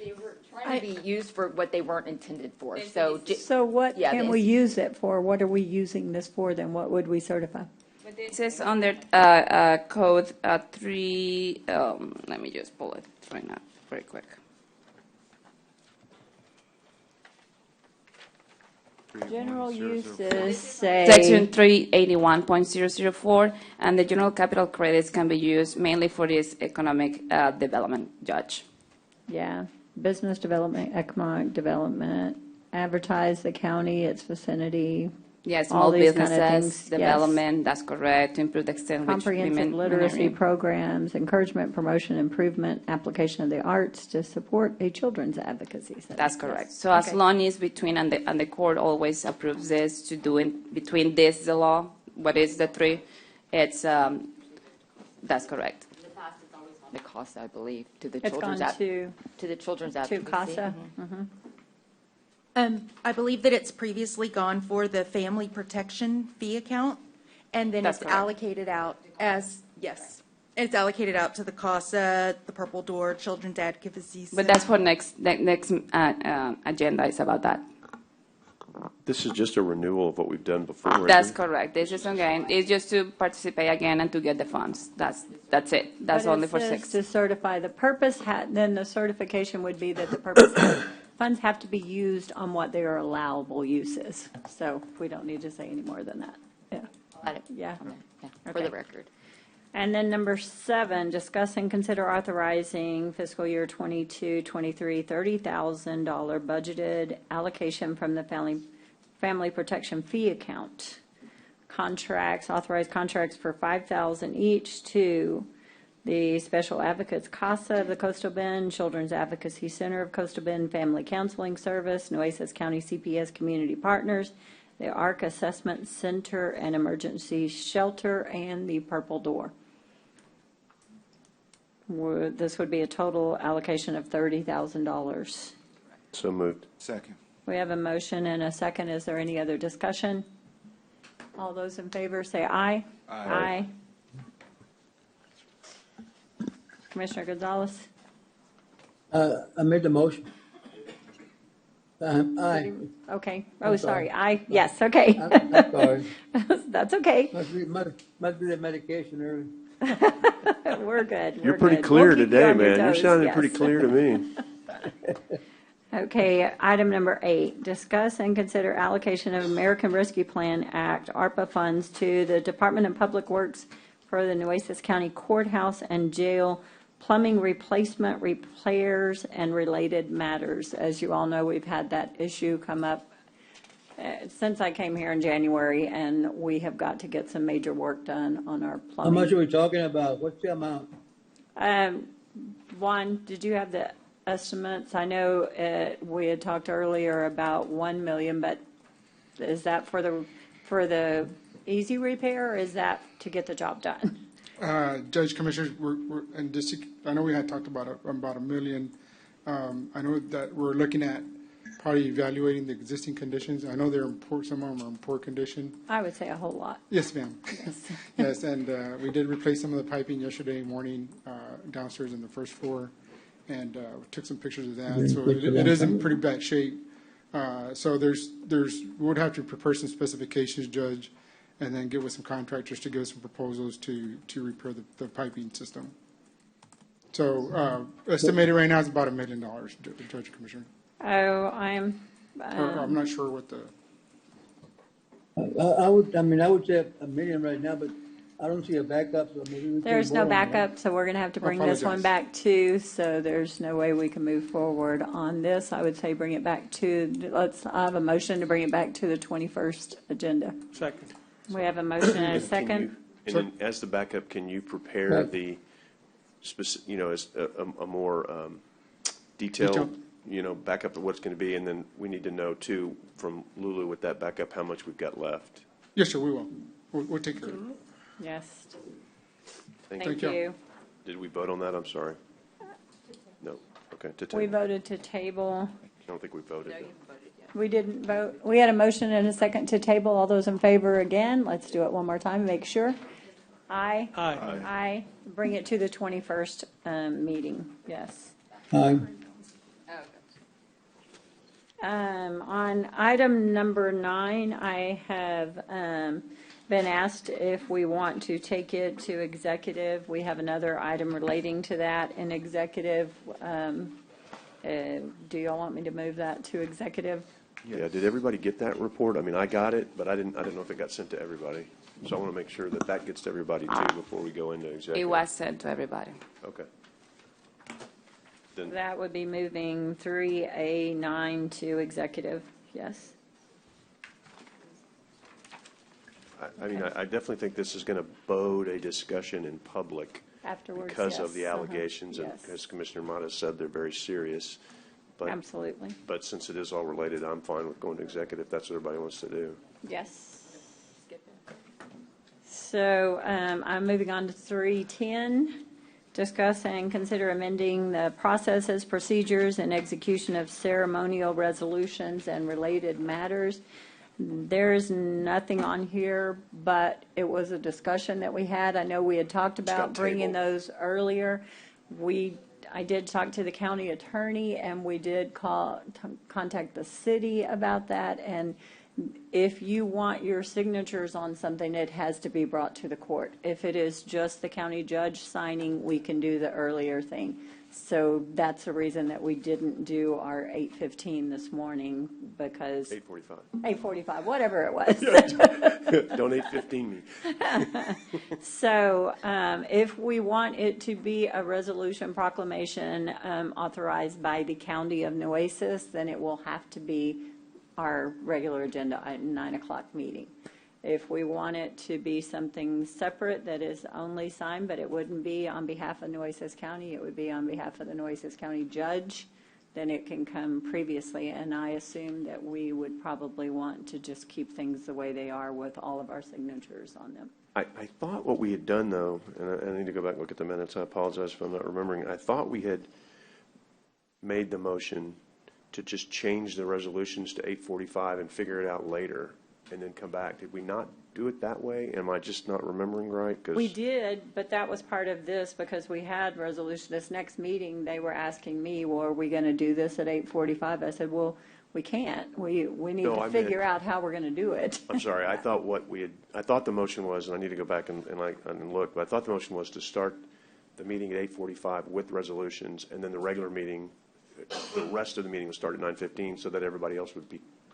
They were trying to be used for what they weren't intended for.
So what can we use it for? What are we using this for then? What would we certify?
But this is under code 3, let me just pull it right now, very quick.
General uses say.
Section 381.004, and the general capital credits can be used mainly for this economic development, Judge.
Yeah, business development, economic development, advertise the county, its vicinity.
Yes,
all
small
these kind of
businesses,
things.
development, that's correct, to improve the extent which
Comprehensive
women
literacy
marry.
programs, encouragement, promotion, improvement, application of the arts to support a children's advocacy center.
That's correct.
Yes.
So as
Okay.
long as between, and the court always approves this, to do it between this, the law, what is the three, it's, that's correct.
In the past, it's always gone to CASA, I believe, to the
It's
children's.
gone to
To the children's
to
advocacy.
CASA.
Mhm.
Mhm.
I believe that it's previously gone for the family protection fee account, and then
That's
it's
correct.
allocated out as, yes, it's allocated out to the CASA, the Purple Door, Children's Advocacy Center.
But that's for next agenda is about that.
This is just a renewal of what we've done before, isn't
That's
it?
correct. This is again, it's just to participate again and to get the funds. That's it. That's
But
only
it
for
says
6.
to certify the purpose, then the certification would be that the purpose, funds have to be used on what their allowable uses. So we don't need to say any more than that. Yeah.
Got it.
Yeah.
Yeah, for
Okay.
the record.
And then number 7, discuss and consider authorizing fiscal year 22-23 $30,000 budgeted allocation from the family protection fee account. Contracts, authorized contracts for $5,000 each to the Special Advocates CASA of the Coastal Bend, Children's Advocacy Center of Coastal Bend, Family Counseling Service, Nueces County CPS Community Partners, the ARC Assessment Center and Emergency Shelter, and the Purple Door. This would be a total allocation of $30,000.
So moved.
Second.
We have a motion and a second. Is there any other discussion? All those in favor say aye.
Aye.
Commissioner Gonzalez?
I made the motion. Aye.
Okay.
I'm
Oh,
sorry.
sorry. Aye. Yes, okay.
I'm sorry.
That's okay.
Must be the medication early.
We're good.
You're
We're
pretty
good.
clear
We'll keep you
today,
on your
man. You're
toes,
sounding
yes.
pretty clear to me.
Okay, item number 8, discuss and consider allocation of American Rescue Plan Act, ARPA funds to the Department of Public Works for the Nueces County Courthouse and Jail plumbing replacement, repairs, and related matters. As you all know, we've had that issue come up since I came here in January, and we have got to get some major work done on our
How
plumbing.
much are we talking about? What's the amount?
Juan, did you have the estimates? I know we had talked earlier about 1 million, but is that for the easy repair, or is that to get the job done?
Judge, Commissioners, and this, I know we had talked about $1 million. I know that we're looking at probably evaluating the existing conditions. I know they're in poor, some of them are in poor condition.
I would say a whole lot.
Yes, ma'am. Yes, and we did replace some of the piping yesterday morning downstairs in the first floor, and took some pictures of that. So it is in pretty bad shape. So we would have to prepare some specifications, Judge, and then get with some contractors to give us some proposals to repair the piping system. So estimated right now is about $1 million, Judge, Commissioner.
Oh, I'm
not sure what the.
I would say $1 million right now, but I don't see a backup, so maybe we can.
There's no
borrow one, right?
backup, so we're going to have to bring this one
Apologize.
back too, so there's no way we can move forward on this. I would say bring it back I have a motion to bring it back to the 21st agenda.
Second.
We have a motion and a
And
second.
And then as the backup, can you prepare the as a more detailed, backup of what it's going to be? And then we need to know too, from Lulu with that backup, how much we've got left.
Yes, sir, we will. We'll take care of it.
Yes.
Thank
you.
Did we vote on that? I'm sorry. No. Okay. To
We
table.
voted to table.
I don't think we voted. No,
We didn't vote. We had a motion and a second to table. All those in favor again? Let's do it one more time, make sure. Aye.
Aye.
Aye. Bring it to the 21st meeting, yes.
Aye.
On item number 9, I have been asked if we want to take it to executive. We have another item relating to that in executive. Do y'all want me to move that to executive?
Yeah. Did everybody get that report? I mean, I got it, but I didn't know if it got sent to everybody. So I want to make sure that gets to everybody too before we go into executive.
It was sent to everybody.
Okay. then,
That would be moving 3A9 to executive, yes.
I mean, I definitely think this is going to bode a discussion in public
Afterwards,
because of
yes,
the
uh-huh,
allegations, and
yes.
as Commissioner Mata said, they're very serious. But,
Absolutely.
but since it is all related, I'm fine with going to executive if that's what everybody wants to do.
Yes. So I'm moving on to 310. Discuss and consider amending the processes, procedures, and execution of ceremonial resolutions and related matters. There's nothing on here, but it was a discussion that we had. I know we had talked about bringing those earlier. I did talk to the county attorney, and we did contact the city about that. And if you want your signatures on something, it has to be brought to the court. If it is just the county judge signing, we can do the earlier thing. So that's the reason that we didn't do our 8:15 this morning, because
8:45.
8:45, whatever it was.
Don't 8:15 me.
So if we want it to be a resolution proclamation authorized by the county of Nueces, then it will have to be our regular agenda at 9 o'clock meeting. If we want it to be something separate that is only signed, but it wouldn't be on behalf of Nueces County, it would be on behalf of the Nueces County judge, then it can come previously. And I assume that we would probably want to just keep things the way they are with all of our signatures on them.
I thought what we had done, though, and I need to go back and look at the minutes. I apologize if I'm not remembering. I thought we had made the motion to just change the resolutions to 8:45 and figure it out later and then come back. Did we not do it that way? Am I just not remembering right? 'Cause
We did, but that was part of this because we had resolution. This next meeting, they were asking me, well, are we going to do this at 8:45? I said, well, we can't. We need to figure out how we're going to do it.
I'm sorry. I thought the motion was, and I need to go back and look, but I thought the motion was to start the meeting at 8:45 with resolutions, and then the regular meeting, the rest of the meeting would start at 9:15, so that everybody else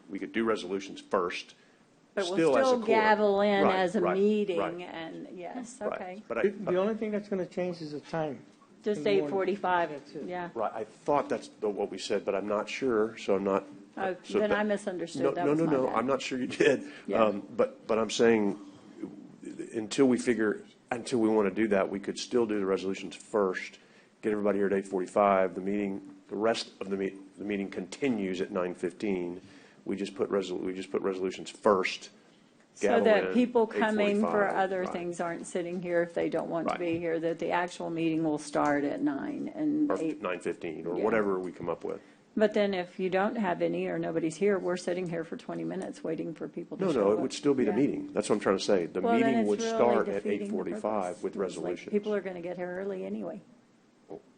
we could do resolutions first.
But
Still
we'll
as a
still
court.
gavel in
Right,
as a
right,
meeting,
right.
and yes,
Right.
okay.
But
The only thing that's going to change is the time.
Just
in the morning.
8:45,
That's it.
yeah.
Right, I thought that's what we said, but I'm not sure, so I'm not.
Oh,
so
then
that-
I misunderstood.
No,
That
no,
was
no,
my
no,
bad.
I'm not sure you did.
Yeah.
But I'm saying, until we want to do that, we could still do the resolutions first, get everybody here at 8:45, the rest of the meeting continues at 9:15. We just put resolutions first.
So
gavel
that
in,
people coming for
8:45.
other
Right.
things aren't sitting here if they don't want to
Right.
be here, that the actual meeting will start at 9 and
Or
8.
9:15, or
Yeah.
whatever we come up with.
But then if you don't have any or nobody's here, we're sitting here for 20 minutes waiting for people to show up.
No, it would still be the
Yeah.
meeting. That's what I'm trying to say. The
Well, then
meeting
it's
would
really
start at
defeating the
8:45
purpose.
with
It's like
resolutions.
people are going to get here early anyway.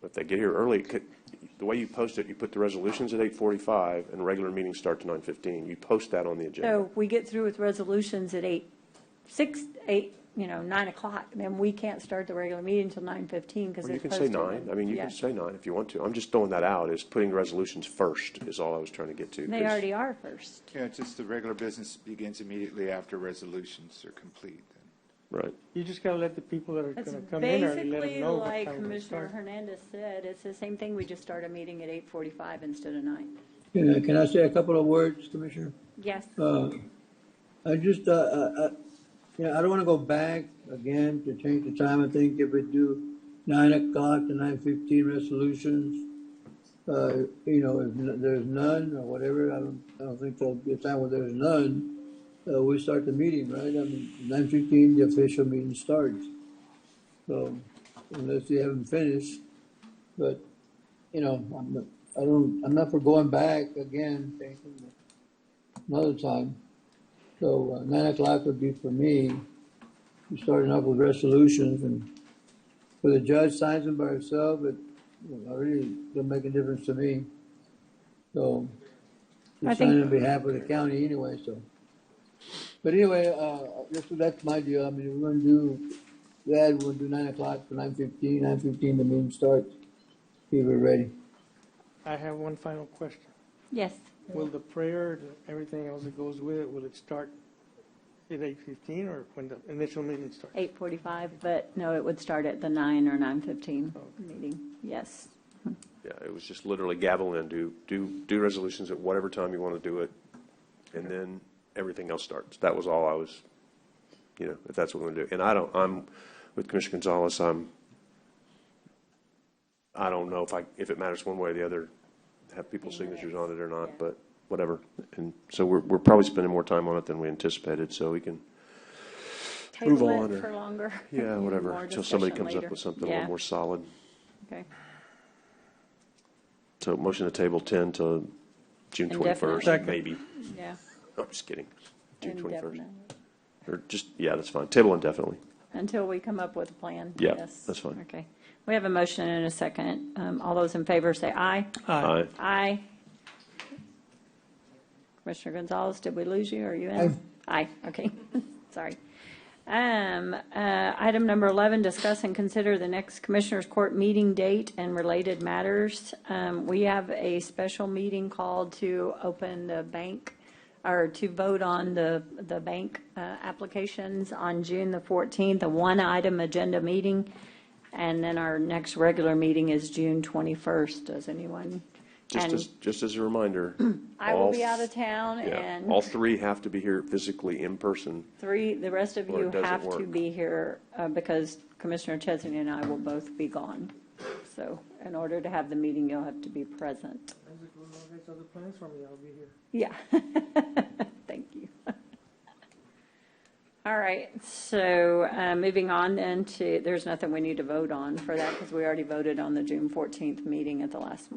If they get here early, the way you post it, you put the resolutions at 8:45 and regular meetings start to 9:15. You post that on the agenda.
So if we get through with resolutions at 9 o'clock, then we can't start the regular meeting until 9:15 because
Or you
it's
can
posted.
say 9. I mean, you
Yeah.
can say 9 if you want to. I'm just throwing that out as putting resolutions first is all I was trying to get to.
They
'cause-
already are first.
Yeah, it's just the regular business begins immediately after resolutions are complete.
Right.
You just got to let the people that are
It's
going to come in early, let them
basically
know what
like
time to
Commissioner
start.
Hernandez said, it's the same thing, we just start a meeting at 8:45 instead of 9.
Can I say a couple of words, Commissioner?
Yes.
I just, I don't want to go back again to change the time. I think if we do 9 o'clock to 9:15 resolutions, if there's none or whatever, I don't think there'll be a time where there's none. We start the meeting, right? I mean, 9:15, the official meeting starts. So, unless you haven't finished, but, I'm not for going back again, thinking another time. So 9 o'clock would be for me. We're starting off with resolutions, and for the judge signs them by herself, it really don't make a difference to me. So
I
she's
think-
signing on behalf of the county anyway. So, but anyway, that's my deal. I mean, we're going to do that. We're going to do 9 o'clock for 9:15. 9:15, the meeting starts. See if we're ready.
I have one final question.
Yes.
Will the prayer and everything else that goes with it, will it start at 8:15 or when the initial meeting starts?
8:45, but no, it would start at the 9 or 9:15 meeting, yes.
Yeah, it was just literally gavel in, do resolutions at whatever time you want to do it, and then everything else starts. That was all I was, if that's what we're going to do. And I'm with Commissioner Gonzalez. I don't know if it matters one way or the other, have people's signatures on it or not, but whatever. And so we're probably spending more time on it than we anticipated, so we can move
Table
on.
it for longer.
Yeah, whatever,
More
until somebody
discussion
comes
later.
up with something a
Yeah.
little more solid.
Okay.
So motion to table 10 to June
Indefinitely.
21st,
Second.
maybe.
Yeah.
I'm just kidding. June 21st.
Indefinitely.
Or just, yeah, that's fine. Table indefinitely.
Until we come up with a plan.
Yeah,
Yes.
that's fine.
Okay. We have a motion and a second. All those in favor say aye.
Aye.
Aye. Commissioner Gonzalez, did we lose you? Are you in? Aye. Okay. Sorry. Item number 11, discuss and consider the next Commissioners Court meeting date and related matters. We have a special meeting called to open the bank, or to vote on the bank applications on June the 14th, a one-item agenda meeting. And then our next regular meeting is June 21st. Does anyone?
Just as a reminder.
I will
all
be out of town,
yeah,
and
all three have to be here physically in person.
the rest of
Or
you
it doesn't
have to
work.
be here because Commissioner Chesney and I will both be gone. So in order to have the meeting, you'll have to be present.
Other plans for me, I'll be here.
Yeah. Thank you. All right, so moving on then to, there's nothing we need to vote on for that because we already voted on the June 14th meeting at the last,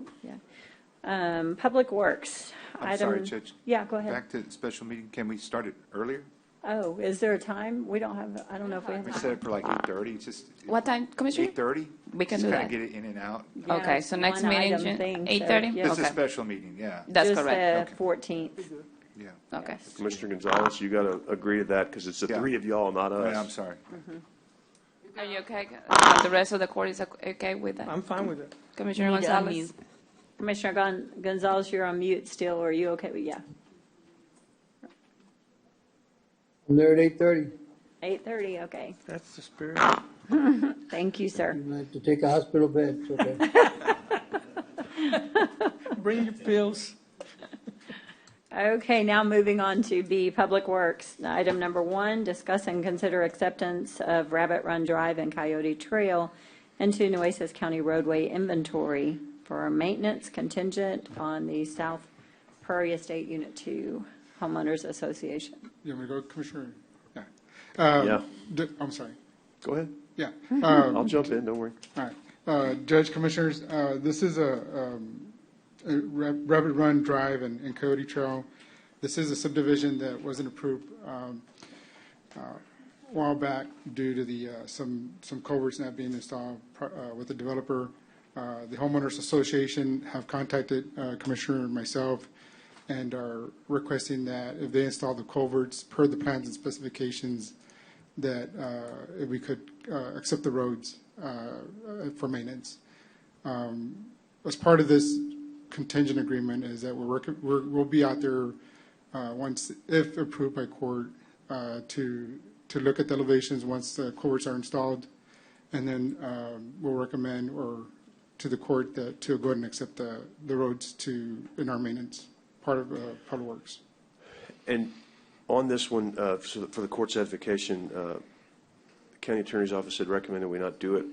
Public Works.
I'm sorry, Judge.
Yeah, go ahead.
Back to the special meeting, can we start it earlier?
Oh, is there a time? We don't have, I don't know if we have.
We set it for like 8:30, just.
What time, Commissioner?
8:30?
We can do
Just
that.
kind of get it in and out.
Yeah,
Okay,
it's
so next
one
meeting,
item thing, so,
8:30?
yeah.
This is a
Okay.
special meeting, yeah.
That's
Just
correct.
the 14th.
Yeah.
Okay.
Commissioner Gonzalez, you got to agree to that because it's the
Yeah.
three of y'all, not us.
Yeah, I'm sorry.
Are you okay? The rest of the court is okay with that?
I'm fine with it.
Commissioner
You need to
Gonzalez?
Commissioner Gonzalez, you're on mute still. Are you okay with, yeah?
I'm there at 8:30.
8:30, okay.
That's the spirit.
Thank you, sir.
I have to take a hospital bed, it's okay.
Bring your pills.
Okay, now moving on to B, Public Works. Item number 1, discuss and consider acceptance of Rabbit Run Drive and Coyote Trail into Nueces County roadway inventory for maintenance contingent on the South Prairie Estate Unit 2 Homeowners Association.
You want me to go, Commissioner? Yeah.
Yeah.
I'm sorry.
Go ahead.
Yeah.
I'll jump in, don't worry.
All right. Judge, Commissioners, this is a Rabbit Run Drive and Coyote Trail. This is a subdivision that wasn't approved a while back due to the some culverts not being installed with the developer. The Homeowners Association have contacted Commissioner and myself and are requesting that if they install the culverts per the plans and specifications, that if we could accept the roads for maintenance. As part of this contingent agreement is that we'll be out there once, if approved by court, to look at the elevations once the culverts are installed, and then we'll recommend to the court to go ahead and accept the roads in our maintenance part of Public Works.
And on this one, so for the court's edification, the county attorney's office had recommended we not do it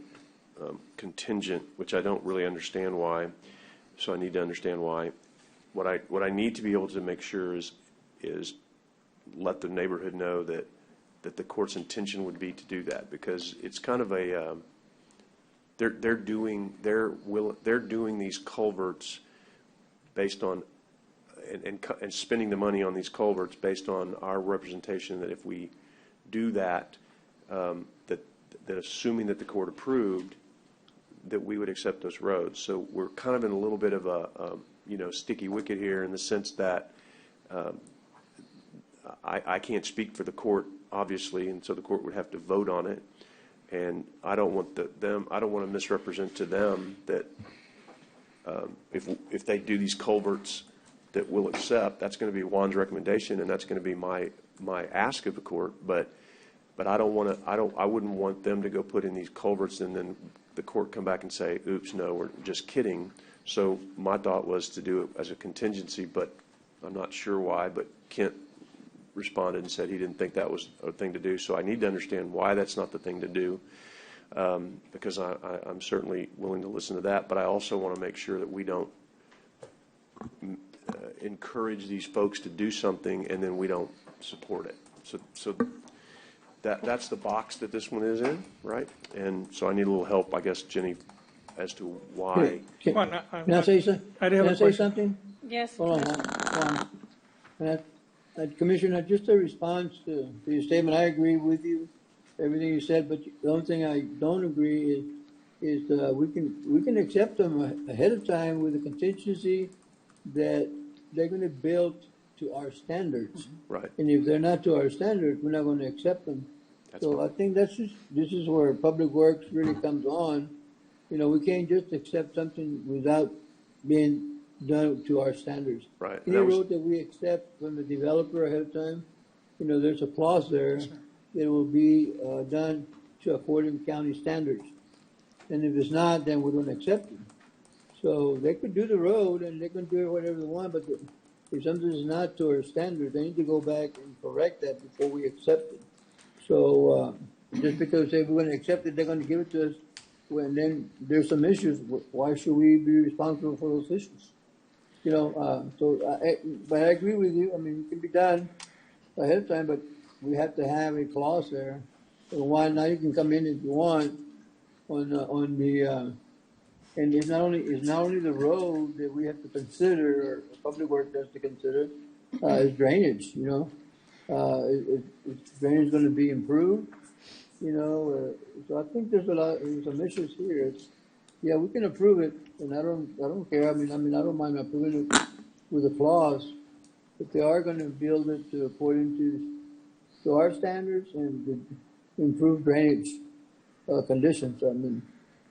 contingent, which I don't really understand why. So I need to understand why. What I need to be able to make sure is let the neighborhood know that the court's intention would be to do that, because it's kind of a they're doing these culverts based on and spending the money on these culverts based on our representation that if we do that, that assuming that the court approved, that we would accept those roads. So we're kind of in a little bit of a sticky wicket here in the sense that I can't speak for the court, obviously, and so the court would have to vote on it. And I don't want I don't want to misrepresent to them that if they do these culverts that we'll accept, that's going to be Juan's recommendation, and that's going to be my ask of the court. But I wouldn't want them to go put in these culverts and then the court come back and say, oops, no, we're just kidding. So my thought was to do it as a contingency, but I'm not sure why, but Kent responded and said he didn't think that was a thing to do. So I need to understand why that's not the thing to do, because I'm certainly willing to listen to that, but I also want to make sure that we don't encourage these folks to do something and then we don't support it. So that's the box that this one is in, right? And so I need a little help, I guess, Jenny, as to why.
Can I say something? Can I say something?
Yes.
Hold on. Commissioner, just a response to your statement, I agree with you, everything you said, but the only thing I don't agree is we can accept them ahead of time with a contingency that they're going to build to our standards.
Right.
And if they're not to our standards, we're not going to accept them. So I think this is where Public Works really comes on. You know, we can't just accept something without being done to our standards.
Right.
Any road that we accept from the developer ahead of time, you know, there's a clause there that will be done to according to county standards. And if it's not, then we don't accept it. So they could do the road and they can do whatever they want, but if something is not to our standards, they need to go back and correct that before we accept it. So just because they say we're going to accept it, they're going to give it to us, when then there's some issues. Why should we be responsible for those issues? You know, but I agree with you. I mean, it can be done ahead of time, but we have to have a clause there. So why now you can come in if you want on the and it's not only the road that we have to consider, or Public Works has to consider, is drainage. You know, is drainage going to be improved? You know, so I think there's some issues here. Yeah, we can approve it, and I don't care. I mean, I don't mind approving it with a clause, but they are going to build it according to our standards and the improved drainage conditions. I mean,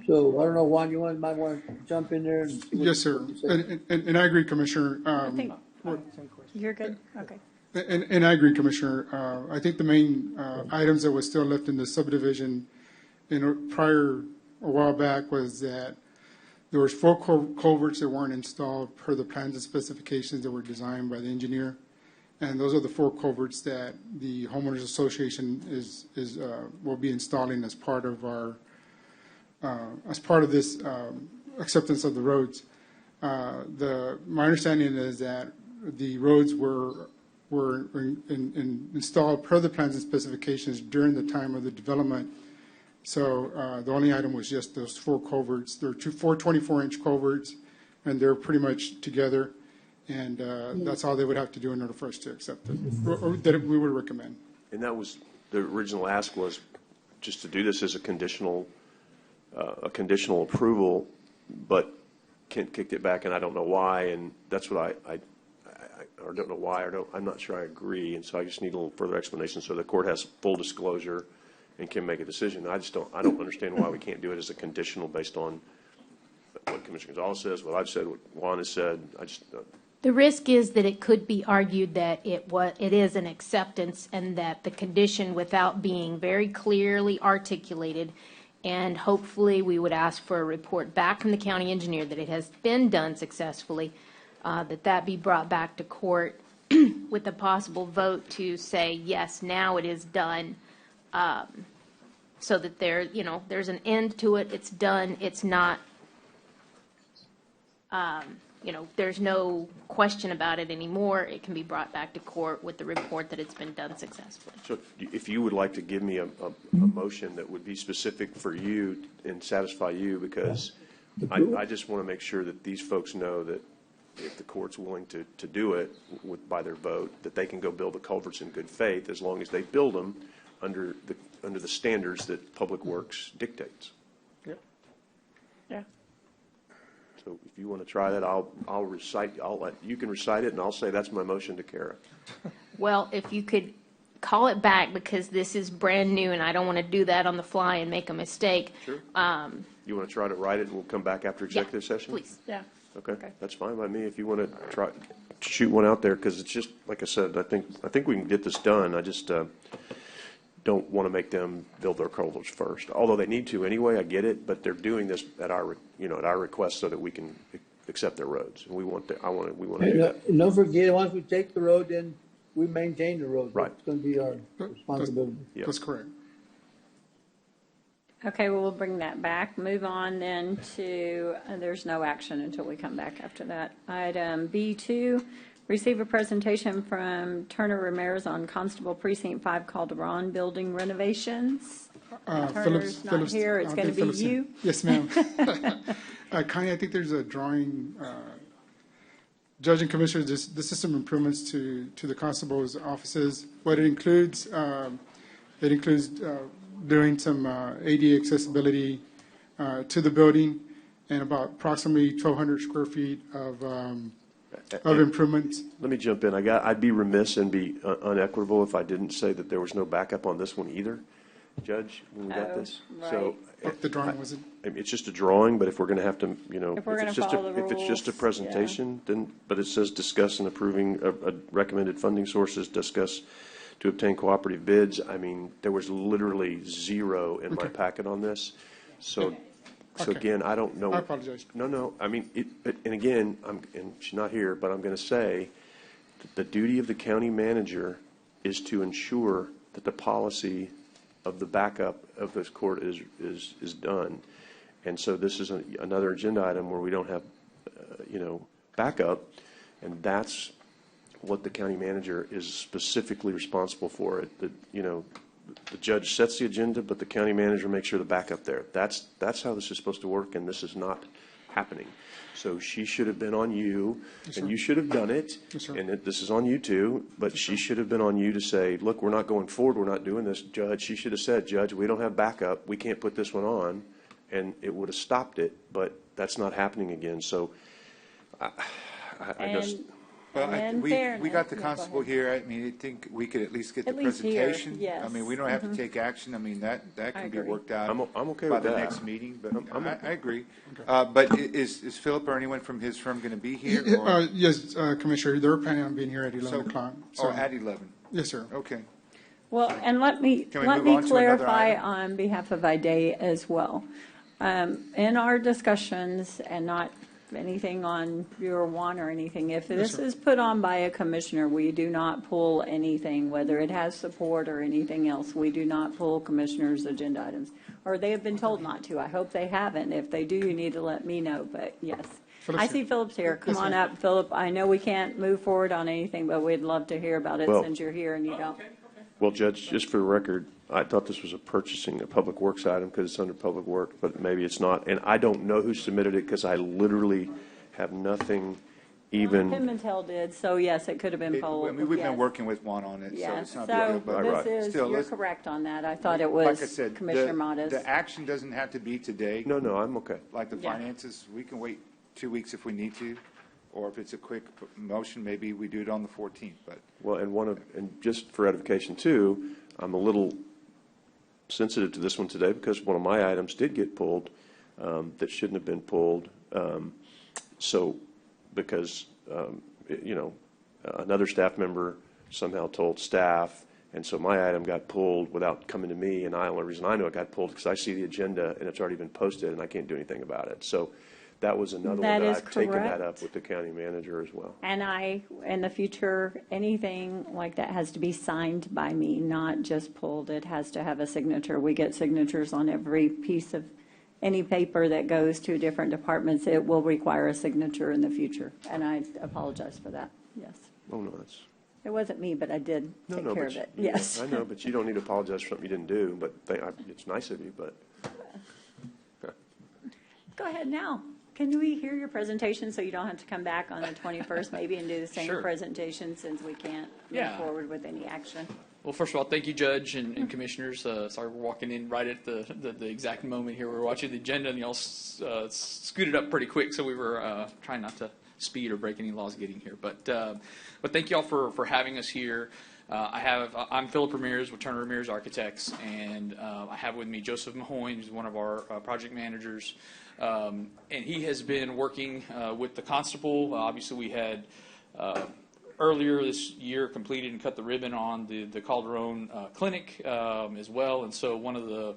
so I don't know, Juan, might want to jump in there. And
Yes, sir. And I agree, Commissioner.
I think you're good. Okay.
And I agree, Commissioner. I think the main items that was still left in the subdivision a while back was that there was 4 culverts that weren't installed per the plans and specifications that were designed by the engineer. And those are the 4 culverts that the homeowners association will be installing as part of this acceptance of the roads. My understanding is that the roads were installed per the plans and specifications during the time of the development. So the only item was just those 4 culverts. There are 4 24-inch culverts, and they're pretty much together. And that's all they would have to do in order for us to accept it, or that we would recommend.
And that was, the original ask was just to do this as a conditional approval, but Kent kicked it back, and I don't know why, and that's what I don't know why, I'm not sure I agree, and so I just need a little further explanation so the court has full disclosure and can make a decision. I don't understand why we can't do it as a conditional based on what Commissioner Gonzalez says, what I've said, what Juan has said.
The risk is that it could be argued that it is an acceptance and that the condition, without being very clearly articulated, and hopefully we would ask for a report back from the county engineer that it has been done successfully, that be brought back to court with a possible vote to say, yes, now it is done, so that there's an end to it, it's done, it's not, there's no question about it anymore. It can be brought back to court with the report that it's been done successfully.
So if you would like to give me a motion that would be specific for you and satisfy you, because I just want to make sure that these folks know that if the court's willing to do it by their vote, that they can go build the culverts in good faith as long as they build them under the standards that Public Works dictates.
Yep.
Yeah.
So if you want to try that, you can recite it, and I'll say that's my motion to Kara.
Well, if you could call it back, because this is brand new and I don't want to do that on the fly and make a mistake.
Sure. You want to try to write it and we'll come back after executive session?
Please.
Yeah.
Okay. That's fine by me if you want to try shoot one out there, because it's just, like I said, I think we can get this done. I just don't want to make them build their culverts first, although they need to anyway. I get it, but they're doing this at our request so that we can accept their roads. And we want to do that.
And don't forget, once we take the road, then we maintain the road.
Right.
It's going to be our responsibility.
Yep.
That's correct.
Okay, well, we'll bring that back. Move on then to, there's no action until we come back after that. Item B2, receive a presentation from Turner Ramirez on Constable Precinct 5 Calderon building renovations. Turner's not here, it's going to be you.
Yes, ma'am. Connie, I think there's a drawing, Judge and Commissioners, this is some improvements to the constable's offices. What it includes doing some ADA accessibility to the building and about approximately 1,200 square feet of improvements.
Let me jump in. I'd be remiss and be unequitable if I didn't say that there was no backup on this one either, Judge, when we got this.
Right.
So
The drawing wasn't.
it's just a drawing, but if we're going to have to,
If we're gonna follow the
if it's just a
rules,
presentation, then, but it says discuss and approving recommended funding sources, discuss to obtain cooperative bids. I mean, there was literally zero in my packet on this. So again, I don't know.
I apologize.
No. I mean, and again, and she's not here, but I'm going to say that the duty of the county manager is to ensure that the policy of the backup of this court is done. And so this is another agenda item where we don't have, backup, and that's what the county manager is specifically responsible for. The judge sets the agenda, but the county manager makes sure the backup there. That's how this is supposed to work, and this is not happening. So she should have been on you, and you should have done it, and this is on you too, but she should have been on you to say, look, we're not going forward, we're not doing this, Judge. She should have said, Judge, we don't have backup, we can't put this one on, and it would have stopped it, but that's not happening again. So I just...
Well, we got the
Yeah,
constable here. I mean, I think we could at least get the
At least here,
presentation.
yes.
I mean, we don't have to take action. I mean, that can be
agree.
worked out.
I'm okay
by
with
the
that.
next meeting. But I agree. But is Philip or anyone from his firm going to be here? Or?
Yes, Commissioner, they're planning on being here at 11 o'clock.
So at 11.
Yes, sir.
Okay.
Well, and let me
Can we move on to another
clarify
item?
on behalf of IDA as well. In our discussions, and not anything on your one or anything, if this is put on by a commissioner, we do not pull anything, whether it has support or anything else. We do not pull commissioners' agenda items, or they have been told not to. I hope they haven't. If they do, you need to let me know, but yes. I see Philip's here. Come on up, Philip. I know we can't move forward on anything, but we'd love to hear about it since you're here and you don't.
Well, Judge, just for the record, I thought this was a public works item because it's under public work, but maybe it's not. And I don't know who submitted it because I literally have nothing even.
Pimentel did, so yes, it could have been pulled.
I mean, we've
yes.
been working with Juan on it, so
Yeah,
it's not
so
a big deal. But
this is,
still,
you're
let's-
correct on that. I thought it
like
was
I said,
Commissioner Modis.
the action doesn't have to be today.
No, I'm okay.
Like the
Yeah.
finances, we can wait 2 weeks if we need to, or if it's a quick motion, maybe we do it on the 14th. But
Well, and just for edification too, I'm a little sensitive to this one today because one of my items did get pulled that shouldn't have been pulled. So because, another staff member somehow told staff, and so my item got pulled without coming to me, and the only reason I know it got pulled is because I see the agenda and it's already been posted and I can't do anything about it. So that was another
That
one
is
that I've taken that
correct.
up with the county manager as well.
And in the future, anything like that has to be signed by me, not just pulled. It has to have a signature. We get signatures on every piece of any paper that goes to different departments. It will require a signature in the future, and I apologize for that. Yes.
Oh, no, that's.
It wasn't me, but I did take care of it. Yes.
I know, but you don't need to apologize for something you didn't do, but it's nice of you, but.
Go ahead now. Can we hear your presentation so you don't have to come back on the 21st maybe and do the same
Sure.
presentation since we can't move
Yeah.
forward with any action?
Well, first of all, thank you, Judge and Commissioners. Sorry we're walking in right at the exact moment here. We were watching the agenda, and y'all scooted up pretty quick, so we were trying not to speed or break any laws getting here. But thank you all for having us here. I'm Philip Ramirez with Turner Ramirez Architects, and I have with me Joseph Mahoyne, who's one of our project managers. And he has been working with the constable. Obviously, we had earlier this year completed and cut the ribbon on the Calderon Clinic as well. And so one of the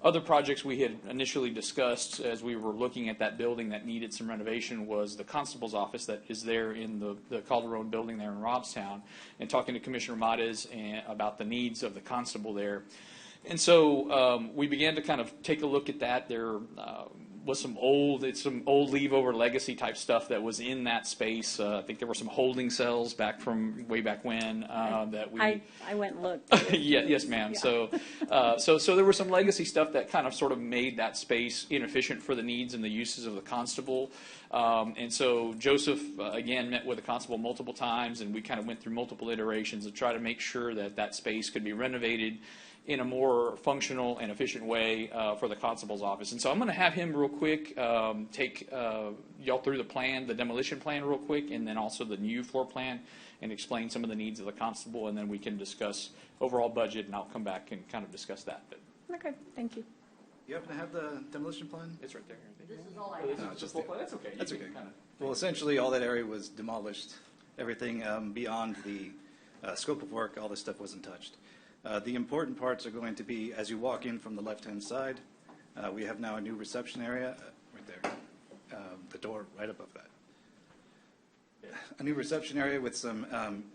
Other projects we had initially discussed as we were looking at that building that needed some renovation was the constable's office that is there in the Calderon building there in Robstown, and talking to Commissioner Mates about the needs of the constable there. And so we began to kind of take a look at that. There was some old leave over legacy type stuff that was in that space. I think there were some holding cells back from way back when that we.
I went and looked.
Yeah, yes, ma'am. Yeah. So there was some legacy stuff that kind of sort of made that space inefficient for the needs and the uses of the constable. And so Joseph, again, met with the constable multiple times, and we kind of went through multiple iterations to try to make sure that that space could be renovated in a more functional and efficient way for the constable's office. And so I'm going to have him real quick take y'all through the plan, the demolition plan real quick, and then also the new floor plan, and explain some of the needs of the constable, and then we can discuss overall budget, and I'll come back and kind of discuss that. But
Okay, thank you.
You happen to have the demolition plan?
It's right there.
This is all
I have. Just the floor plan. That's okay.
That's okay.
Kind of
Well, essentially, all that area was demolished. Everything beyond the scope of work, all this stuff wasn't touched. The important parts are going to be, as you walk in from the left-hand side, we have now a new reception area, right there, the door right above that. A new reception area with some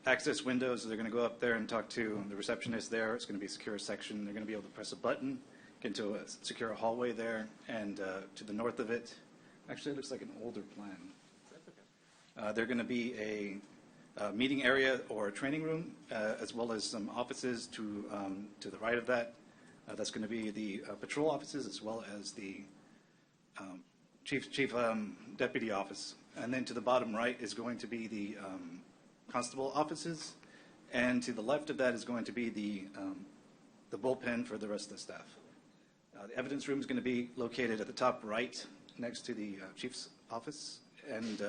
access windows. They're going to go up there and talk to the receptionist there. It's going to be a secure section. They're going to be able to press a button, get into a secure hallway there, and to the north of it, actually it looks like an older plan. They're going to be a meeting area or a training room, as well as some offices to the right of that. That's going to be the patrol offices, as well as the chief deputy office. And then to the bottom right is going to be the constable offices, and to the left of that is going to be the bullpen for the rest of the staff. The evidence room is going to be located at the top right, next to the chief's office, and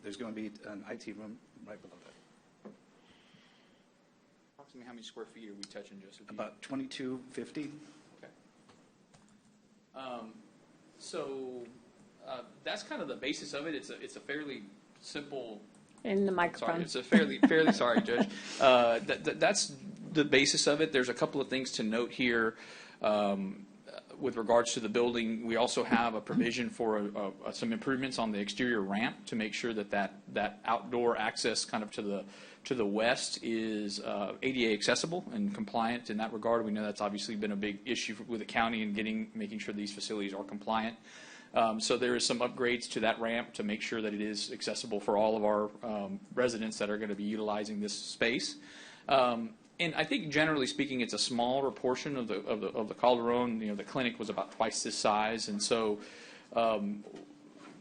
there's going to be an IT room right below that.
approximately how many square feet are we touching, Joseph?
About 2250.
Okay. That's kind of the basis of it. It's a fairly simple.
In the microphone.
Sorry, it's a fairly sorry, Judge. That's the basis of it. There's a couple of things to note here. With regards to the building, we also have a provision for some improvements on the exterior ramp to make sure that outdoor access kind of to the west is ADA accessible and compliant in that regard. We know that's obviously been a big issue with the county in making sure these facilities are compliant. So there is some upgrades to that ramp to make sure that it is accessible for all of our residents that are going to be utilizing this space. And I think generally speaking, it's a smaller portion of the Calderon. You know, the clinic was about twice this size, and so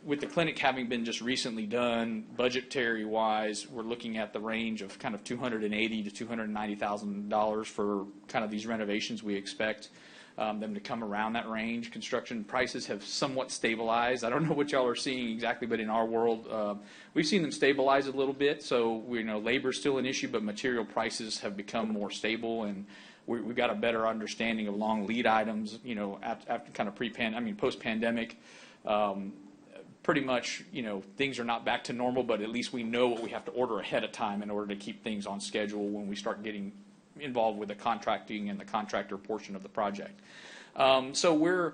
with the clinic having been just recently done, budgetary wise, we're looking at the range of kind of $280,000 to $290,000 for kind of these renovations we expect. Them to come around that range. Construction prices have somewhat stabilized. I don't know what y'all are seeing exactly, but in our world, we've seen them stabilize a little bit. So we know labor is still an issue, but material prices have become more stable, and we've got a better understanding of long lead items. You know, after kind of post-pandemic, pretty much, you know, things are not back to normal, but at least we know what we have to order ahead of time in order to keep things on schedule when we start getting involved with the contracting and the contractor portion of the project. So we're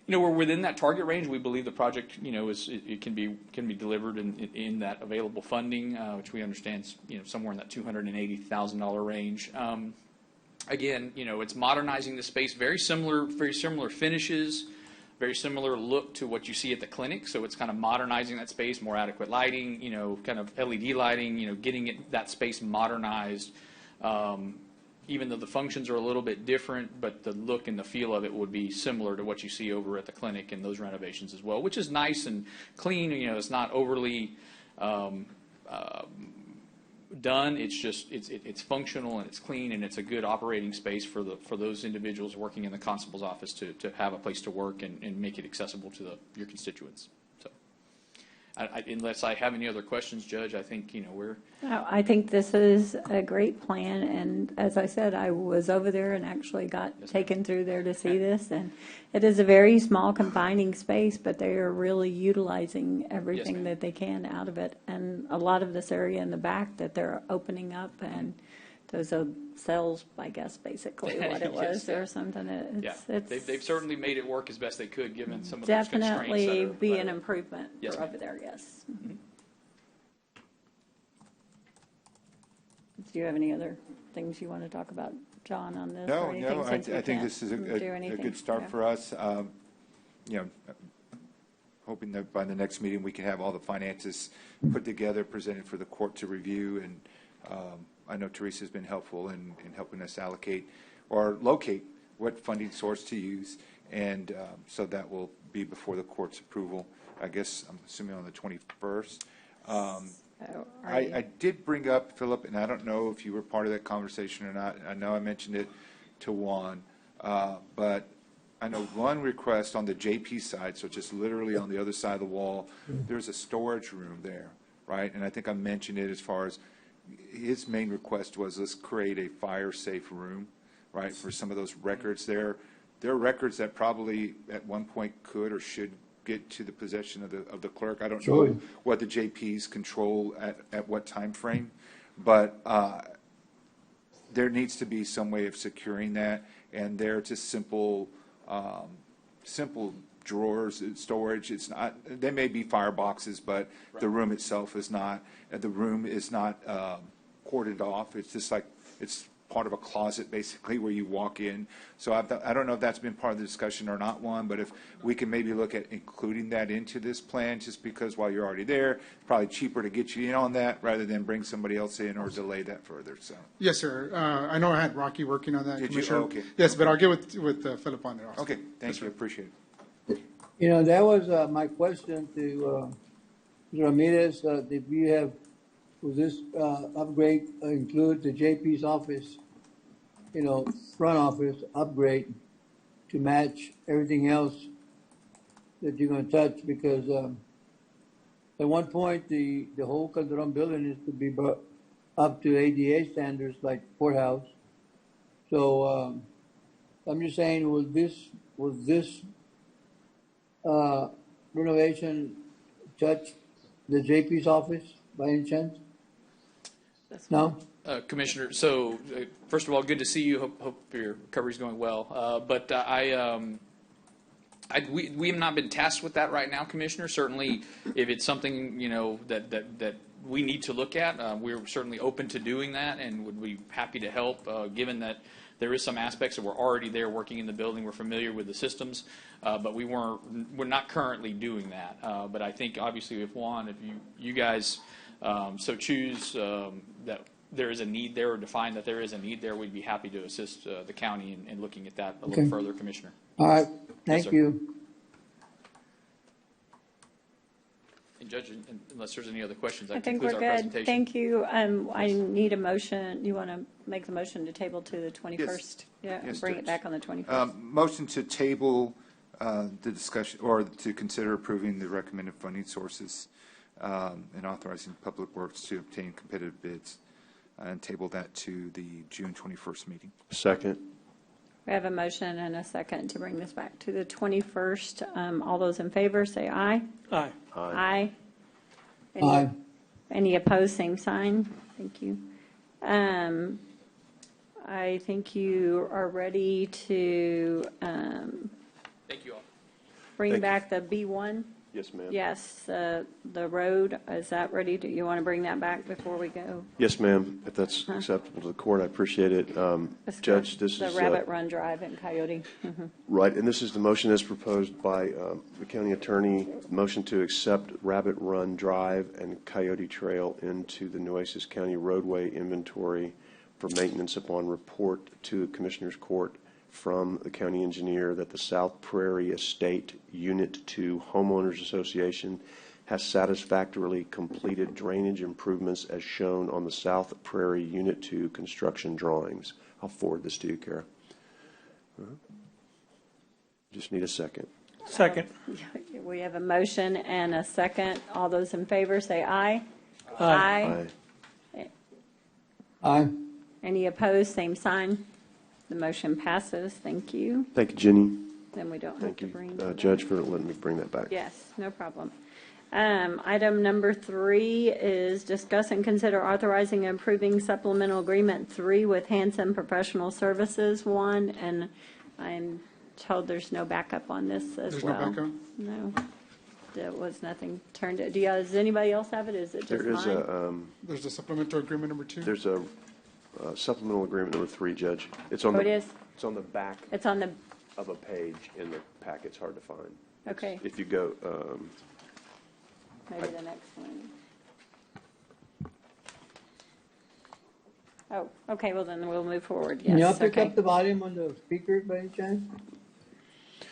within that target range. We believe the project, it can be delivered in that available funding, which we understand is, somewhere in that $280,000 range. Again, it's modernizing the space, very similar finishes, very similar look to what you see at the clinic. So it's kind of modernizing that space, more adequate lighting, kind of LED lighting, getting that space modernized. Even though the functions are a little bit different, but the look and the feel of it would be similar to what you see over at the clinic and those renovations as well, which is nice and clean. It's not overly done. It's just it's functional and it's clean, and it's a good operating space for those individuals working in the constable's office to have a place to work and make it accessible to your constituents. So, unless I have any other questions, Judge, I think we're.
I think this is a great plan, and as I said, I was over there and actually got taken through there to see this, and it is a very small confining space, but they are really utilizing everything that they can out of it, and a lot of this area in the back that they're opening up and those are cells, I guess, basically what it was
Yes.
or something.
Yeah,
It's
they've certainly made it work as best they could, given some of those constraints
definitely
that are.
be an improvement
Yes,
for
ma'am.
over there, yes.
Mhm.
Do you have any other things you want to talk about, John, on this?
No,
or anything,
no,
since we
I think
can't
this is a
do anything?
good start
Yeah.
for us. You know, hoping that by the next meeting, we can have all the finances put together, presented for the court to review. And I know Teresa's been helpful in helping us allocate or locate what funding source to use. And so that will be before the court's approval, I guess, I'm assuming on the 21st. I did bring up, Philip, and I don't know if you were part of that conversation or not. I know I mentioned it to Juan, but I know one request on the JP side, so just literally on the other side of the wall, there's a storage room there, right? And I think I mentioned it as far as his main request was, let's create a fire-safe room, right, for some of those records there. There are records that probably at one point could or should get to the possession of the clerk. I don't know what the JPs control at what time frame, but there needs to be some way of securing that, and they're just simple drawers, storage. It's not. They may be fireboxes, but the room itself is not. The room is not cordoned off. It's just like it's part of a closet, basically, where you walk in. So I don't know if that's been part of the discussion or not, Juan, but if we can maybe look at including that into this plan, just because while you're already there, it's probably cheaper to get you in on that rather than bring somebody else in or delay that further. So.
Yes, sir. I know I had Rocky working on that,
Did you?
Commissioner.
Oh, okay.
Yes, but I'll get with Philip on it also.
Okay, thank you. Appreciate it.
You know, that was my question to Mr. Ramirez. If you have, will this upgrade include the JP's office, you know, front office upgrade to match everything else that you're going to touch? Because at one point, the whole Calderon building is to be brought up to ADA standards like courthouse. So I'm just saying, will this renovation touch the JP's office by any chance? No?
Commissioner, so first of all, good to see you. Hope your recovery's going well. But we have not been tasked with that right now, Commissioner. Certainly, if it's something, you know, that we need to look at, we're certainly open to doing that and would be happy to help, given that there is some aspects that we're already there working in the building. We're familiar with the systems, but we're not currently doing that. But I think obviously if Juan, if you guys so choose that there is a need there or define that there is a need there, we'd be happy to assist the county in looking at that a little further, Commissioner.
All right.
Yes,
Thank
sir.
you.
And Judge, unless there's any other questions,
I
that
think
concludes
we're
our
good.
presentation.
Thank you. I need a motion. You want to make the motion to table to the 21st? Yeah,
Yes,
bring it
Judge.
back on the 21st.
Motion to table the discussion, or to consider approving the recommended funding sources and authorizing Public Works to obtain competitive bids, and table that to the June 21st meeting.
Second.
We have a motion and a second to bring this back to the 21st. All those in favor, say aye.
Aye.
Aye.
Aye.
Any opposed, same sign. Thank you. I think you are ready to
Thank you all.
bring
Thank you.
back the B1.
Yes, ma'am.
Yes, the road, is that ready? Do you want to bring that back before we go?
Yes, ma'am. If that's acceptable to the court, I appreciate it. Judge, this
The
is
Rabbit Run Drive in Coyote. Mhm.
right, and this is the motion as proposed by the county attorney. Motion to accept Rabbit Run Drive and Coyote Trail into the Nueces County roadway inventory for maintenance upon report to the Commissioner's Court from the county engineer that the South Prairie Estate Unit 2 Homeowners Association has satisfactorily completed drainage improvements as shown on the South Prairie Unit 2 construction drawings. I'll forward this to you, Kara. Just need a second.
Second.
We have a motion and a second. All those in favor say aye.
Aye.
Aye.
Any opposed, same sign. The motion passes. Thank you.
Thank you, Jenny.
Then we don't have
Thank
to
you,
bring.
Judge, for letting me bring that back.
Yes, no problem. Item number 3 is discuss and consider authorizing and approving supplemental agreement 3 with Hanson Professional Services 1, and I'm told there's no backup on this as
There's
well.
no backup?
No. There was nothing turned. Does anybody else have it? Is it just
There is
mine?
There's a supplemental agreement number 2?
There's a supplemental agreement number 3, Judge. It's on
Oh,
the.
it is?
It's on the back
It's on the,
of a page in the packet. It's hard to find.
okay,
If you go,
maybe the next one. Oh, okay, well then we'll move forward.
Can y'all
Yes,
pick
okay.
up the volume on the speakers by any chance?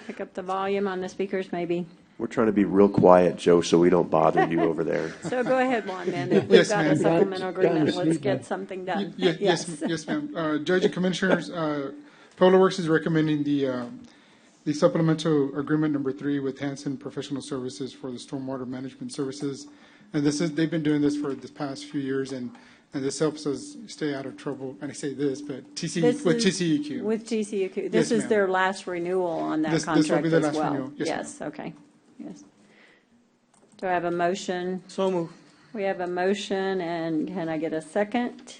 Pick up the volume on the speakers, maybe.
we're trying to be real quiet, Joe, so we don't bother you over there.
So go ahead, Juan, then. If we've
Yes,
got a
ma'am.
supplemental agreement, let's
sleep,
get
man.
something done.
Yes, ma'am. Judge and Commissioners, Public Works is recommending the supplemental agreement number 3 with Hanson Professional Services for the stormwater management services. And they've been doing this for the past few years, and this helps us stay out of trouble. And I say this, but
This
with
is-
TCEQ.
With TCEQ. This
Yes,
is
ma'am.
their last renewal on that
This will
contract
be their
as
last
well.
renewal. Yes,
Yes, okay, yes. Do I have a motion?
So move.
We have a motion, and can I get a second?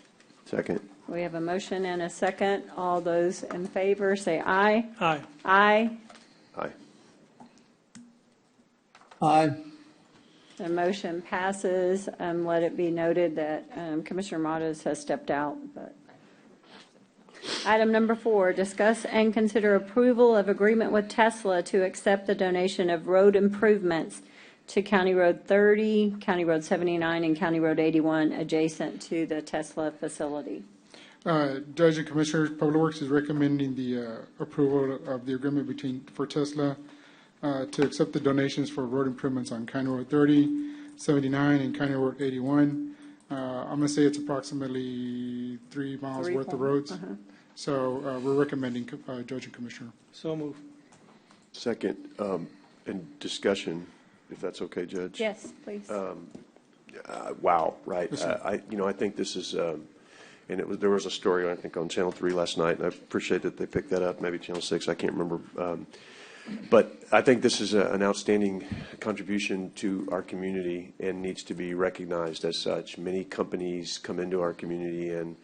Second.
We have a motion and a second. All those in favor, say aye.
Aye.
Aye.
Aye.
Aye.
The motion passes. Let it be noted that Commissioner Modas has stepped out. But item number 4, discuss and consider approval of agreement with Tesla to accept the donation of road improvements to County Road 30, County Road 79, and County Road 81 adjacent to the Tesla facility.
Judge and Commissioners, Public Works is recommending the approval of the agreement for Tesla to accept the donations for road improvements on County Road 30, 79, and County Road 81. I'm going to say it's approximately 3 miles worth of roads. So we're recommending, Judge and Commissioner.
So move.
Second, and discussion, if that's okay, Judge?
Yes, please.
Wow, right?
Yes, sir.
I think this is, and there was a story, I think, on Channel 3 last night, and I appreciate that they picked that up, maybe Channel 6, I can't remember. But I think this is an outstanding contribution to our community and needs to be recognized as such. Many companies come into our community and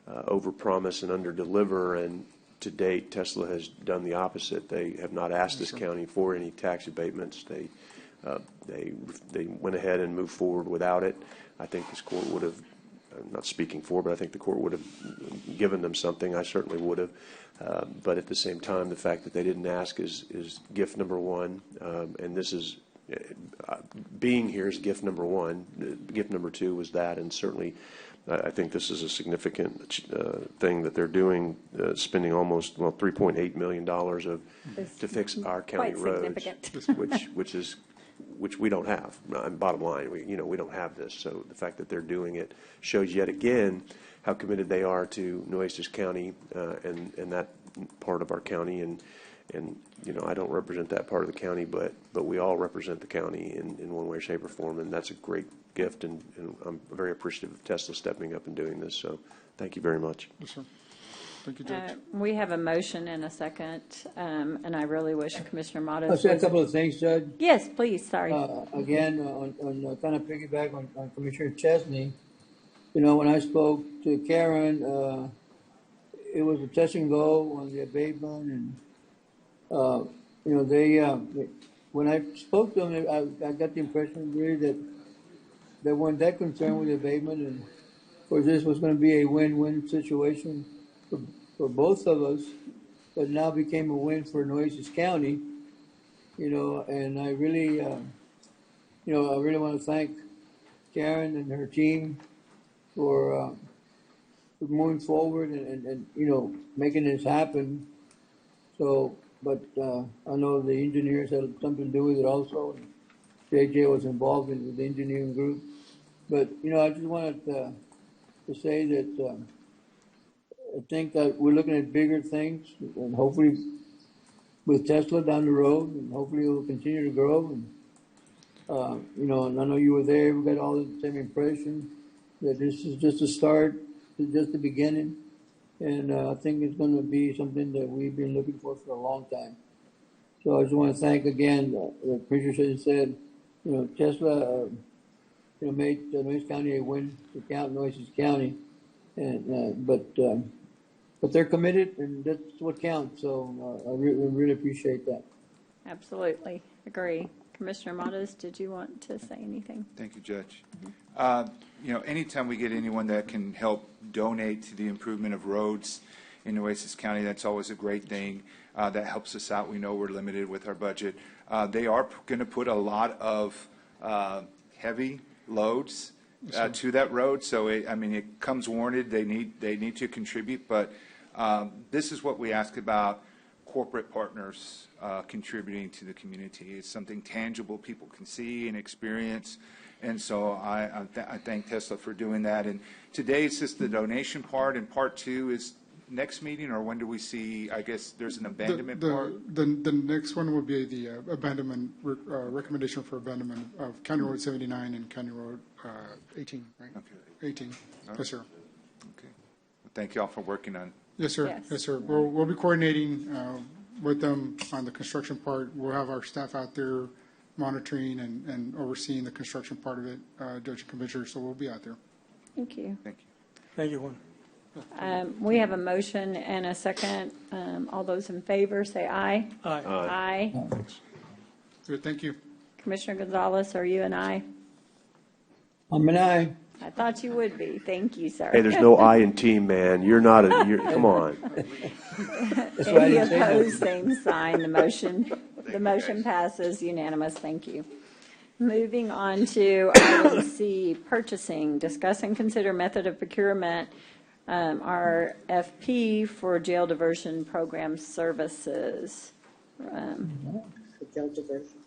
overpromise and underdeliver, and to date, Tesla has done the opposite. They have not asked this county for any tax abatements. They went ahead and moved forward without it. I think this court would have, I'm not speaking for, but I think the court would have given them something. I certainly would have. But at the same time, the fact that they didn't ask is gift number 1. And this is, being here is gift number 1. Gift number 2 was that. And certainly, I think this is a significant thing that they're doing, spending almost, $3.8 million to fix our county
quite
roads,
significant.
which we don't have. Bottom line, we don't have this. So the fact that they're doing it shows yet again how committed they are to Nueces County and that part of our county. And I don't represent that part of the county, but we all represent the county in one way, shape, or form. And that's a great gift, and I'm very appreciative of Tesla stepping up and doing this. So thank you very much.
Yes, sir. Thank you, Judge.
We have a motion and a second, and I really wish Commissioner Modas.
I'll say a couple of things, Judge.
Yes, please, sorry.
Again, on kind of piggyback on Commissioner Chesney, when I spoke to Karen, it was a touch and go on the abatement, and when I spoke to them, I got the impression really that they weren't that concerned with the abatement, and of course this was going to be a win-win situation for both of us, but now became a win for Nueces County, and I really want to thank Karen and her team for moving forward and making this happen. So, but I know the engineers had something to do with it also. JJ was involved with the engineering group. But, I just wanted to say that I think that we're looking at bigger things, and hopefully with Tesla down the road, and hopefully it will continue to grow. And, and I know you were there, we got all the same impression that this is just a start, it's just the beginning. And I think it's going to be something that we've been looking for a long time. So I just want to thank again, the preacher said, Tesla, made Nueces County a win to count Nueces County, and but they're committed, and that's what counts. So I really appreciate that.
Absolutely. Agree. Commissioner Modas, did you want to say anything?
Thank you, Judge. Anytime we get anyone that can help donate to the improvement of roads in Nueces County, that's always a great thing. That helps us out. We know we're limited with our budget. They are going to put a lot of heavy loads to that road, so it comes warranted. They need to contribute, but this is what we ask about corporate partners contributing to the community. It's something tangible people can see and experience, and so I thank Tesla for doing that. And today it's just the donation part, and part two is next meeting, or when do we see, I guess there's an abandonment part?
The next one will be the abandonment, recommendation for abandonment of County Road 79 and County Road 18, right? Okay. 18, yes, sir.
Okay. Well, thank you all for working on.
Yes, sir. Yes, sir. We'll be coordinating with them on the construction part. We'll have our staff out there monitoring and overseeing the construction part of it, Judge and Commissioner, so we'll be out there.
Thank you.
Thank you.
Thank you, Juan.
We have a motion and a second. All those in favor, say aye.
Aye.
Aye.
Good, thank you.
Commissioner Gonzalez, are you an aye?
I'm an aye.
I thought you would be. Thank you, sir.
Hey, there's no I in team, man. You're not come on.
Any opposed, same sign. The motion passes unanimous. Thank you. Moving on to item C, purchasing. Discuss and consider method of procurement, RFP for jail diversion program services.
Jail diversion.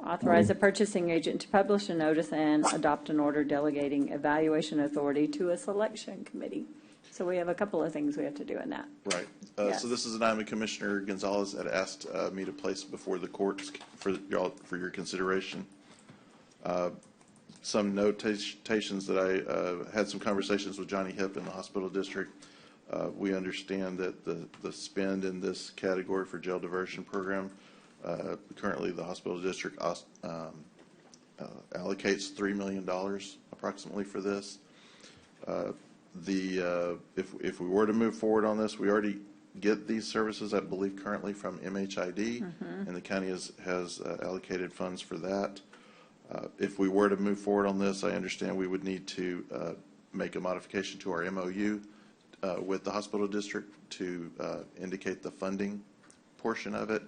Authorize a purchasing agent to publish a notice and adopt an order delegating evaluation authority to a selection committee. So we have a couple of things we have to do in that.
Right.
Yes.
So this is an item Commissioner Gonzalez had asked me to place before the courts for your consideration. Some notations that I had some conversations with Johnny Hip in the hospital district. We understand that the spend in this category for jail diversion program, currently the hospital district allocates $3 million approximately for this. If we were to move forward on this, we already get these services, I believe, currently from MHID, and the county has allocated funds for that. If we were to move forward on this, I understand we would need to make a modification to our MOU with the hospital district to indicate the funding portion of it,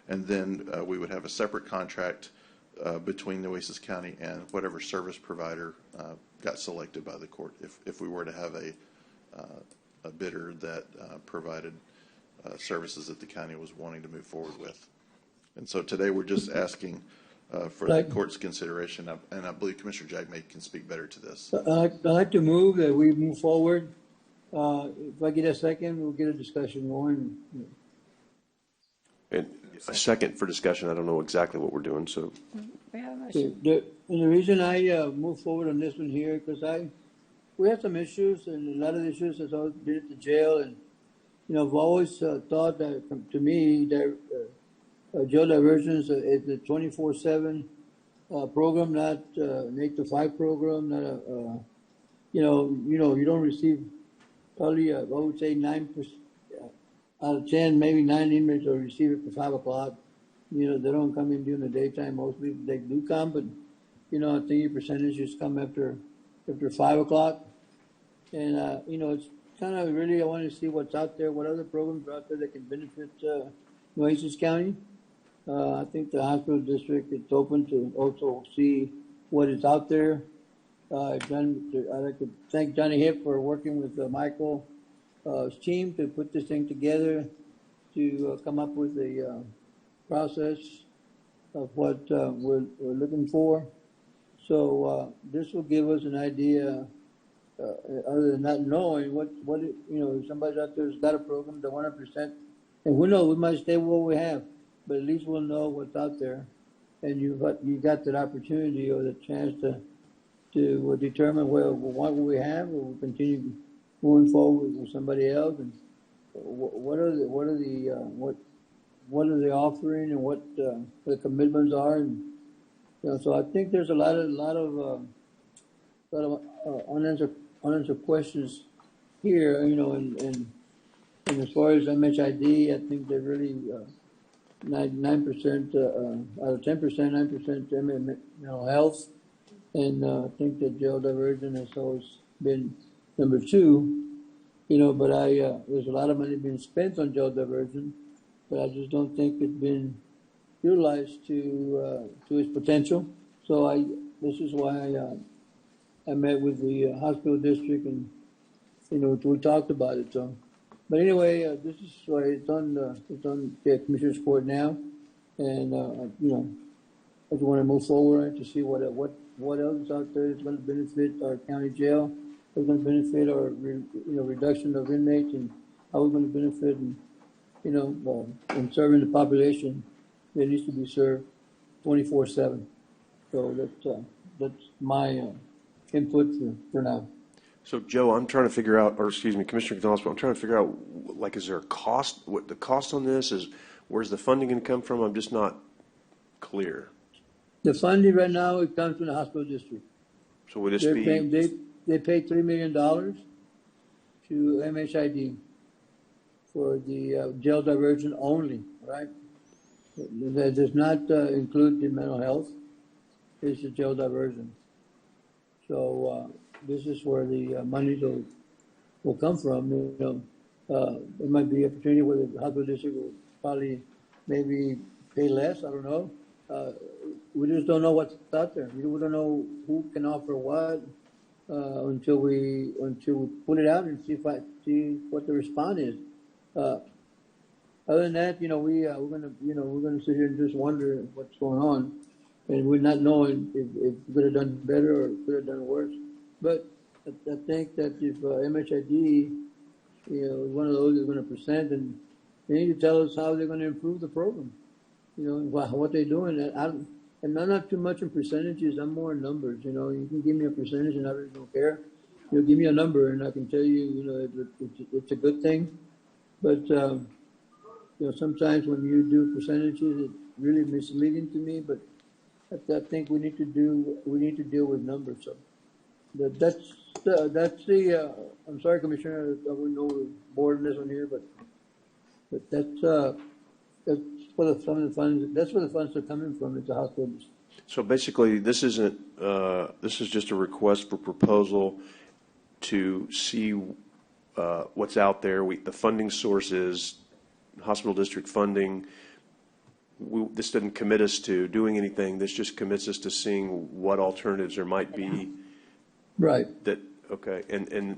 and then we would have a separate contract between Nueces County and whatever service provider got selected by the court, if we were to have a bidder that provided services that the county was wanting to move forward with. And so today we're just asking for the court's consideration, and I believe Commissioner Jagmate can speak better to this.
I'd like to move that we move forward. If I get a second, we'll get a discussion going.
And a second for discussion. I don't know exactly what we're doing, so.
We have a motion.
The reason I move forward on this one here, because we have some issues, and a lot of the issues has always been at the jail, and I've always thought that, to me, that jail diversions is a 24/7 program, not an 8 to 5 program, not a you don't receive probably I would say 9% out of 10, maybe 9 inmates will receive it for 5 o'clock. They don't come in during the daytime. Mostly they do come, but I think your percentages come after 5 o'clock. And it's kind of really I want to see what's out there, what other programs are out there that can benefit Nueces County. I think the hospital district is open to also see what is out there. I'd like to thank Johnny Hip for working with Michael's team to put this thing together, to come up with a process of what we're looking for. So this will give us an idea, other than not knowing what if somebody out there's got a program, the 100%, and who knows, we might stay with what we have, but at least we'll know what's out there, and you got that opportunity or the chance to determine what we have, or we'll continue moving forward with somebody else, and what are they offering, and what the commitments are, and You know, so I think there's a lot of unanswered questions here, you know, and as far as MHID, I think they're really 9% out of 10%, 9% mental health, and I think that jail diversion has always been number 2. You know, but there's a lot of money being spent on jail diversion, but I just don't think it's been utilized to its potential. So this is why I met with the hospital district, and you know, we talked about it. So, but anyway, this is why it's on the Commissioner's Court now, and you know, I just want to move forward to see what else is out there that's going to benefit our county jail. We're going to benefit our reduction of inmates, and how we're going to benefit in serving the population that needs to be served 24/7. So that's my input for now.
So, Joe, I'm trying to figure out, or excuse me, Commissioner Gonzalez, I'm trying to figure out, like, is there a cost? What the cost on this is? Where's the funding going to come from? I'm just not clear.
The funding right now, it comes from the hospital district.
So would this be?
They paid $3 million to MHID for the jail diversion only, right? That does not include the mental health. It's the jail diversion. So this is where the money will come from. You know, there might be an opportunity where the hospital district will probably maybe pay less. I don't know. We just don't know what's out there. We don't know who can offer what. Until we put it out and see what the response is. Other than that, you know, we're gonna sit here and just wonder what's going on, and we're not knowing if we could have done better or could have done worse. But I think that if MHID, you know, is one of those that's going to present, and they need to tell us how they're going to improve the program. You know, what they're doing. And I'm not too much in percentages. I'm more in numbers. You know, you can give me a percentage, and I really don't care. You know, give me a number, and I can tell you, you know, it's a good thing. But you know, sometimes when you do percentages, it's really misleading to me. But I think we need to deal with numbers. So that's the. I'm sorry, Commissioner. I wouldn't know we're bored in this one here, but that's where some of the funds. That's where the funds are coming from. It's the hospitals.
So basically, this isn't. This is just a request for proposal to see what's out there. The funding source is hospital district funding. This doesn't commit us to doing anything. This just commits us to seeing what alternatives there might be.
Right.
That okay. And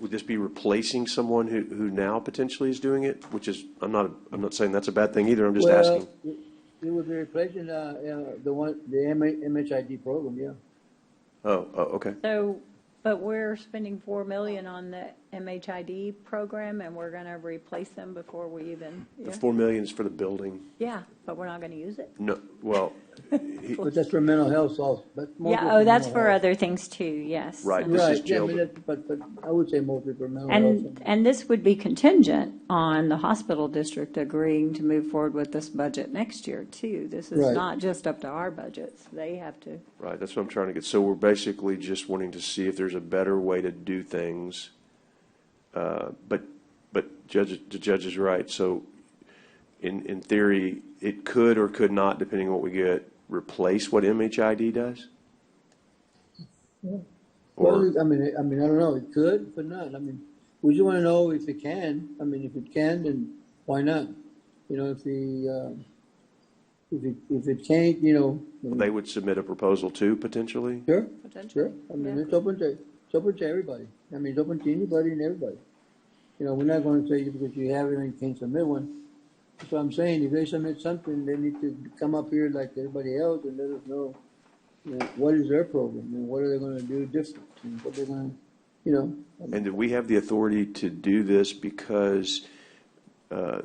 would this be replacing someone who now potentially is doing it? Which is I'm not saying that's a bad thing either. I'm just asking.
It would be replacing the MHID program. Yeah.
Oh, okay.
So, but we're spending $4 million on the MHID program, and we're going to replace them before we even.
The $4 million is for the building.
Yeah, but we're not going to use it.
No, well.
But that's for mental health, so that's
yeah. That's for other things too. Yes.
Right. This is jail.
Yeah, but I would say mostly for mental health.
And this would be contingent on the hospital district agreeing to move forward with this budget next year too. This is not just up to our budgets. They have to.
Right. That's what I'm trying to get. So we're basically just wanting to see if there's a better way to do things. But the judge is right. So in theory, it could or could not, depending on what we get, replace what MHID does.
Yeah. Well, I mean, I don't know. It could, but not. I mean, we just want to know if it can. I mean, if it can, then why not? You know, if it can't, you know.
They would submit a proposal too, potentially.
Sure. Sure. I mean, it's open to everybody. I mean, it's open to anybody and everybody. You know, we're not going to say because you have it and you can't submit one. So I'm saying if they submit something, they need to come up here like everybody else and let us know, you know, what is their program and what are they going to do different and what they're going to, you know.
And do we have the authority to do this because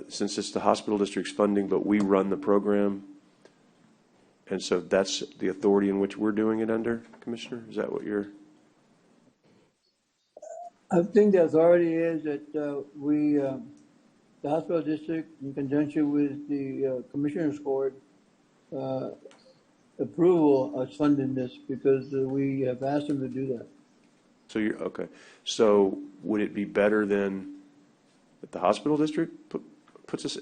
since it's the hospital district's funding, but we run the program, and so that's the authority in which we're doing it under, Commissioner? Is that what you're?
I think the authority is that the hospital district, in conjunction with the Commissioner's Court, approval of funding this because we have asked them to do that.
So you're, okay. So would it be better than that the hospital district puts us,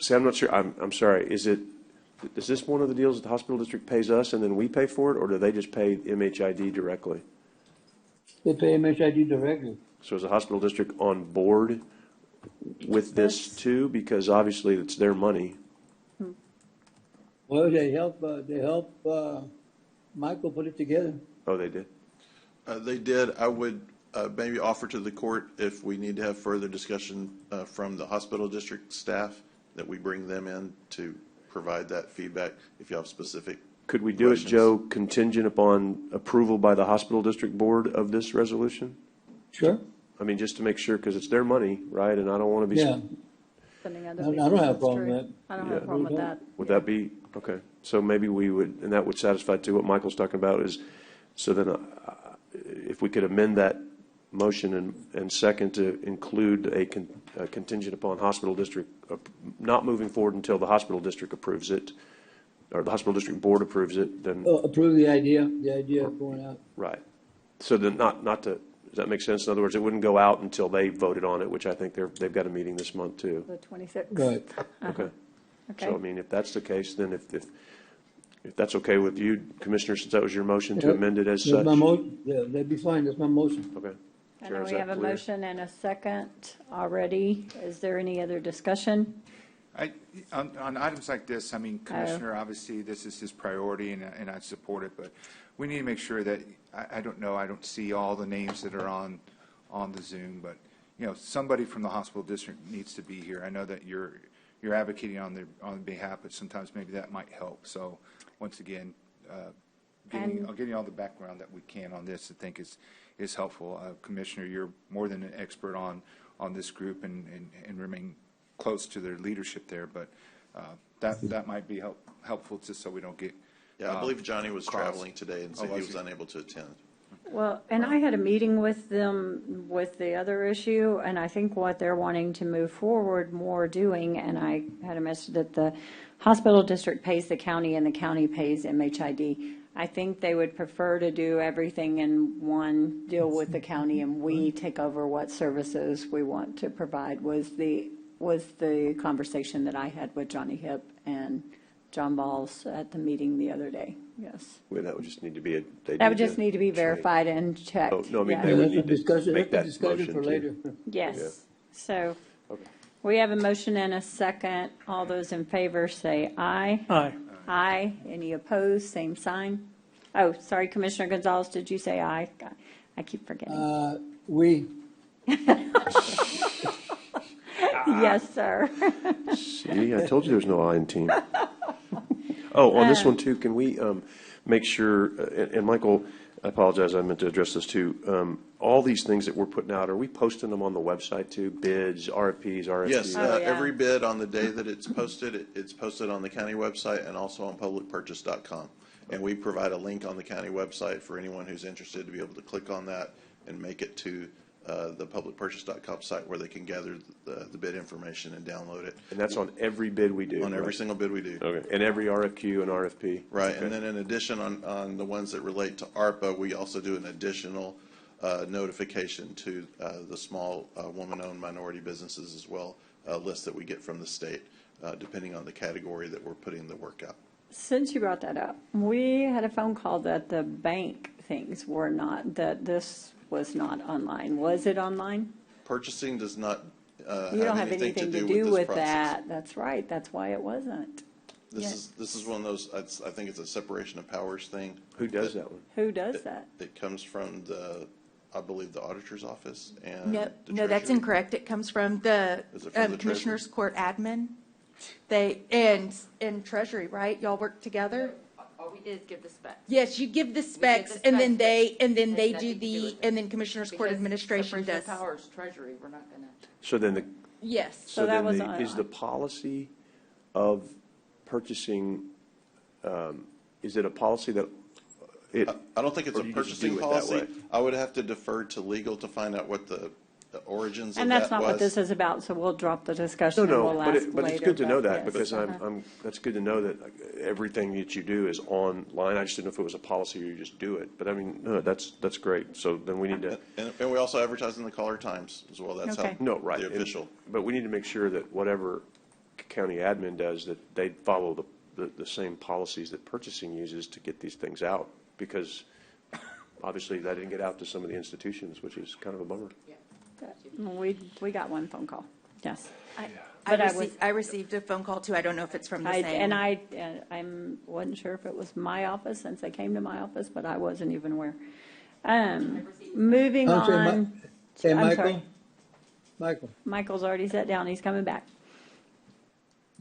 see, I'm not sure, I'm sorry, is this one of the deals that the hospital district pays us and then we pay for it, or do they just pay MHID directly?
They pay MHID directly.
So is the hospital district on board with this too? Because obviously it's their money.
Well, they help Michael put it together.
Oh, they did?
They did. I would maybe offer to the court, if we need to have further discussion from the hospital district staff, that we bring them in to provide that feedback if you have specific
Could we do
questions.
it, Joe, contingent upon approval by the hospital district board of this resolution?
Sure.
I mean, just to make sure, because it's their money, right? And I don't want to be.
Yeah.
Spending other
I don't
people's,
have a
that's
problem
true.
with that.
I don't have a problem with that.
Would that be, okay, so maybe we would, and that would satisfy too what Michael's talking about is, so then if we could amend that motion and second to include a contingent upon hospital district, not moving forward until the hospital district approves it, or the hospital district board approves it, then.
Approve the idea of going out.
Right. So then not to, does that make sense? In other words, it wouldn't go out until they voted on it, which I think they've got a meeting this month too.
The 26th.
Right.
Okay.
Okay.
So, I mean, if that's the case, then if that's okay with you, Commissioner, since that was your motion to amend it as
That's
such?
my motion. Yeah, that'd be fine. That's my motion.
Okay.
I
Chair,
know
is
we
that
have a
clear?
motion and a second already. Is there any other discussion?
On items like this, I mean, Commissioner, obviously, this is his priority, and I support it, but we need to make sure that, I don't know, I don't see all the names that are on the Zoom, but, you know, somebody from the hospital district needs to be here. I know that you're advocating on their behalf, but sometimes maybe that might help. So, once again, getting all the background that we can on this, I think is helpful. Commissioner, you're more than an expert on this group and remain close to their leadership there, but that might be helpful just so we don't get.
Yeah, I believe Johnny was
crossed.
traveling today and so he was unable to attend.
Well, and I had a meeting with them with the other issue, and I think what they're wanting to move forward more doing, and I had a message that the hospital district pays the county and the county pays MHID. I think they would prefer to do everything in one deal with the county, and we take over what services we want to provide, was the conversation that I had with Johnny Hip and John Balls at the meeting the other day. Yes.
Well, that would just need to be
That would just need to be verified and checked.
Oh, no, I mean,
yeah.
they would
That's a
need to
discussion.
make
That's a
that
discussion
motion
for
too.
later.
Yes.
Yeah.
So
Okay.
we have a motion and a second. All those in favor say aye.
Aye.
Aye. Any opposed? Same sign. Oh, sorry, Commissioner Gonzalez, did you say aye? I keep forgetting.
We.
Yes, sir.
See, I told you there was no I in team. Oh, on this one too, can we make sure, and Michael, I apologize, I meant to address this too. All these things that we're putting out, are we posting them on the website too? Bids, RFPs, RFQs?
Yes,
Oh, yeah.
every bid on the day that it's posted, it's posted on the county website and also on publicpurchase.com. And we provide a link on the county website for anyone who's interested to be able to click on that and make it to the publicpurchase.com site where they can gather the bid information and download it.
And that's on every bid we do?
On every
right?
single bid we do.
Okay, and every RFQ and RFP?
Right,
Okay.
and then in addition, on the ones that relate to ARPA, we also do an additional notification to the small woman-owned minority businesses as well, a list that we get from the state, depending on the category that we're putting the work out.
Since you brought that up, we had a phone call that the bank things were not, that this was not online. Was it online?
Purchasing does not
You don't have
anything
anything
to do with this process.
that. That's right. That's why it wasn't.
This is one of those, I think it's a separation of powers thing.
Who does that one?
Who does that?
It comes from I believe, the auditor's office and
No,
the
no, that's
treasury.
incorrect. It comes from the
Is it from the
Commissioners Court admin. And Treasury, right? Y'all work together?
All we did is give the specs.
Yes, you give the specs, and then they do the, and then Commissioners Court
Because
administration
separation
does.
of powers, Treasury, we're not gonna.
So then
Yes.
So that was
is the policy of purchasing, is it a policy that
I don't think it's
or
a
you just
purchasing
do it that
policy.
way?
I would have to defer to legal to find out what the the origins of
And
that
that's not what this is about, so we'll drop the discussion and we'll ask later.
But it's good to know that,
yes.
because that's good to know that everything that you do is online. I just didn't know if it was a policy or you just do it. But I mean, no, that's great. So then we need to.
And we also advertise in the Caller Times as well. That's
Okay.
how.
No, right.
The official.
But we need to make sure that whatever county admin does, that they follow the same policies that purchasing uses to get these things out, because obviously that didn't get out to some of the institutions, which is kind of a bummer.
We got one phone call, yes.
I received a phone call too. I don't know if it's from the same.
And I wasn't sure if it was my office, since they came to my office, but I wasn't even aware. Moving on.
Hey,
I'm
Michael?
sorry.
Michael?
Michael's already sat down. He's coming back.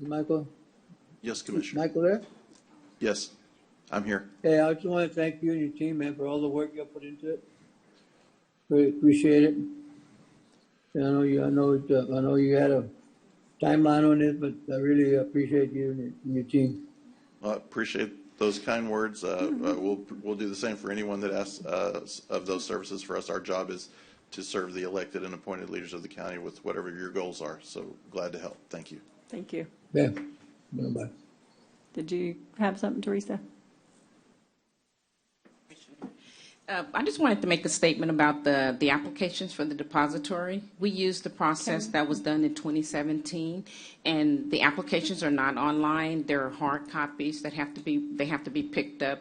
Michael?
Yes, Commissioner.
Michael there?
Yes, I'm here.
Hey, I just want to thank you and your team, man, for all the work you put into it. Really appreciate it. And I know you had a timeline on this, but I really appreciate you and your team.
Well, I appreciate those kind words. We'll do the same for anyone that asks of those services. For us, our job is to serve the elected and appointed leaders of the county with whatever your goals are. So glad to help. Thank you.
Thank you.
Yeah. Bye-bye.
Did you have something, Teresa?
I just wanted to make a statement about the applications for the depository. We used the process that was done in 2017, and the applications are not online. They're hard copies that have to be picked up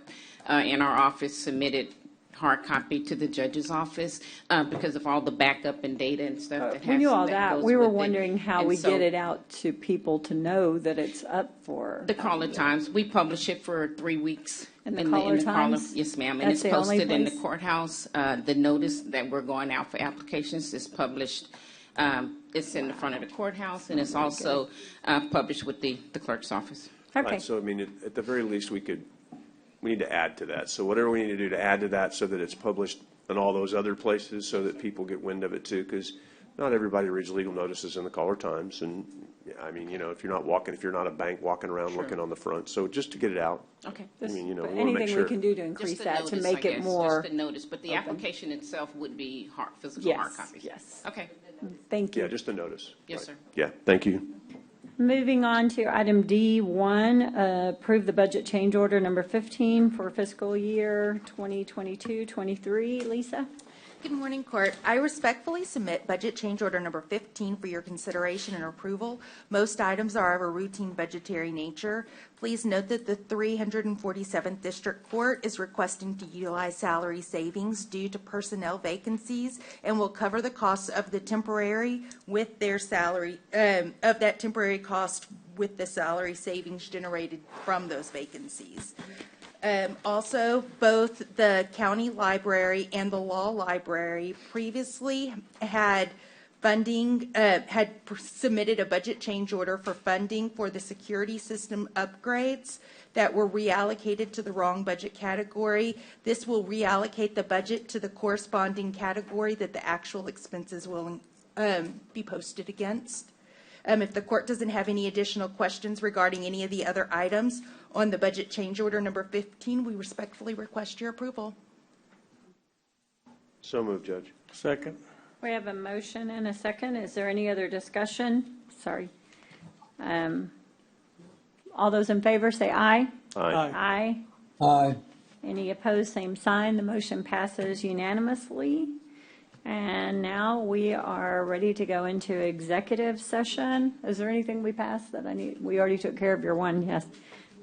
in our office, submitted hard copy to the judge's office because of all the backup and data and stuff that
We knew all
that
that.
goes
We were
with it.
wondering how
And
we
so
get it out to people to know that it's up for.
the Caller Times. We publish it for 3 weeks.
In the Caller Times?
Yes, ma'am. And
That's
it's
the only
posted in the
place?
courthouse. The notice that we're going out for applications is published. It's in the front of the courthouse, and it's also published with the clerk's office.
Okay.
Right, so I mean, at the very least, we need to add to that. So whatever we need to do to add to that so that it's published in all those other places so that people get wind of it too, because not everybody reads legal notices in the Caller Times. And I mean, if you're not a bank walking around looking on the front. So just to get it out.
Okay.
I mean, we want to
Anything
make sure.
we can do to increase
Just the
that, to
notice,
make
I
it
guess,
more.
Just the notice, but the
open.
application itself would be physical
Yes,
hard copies.
yes.
Okay.
Thank you.
Yeah, just a notice.
Yes,
Right.
sir.
Yeah, thank you.
Moving on to item D1, approve the budget change order number 15 for fiscal year 2022-23. Lisa?
Good morning, Court. I respectfully submit budget change order number 15 for your consideration and approval. Most items are of a routine budgetary nature. Please note that the 347th District Court is requesting to utilize salary savings due to personnel vacancies and will cover the costs of the temporary with their salary, of that temporary cost with the salary savings generated from those vacancies. Also, both the county library and the law library previously had funding, had submitted a budget change order for funding for the security system upgrades that were reallocated to the wrong budget category. This will reallocate the budget to the corresponding category that the actual expenses will be posted against. If the court doesn't have any additional questions regarding any of the other items on the budget change order number 15, we respectfully request your approval.
So moved, Judge.
Second.
We have a motion and a second. Is there any other discussion? Sorry. All those in favor say aye.
Aye.
Aye.
Aye.
Any opposed, same sign. The motion passes unanimously. And now we are ready to go into executive session. Is there anything we passed that I need? We already took care of your one, yes.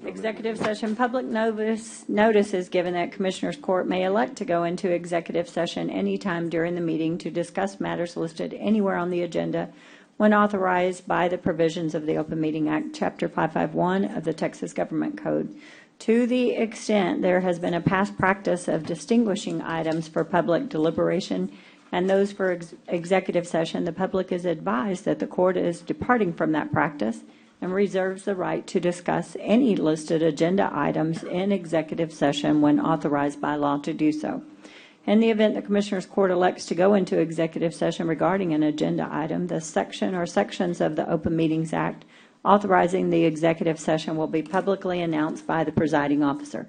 Executive session. Public notice is given that Commissioners Court may elect to go into executive session anytime during the meeting to discuss matters listed anywhere on the agenda when authorized by the provisions of the Open Meeting Act, Chapter 551 of the Texas Government Code. To the extent there has been a past practice of distinguishing items for public deliberation and those for executive session, the public is advised that the court is departing from that practice and reserves the right to discuss any listed agenda items in executive session when authorized by law to do so. In the event the Commissioners Court elects to go into executive session regarding an agenda item, the section or sections of the Open Meetings Act authorizing the executive session will be publicly announced by the presiding officer.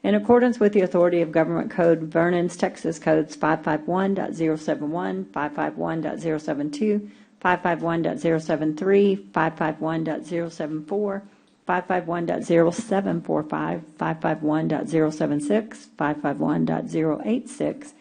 In accordance with the authority of Government Code Vernon's Texas Codes 551.071, 551.072, 551.073, 551.074, 551.0745, 551.076, 551.086,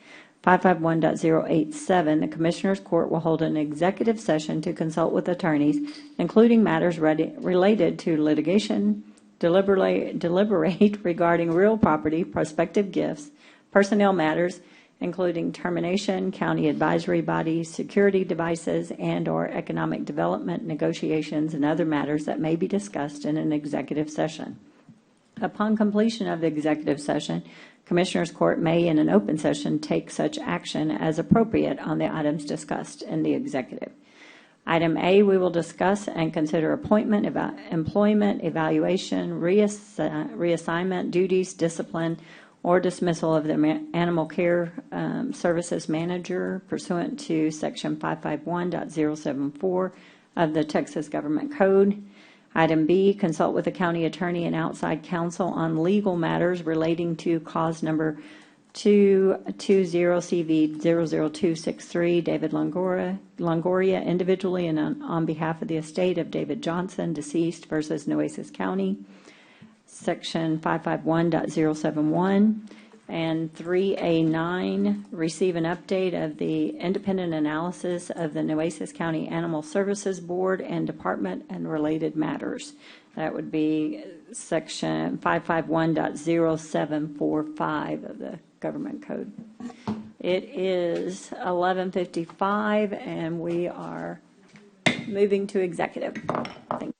551.087, the Commissioners Court will hold an executive session to consult with attorneys, including matters related to litigation, deliberate regarding real property, prospective gifts, personnel matters, including termination, county advisory bodies, security devices, and/or economic development negotiations, and other matters that may be discussed in an executive session. Upon completion of the executive session, Commissioners Court may, in an open session, take such action as appropriate on the items discussed in the executive. Item A, we will discuss and consider appointment, employment, evaluation, reassignment, duties, discipline, or dismissal of the animal care services manager pursuant to Section 551.074 of the Texas Government Code. Item B, consult with the county attorney and outside counsel on legal matters relating to cause number 220CV00263, David Longoria, individually and on behalf of the estate of David Johnson, deceased, versus Nueces County, Section 551.071. And 3A9, receive an update of the independent analysis of the Nueces County Animal Services Board and Department and related matters. That would be Section 551.0745 of the Government Code. It is 11:55, and we are moving to executive. Thank you.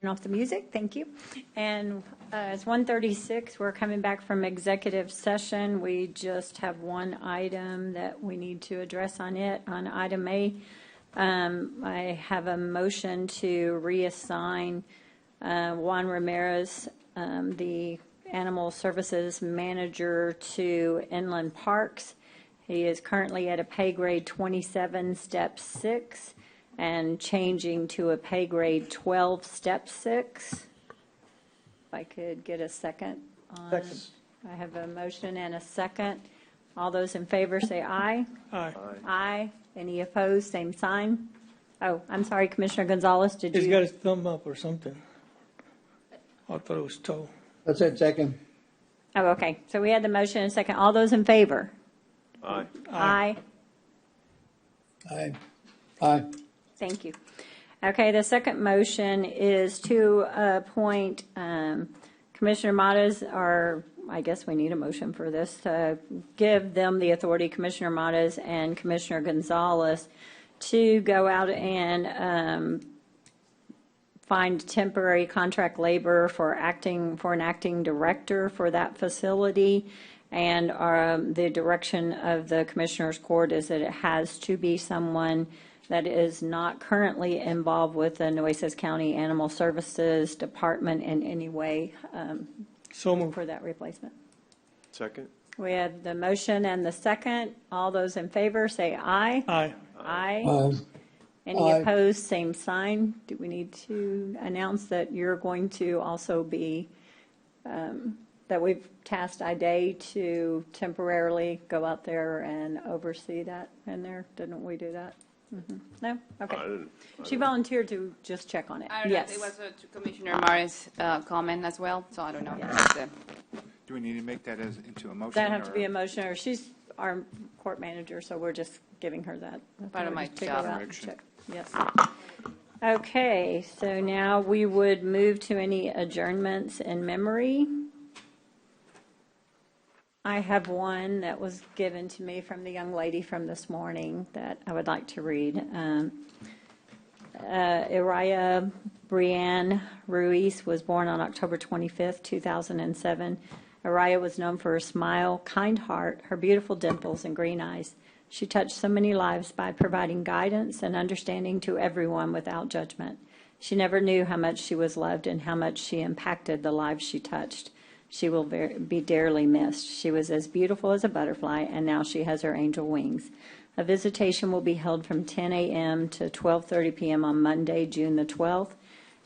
Turn off the music, thank you. And it's 1:36, we're coming back from executive session. We just have one item that we need to address on it. On item A, I have a motion to reassign Juan Ramirez, the Animal Services Manager, to Inland Parks. He is currently at a pay grade 27, step 6, and changing to a pay grade 12, step 6. If I could get a second on.
Second.
I have a motion and a second. All those in favor say aye.
Aye.
Aye. Any opposed, same sign. Oh, I'm sorry, Commissioner Gonzalez, did
He's
you?
got his thumb up or something. I thought it was toe.
That's it, second.
Oh, okay. So we had the motion and a second. All those in favor?
Aye.
Aye.
Aye. Aye.
Thank you. Okay, the second motion is to appoint Commissioner Matas, or I guess we need a motion for this, to give them the authority, Commissioner Matas and Commissioner Gonzalez, to go out and find temporary contract labor for an acting director for that facility. And the direction of the Commissioners Court is that it has to be someone that is not currently involved with the Nueces County Animal Services Department in any way for that replacement.
Second?
We have the motion and the second. All those in favor say aye.
Aye.
Aye.
Aye.
Any
Aye.
opposed, same sign. Do we need to announce that you're going to also be, that we've tasked IDA to temporarily go out there and oversee that in there? Didn't we do that? No? Okay. She volunteered to just check on it.
I don't know,
Yes.
it was to Commissioner Mara's comment as well, so I don't know.
Do we need to make that into a motion?
That have to
or-
be a motion, or she's our court manager, so we're just giving her that.
Part of my
authority to go
job.
out and check. Yes. Okay, so now we would move to any adjournments in memory. I have one that was given to me from the young lady from this morning that I would like to read. Uriah Brianne Ruiz was born on October 25th, 2007. Uriah was known for her smile, kind heart, her beautiful dimples, and green eyes. She touched so many lives by providing guidance and understanding to everyone without judgment. She never knew how much she was loved and how much she impacted the lives she touched. She will be dearly missed. She was as beautiful as a butterfly, and now she has her angel wings. A visitation will be held from 10 a.m. to 12:30 p.m. on Monday, June the 12th,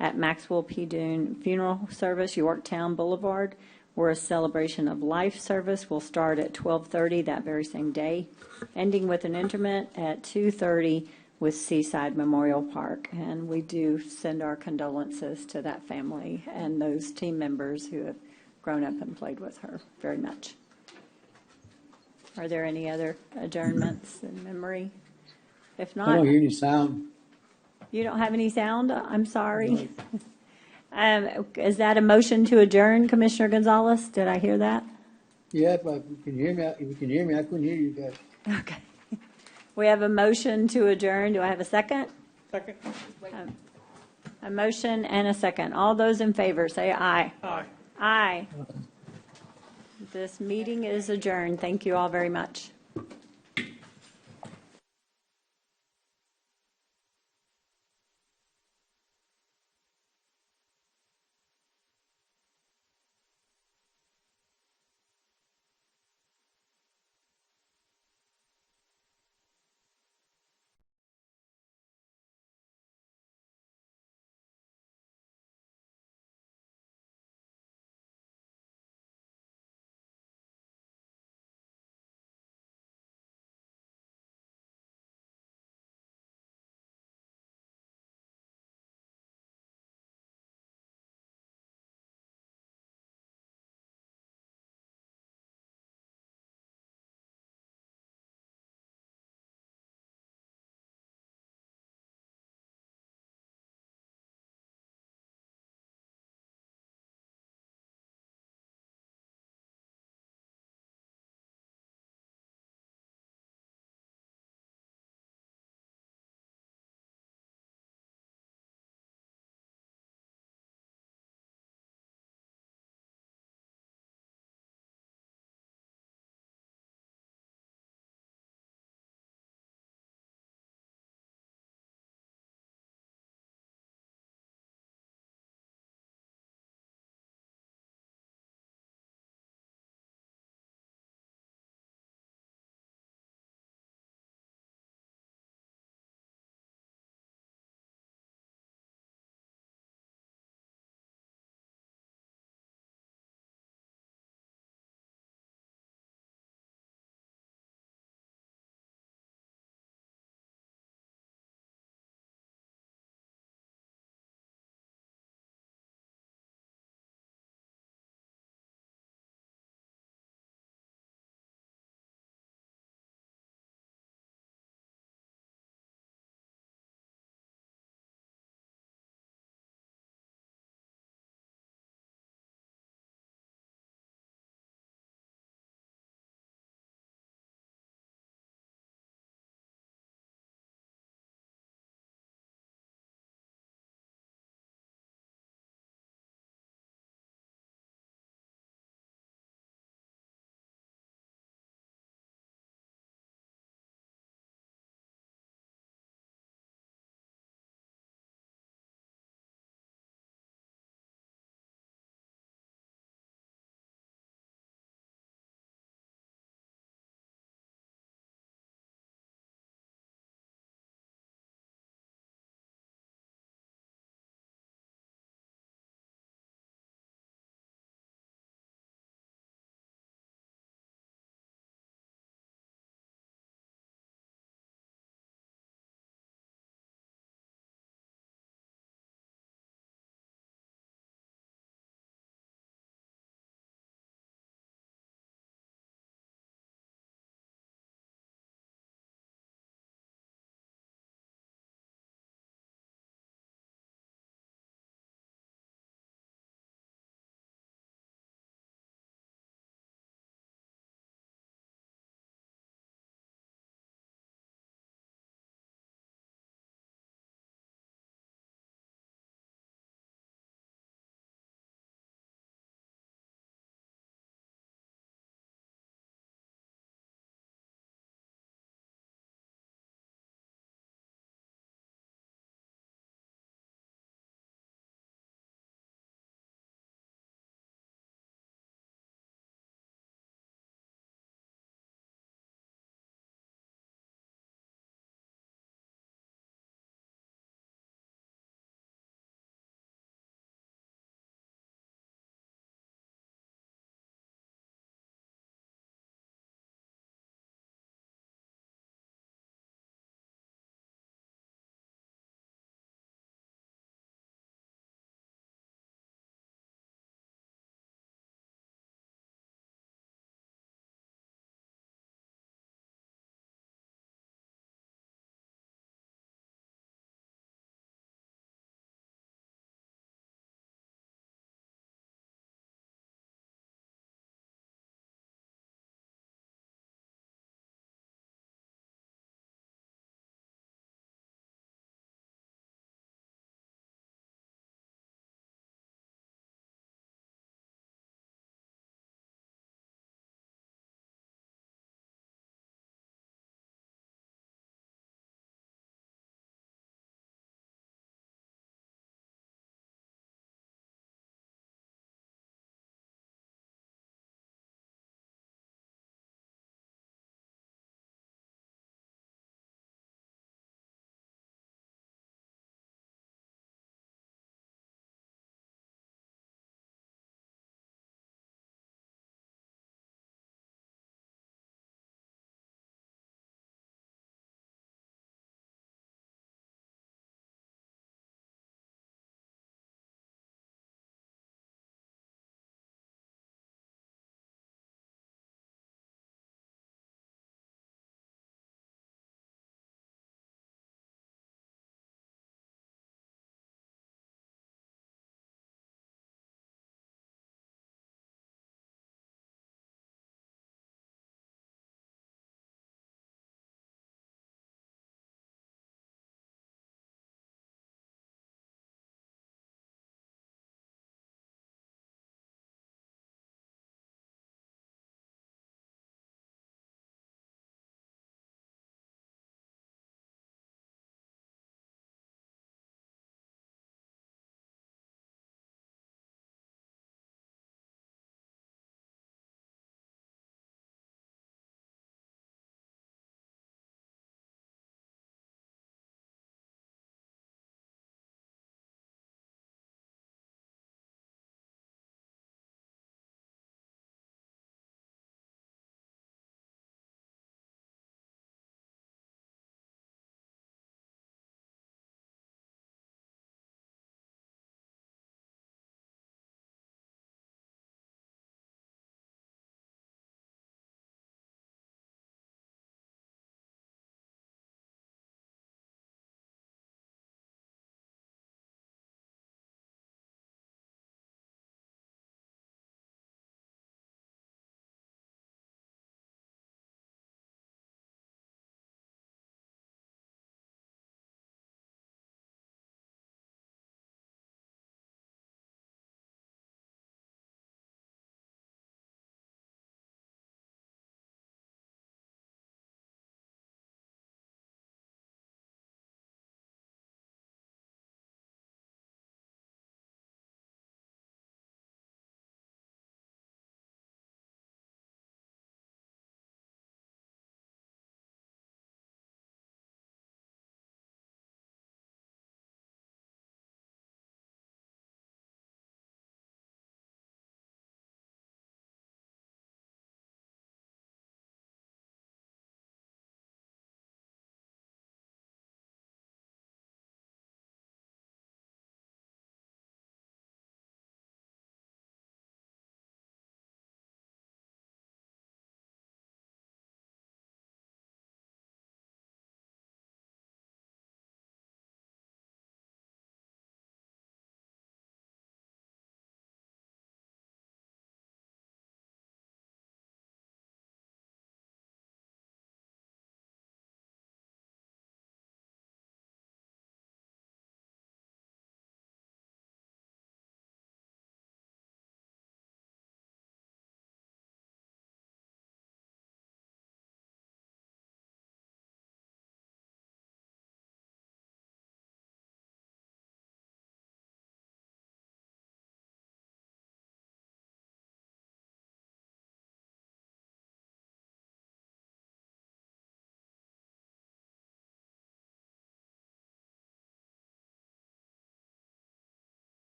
at Maxwell P. Dune Funeral Service, Yorktown Boulevard, where a celebration of life service will start at 12:30 that very same day, ending with an interment at 2:30 with Seaside Memorial Park. And we do send our condolences to that family and those team members who have grown up and played with her very much. Are there any other adjournments in memory? If
I
not,
don't hear any sound.
you don't have any sound? I'm sorry. Is that a motion to adjourn, Commissioner Gonzalez? Did I hear that?
Yeah, but if you can hear me, I couldn't hear you guys.
Okay. We have a motion to adjourn. Do I have a second?
Second.
A motion and a second. All those in favor, say aye.
Aye.
Aye. This meeting is adjourned. Thank you all very much.